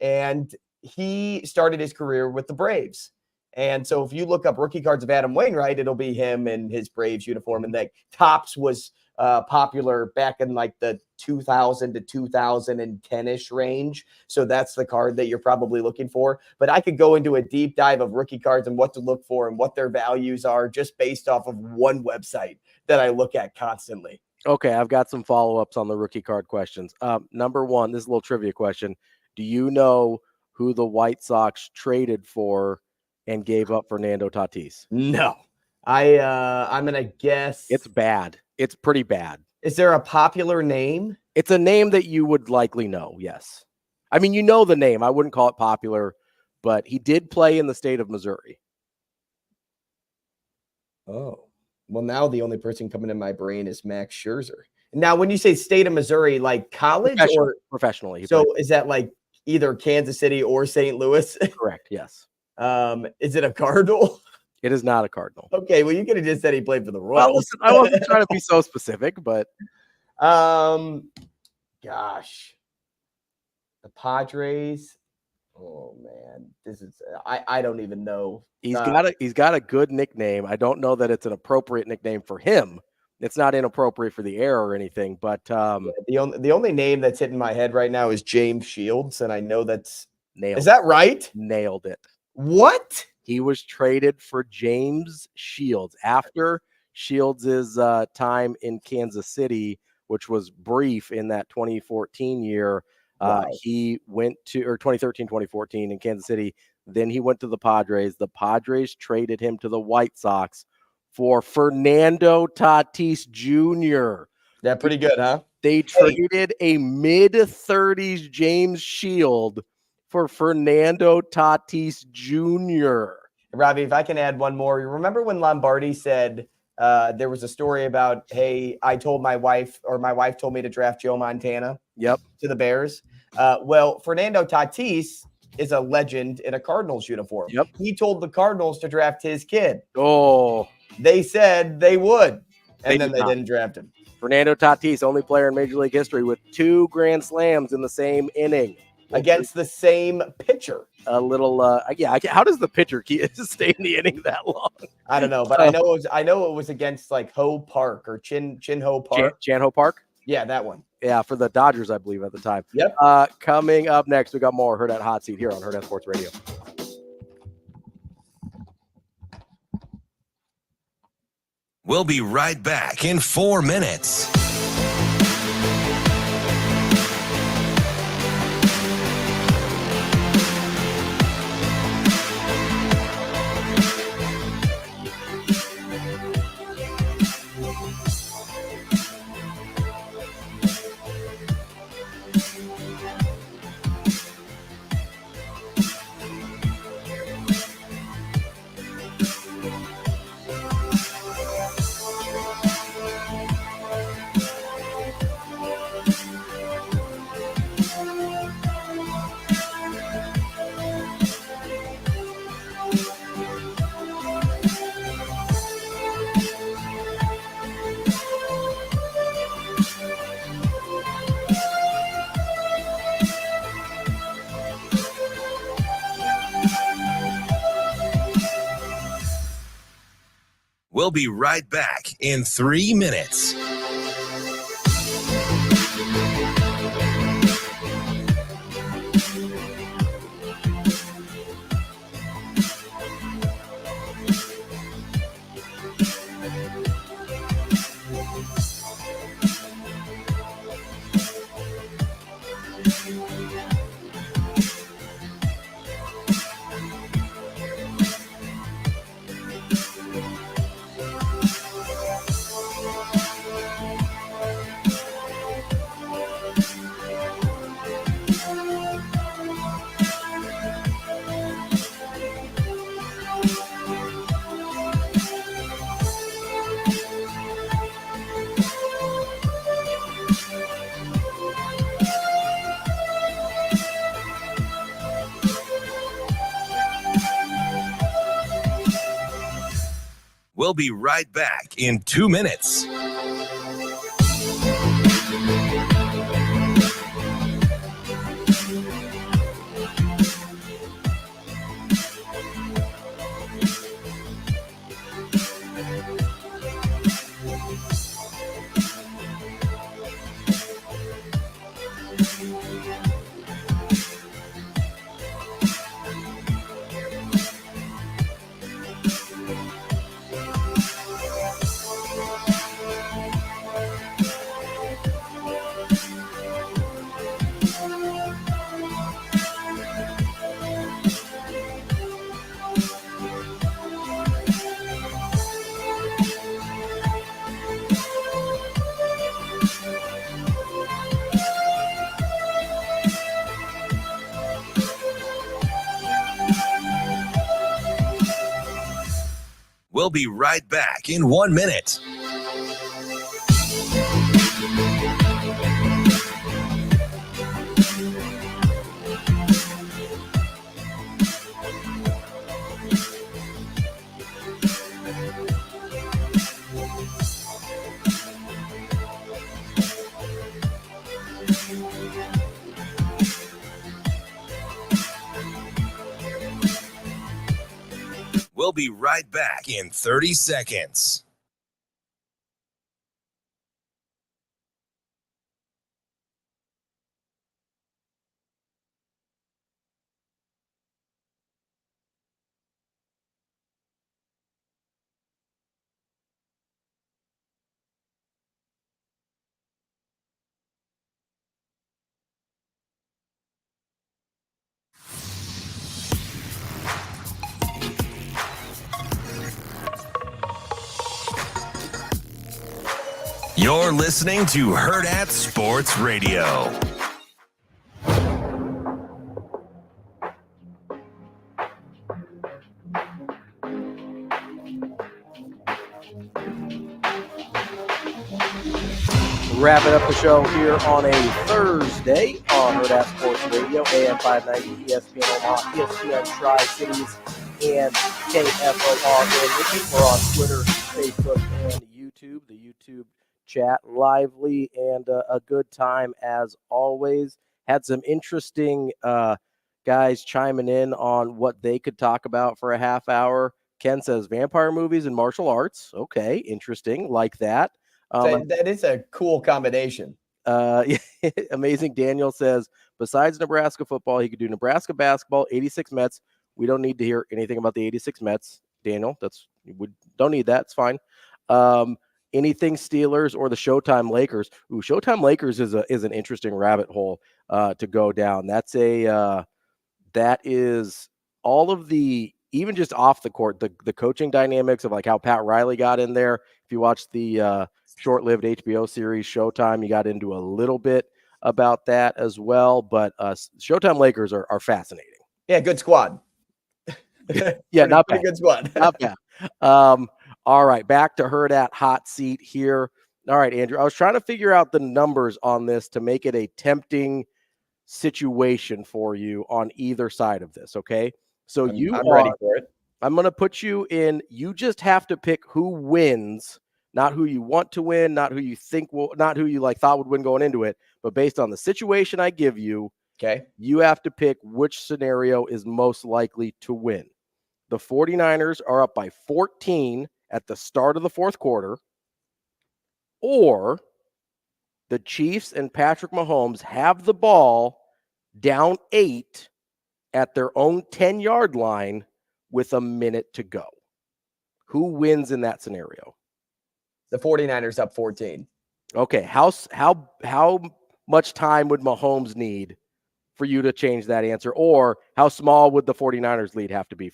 And he started his career with the Braves. And so if you look up rookie cards of Adam Wainwright, it'll be him in his Braves uniform. And like Topps was popular back in like the 2000 to 2010-ish range. So that's the card that you're probably looking for. But I could go into a deep dive of rookie cards and what to look for and what their values are, just based off of one website that I look at constantly. Okay, I've got some follow-ups on the rookie card questions. Number one, this is a little trivia question. Do you know who the White Sox traded for and gave up Fernando Tatis? No. I'm going to guess. It's bad. It's pretty bad. Is there a popular name? It's a name that you would likely know, yes. I mean, you know the name. I wouldn't call it popular, but he did play in the state of Missouri. Oh. Well, now the only person coming in my brain is Max Scherzer. Now, when you say state of Missouri, like college or professionally? So is that like either Kansas City or St. Louis? Correct, yes. Is it a Cardinal? It is not a Cardinal. Okay, well, you could have just said he played for the Royals. Well, listen, I wasn't trying to be so specific, but gosh, the Padres. Oh man, this is I don't even know. He's got a good nickname. I don't know that it's an appropriate nickname for him. It's not inappropriate for the air or anything, but the only name that's hitting my head right now is James Shields, and I know that's nailed. Is that right? Nailed it. What? He was traded for James Shields after Shields' time in Kansas City, which was brief in that 2014 year. Wow. He went to 2013, 2014 in Kansas City. Then he went to the Padres. The Padres traded him to the White Sox for Fernando Tatis Jr. That pretty good, huh? They traded a mid-30s James Shield for Fernando Tatis Jr. Ravi, if I can add one more, you remember when Lombardi said there was a story about, hey, I told my wife, or my wife told me to draft Joe Montana Yep. to the Bears. Well, Fernando Tatis is a legend in a Cardinals uniform. Yep. He told the Cardinals to draft his kid. Oh, They said they would, and then did they not. didn't draft him. Fernando Tatis, only player in Major League history with 2 grand slams in the same inning. Against the same pitcher. A little, how does the pitcher stay in the inning that long? I don't know, but I know it was against like Ho Park or Chin Ho Park. Chan-Ho Park? Yeah, that one. Yeah, for the Dodgers, I believe, at the time. Yep. Coming up next, we got more Hurrdat Hot Seat here on Hurrdat Sports Radio. We'll be right back in 4 minutes. We'll be right back in 3 minutes. We'll be right back in 2 minutes. We'll be right back in 1 minute. We'll be right back in 30 seconds. You're listening to Hurrdat Sports Radio. Wrapping up the show here on a Thursday on Hurrdat Sports Radio, AM 590, ESPN Omaha, ESPN Tri-Cities, and KFOR. We're on Twitter, Facebook, and YouTube. The YouTube chat lively and a good time as always. Had some interesting guys chiming in on what they could talk about for a half hour. Ken says vampire movies and martial arts. Okay, interesting. Like that. That is a cool combination. Amazing Daniel says, besides Nebraska football, he could do Nebraska basketball, 86 Mets. We don't need to hear anything about the 86 Mets, Daniel. We don't need that. It's fine. Anything Steelers or the Showtime Lakers. Ooh, Showtime Lakers is an interesting rabbit hole to go down. That is all of the, even just off the court, the coaching dynamics of like how Pat Riley got in there. If you watch the short-lived HBO series Showtime, you got into a little bit about that as well. But Showtime Lakers are fascinating. Yeah, good squad. Yeah, not bad. Good squad. Not bad. All right, back to Hurrdat hot seat here. All right, Andrew, I was trying to figure out the numbers on this to make it a tempting situation for you on either side of this, okay? So I'm ready for it. I'm going to put you in. You just have to pick who wins, not who you want to win, not who you think will, not who you like thought would win going into it, but based on the situation I give you, okay, you have to pick which scenario is most likely to win. The 49ers are up by 14 at the start of the fourth quarter, or the Chiefs and Patrick Mahomes have the ball down 8 at their own 10-yard line with a minute to go. Who wins in that scenario? The 49ers up 14. Okay, how much time would Mahomes need for you to change that answer? Or how small would the 49ers lead have to be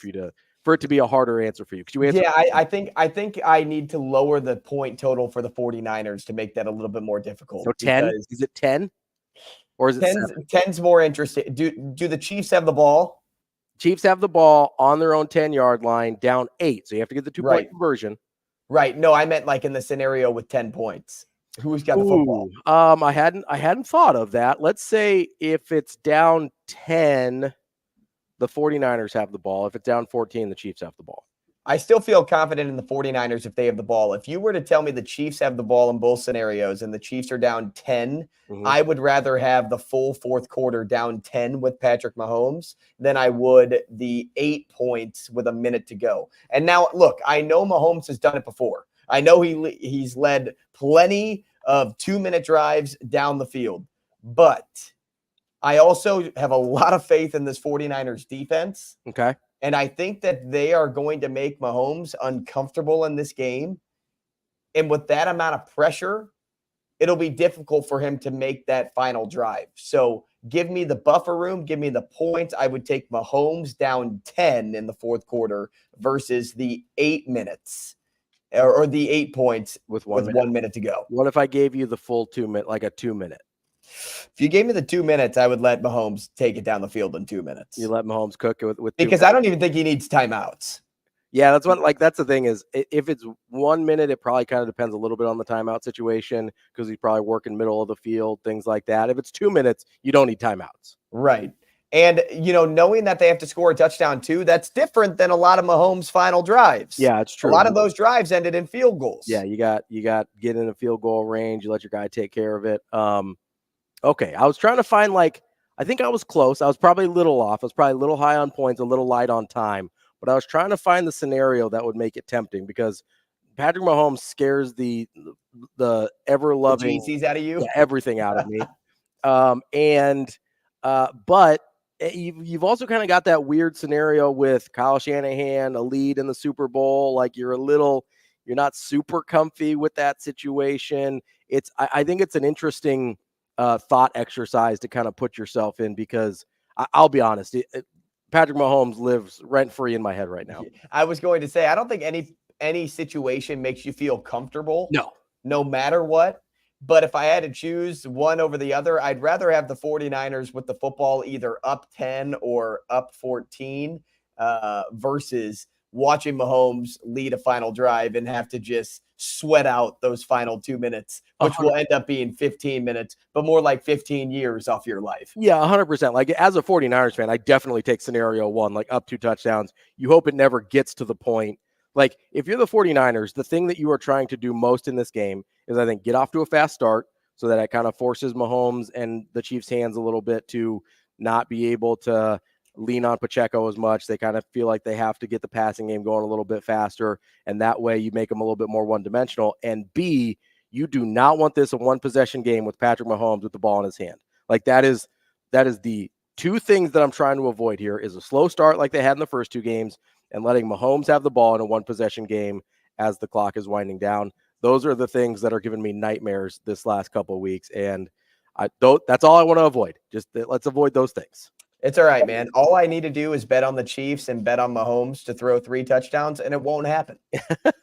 for it to be a harder answer for you? Could you answer? Yeah, I think I need to lower the point total for the 49ers to make that a little bit more difficult. So 10? Is it 10? Or is it 10's more interesting. Do the Chiefs have the ball? Chiefs have the ball on their own 10-yard line, down 8. So you have to get the 2-point conversion. Right. No, I meant like in the scenario with 10 points. Who's got the football? I hadn't thought of that. Let's say if it's down 10, the 49ers have the ball. If it's down 14, the Chiefs have the ball. I still feel confident in the 49ers if they have the ball. If you were to tell me the Chiefs have the ball in both scenarios and the Chiefs are down 10, I would rather have the full fourth quarter down 10 with Patrick Mahomes than I would the 8 points with a minute to go. And now, look, I know Mahomes has done it before. I know he's led plenty of 2-minute drives down the field. But I also have a lot of faith in this 49ers defense. Okay. And I think that they are going to make Mahomes uncomfortable in this game. And with that amount of pressure, it'll be difficult for him to make that final drive. So give me the buffer room, give me the points. I would take Mahomes down 10 in the fourth quarter versus the 8 minutes or the 8 points with 1 minute to go. What if I gave you the full 2 minute, like a 2 minute? If you gave me the 2 minutes, I would let Mahomes take it down the field in 2 minutes. You let Mahomes cook it with because I don't even think he needs timeouts. Yeah, that's the thing is if it's 1 minute, it probably kind of depends a little bit on the timeout situation because he's probably working middle of the field, things like that. If it's 2 minutes, you don't need timeouts. Right. And, knowing that they have to score a touchdown too, that's different than a lot of Mahomes' final drives. Yeah, it's true. A lot of those drives ended in field goals. Yeah, you got get in a field goal range. You let your guy take care of it. Okay, I was trying to find I think I was close. I was probably a little off. I was probably a little high on points, a little light on time. But I was trying to find the scenario that would make it tempting because Patrick Mahomes scares the ever-loving GCs out of you, everything out of me. But you've also kind of got that weird scenario with Kyle Shanahan, a lead in the Super Bowl. Like you're not super comfy with that situation. I think it's an interesting thought exercise to kind of put yourself in because I'll be honest, Patrick Mahomes lives rent-free in my head right now. I was going to say, I don't think any situation makes you feel comfortable. No. no matter what. But if I had to choose one over the other, I'd rather have the 49ers with the football either up 10 or up 14 versus watching Mahomes lead a final drive and have to just sweat out those final 2 minutes, which will end up being 15 minutes, but more like 15 years off your life. Yeah, 100%. Like, as a 49ers fan, I definitely take scenario one, like up 2 touchdowns. You hope it never gets to the point. Like, if you're the 49ers, the thing that you are trying to do most in this game is, I think, get off to a fast start so that it kind of forces Mahomes and the Chiefs' hands a little bit to not be able to lean on Pacheco as much. They kind of feel like they have to get the passing game going a little bit faster, and that way you make them a little bit more one-dimensional. And B, you do not want this a one-possession game with Patrick Mahomes with the ball in his hand. Like, that is the two things that I'm trying to avoid here, is a slow start like they had in the first 2 games and letting Mahomes have the ball in a one-possession game as the clock is winding down. Those are the things that are giving me nightmares this last couple of weeks, and that's all I want to avoid. Just let's avoid those things. It's all right, man. All I need to do is bet on the Chiefs and bet on Mahomes to throw 3 touchdowns, and it won't happen.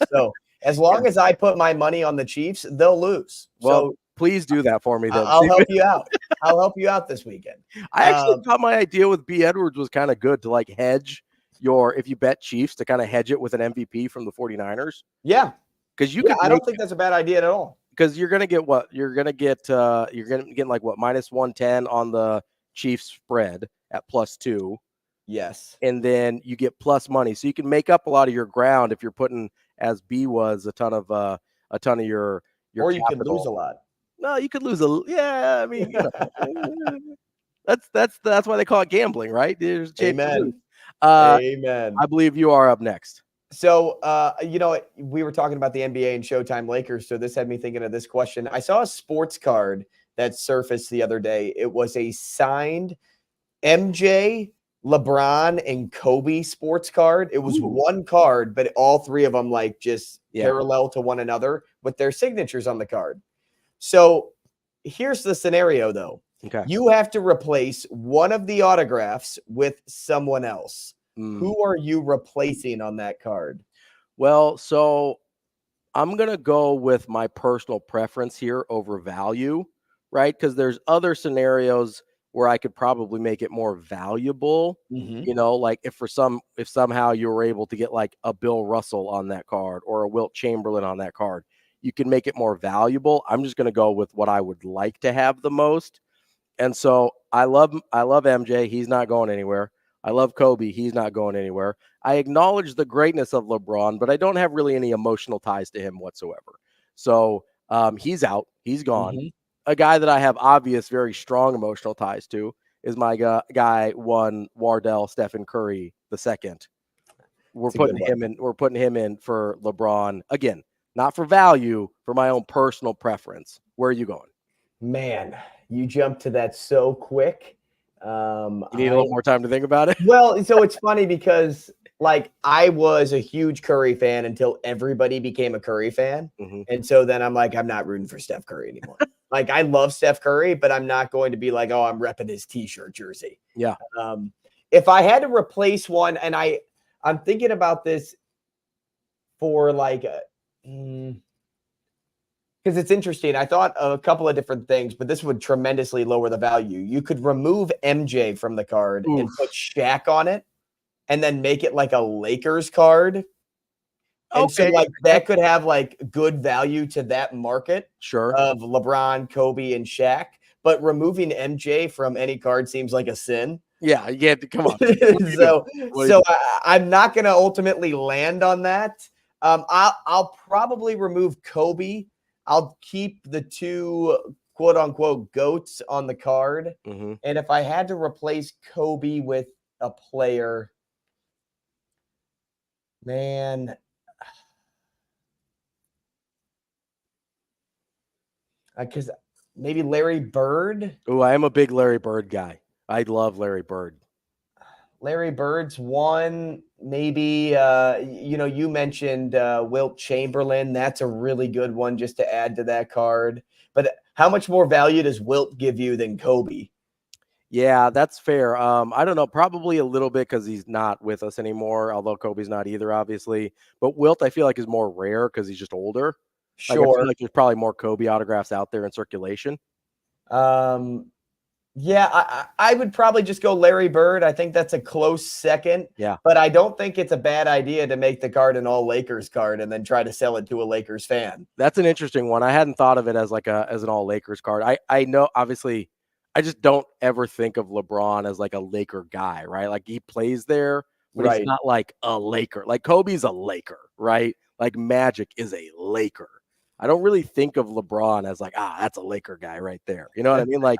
So as long as I put my money on the Chiefs, they'll lose. Well, so please do that for me then. I'll help you out. I'll help you out this weekend. I actually thought my idea with B. Edwards was kind of good to, like, hedge if you bet Chiefs, to kind of hedge it with an MVP from the 49ers. Yeah. Because I don't think that's a bad idea at all. Because you're going to get what? You're going to get like what, -110 on the Chiefs spread at +2. Yes. And then you get plus money. So you can make up a lot of your ground if you're putting, as B was, a ton of your or you capital. could lose a lot. No, you could lose I mean, that's why they call it gambling, right? There's a chance to lose. Amen. I believe you are up next. So, we were talking about the NBA and Showtime Lakers, so this had me thinking of this question. I saw a sports card that surfaced the other day. It was a signed MJ, LeBron, and Kobe sports card. It was one card, but all 3 of them parallel to one another with their signatures on the card. So here's the scenario, though. Okay. You have to replace one of the autographs with someone else. Who are you replacing on that card? Well, so I'm going to go with my personal preference here over value, right? Because there's other scenarios where I could probably make it more valuable. Like if somehow you were able to get like a Bill Russell on that card or a Wilt Chamberlain on that card, you can make it more valuable. I'm just going to go with what I would like to have the most. And so I love MJ. He's not going anywhere. I love Kobe. He's not going anywhere. I acknowledge the greatness of LeBron, but I don't have really any emotional ties to him whatsoever. So he's out. He's gone. A guy that I have obvious, very strong emotional ties to is my guy, Wardell Stephen Curry II. We're putting him in for LeBron. Again, not for value, for my own personal preference. Where are you going? Man, you jumped to that so quick. You need a little more time to think about it. Well, so it's funny because I was a huge Curry fan until everybody became a Curry fan. And so then I'm like, I'm not rooting for Steph Curry anymore. I love Steph Curry, but I'm not going to be like, oh, I'm repping his t-shirt jersey. Yeah. If I had to replace one, and I'm thinking about this for because it's interesting. I thought a couple of different things, but this would tremendously lower the value. You could remove MJ from the card and put Shaq on it and then make it like a Lakers card. And so that could have good value to that market of LeBron, Kobe, and Shaq. But removing MJ from any card seems like a sin. Yeah, you have to come on. so I'm not going to ultimately land on that. I'll probably remove Kobe. I'll keep the 2 quote unquote GOATs on the card. And if I had to replace Kobe with a player, man, because maybe Larry Bird. Oh, I am a big Larry Bird guy. I love Larry Bird. Larry Bird's one. Maybe, you mentioned Wilt Chamberlain. That's a really good one just to add to that card. But how much more value does Wilt give you than Kobe? Yeah, that's fair. I don't know, probably a little bit because he's not with us anymore, although Kobe's not either, obviously. But Wilt, I feel like, is more rare because he's just older. Like, I feel Sure. like there's probably more Kobe autographs out there in circulation. Yeah, I would probably just go Larry Bird. I think that's a close second. Yeah. But I don't think it's a bad idea to make the card an all Lakers card and then try to sell it to a Lakers fan. That's an interesting one. I hadn't thought of it as as an all Lakers card. I know, obviously, I just don't ever think of LeBron as like a Laker guy, right? Like he plays there, but Right. he's not like a Laker. Like Kobe's a Laker, right? Like Magic is a Laker. I don't really think of LeBron as like, that's a Laker guy right there. You know what I mean? Like,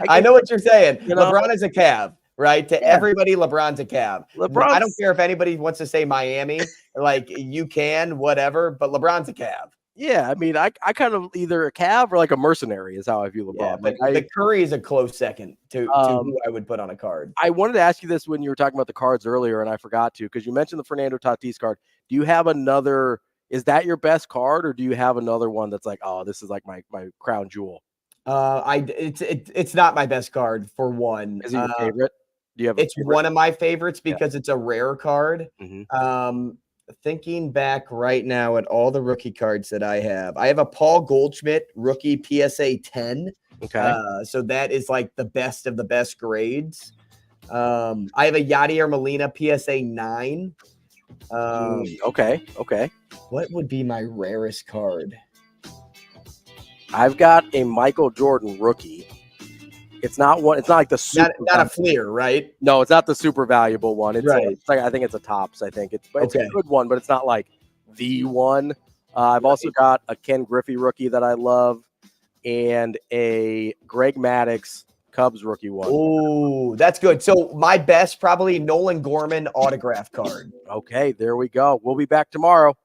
I know what you're saying. You know? LeBron is a Cav, right? To everybody, LeBron's a Cav. I don't care if anybody wants to say Miami, like you can, whatever, but LeBron's a Cav. Yeah, I mean, I kind of either a Cav or like a mercenary is how I view LeBron. Yeah, but like, Curry is a close second to who I would put on a card. I wanted to ask you this when you were talking about the cards earlier, and I forgot to, because you mentioned the Fernando Tatis card. Do you have another? Is that your best card, or do you have another one that's like, oh, this is like my crown jewel? It's not my best card for one. Is it your favorite? Do you have? It's one of my favorites because it's a rare card. Mm-hmm. Thinking back right now at all the rookie cards that I have a Paul Goldschmidt rookie PSA 10. Okay. So that is like the best of the best grades. I have a Yadier Molina PSA 9. Okay. What would be my rarest card? I've got a Michael Jordan rookie. It's not like the super not a Fleer, right? No, it's not the super valuable one. It's right. It's like, I think it's a Tops. I think it's okay. a good one, but it's not like the one. I've also got a Ken Griffey rookie that I love, and a Greg Maddux Cubs rookie one. Oh, that's good. So my best, probably Nolan Gorman autograph card. Okay, there we go. We'll be back tomorrow.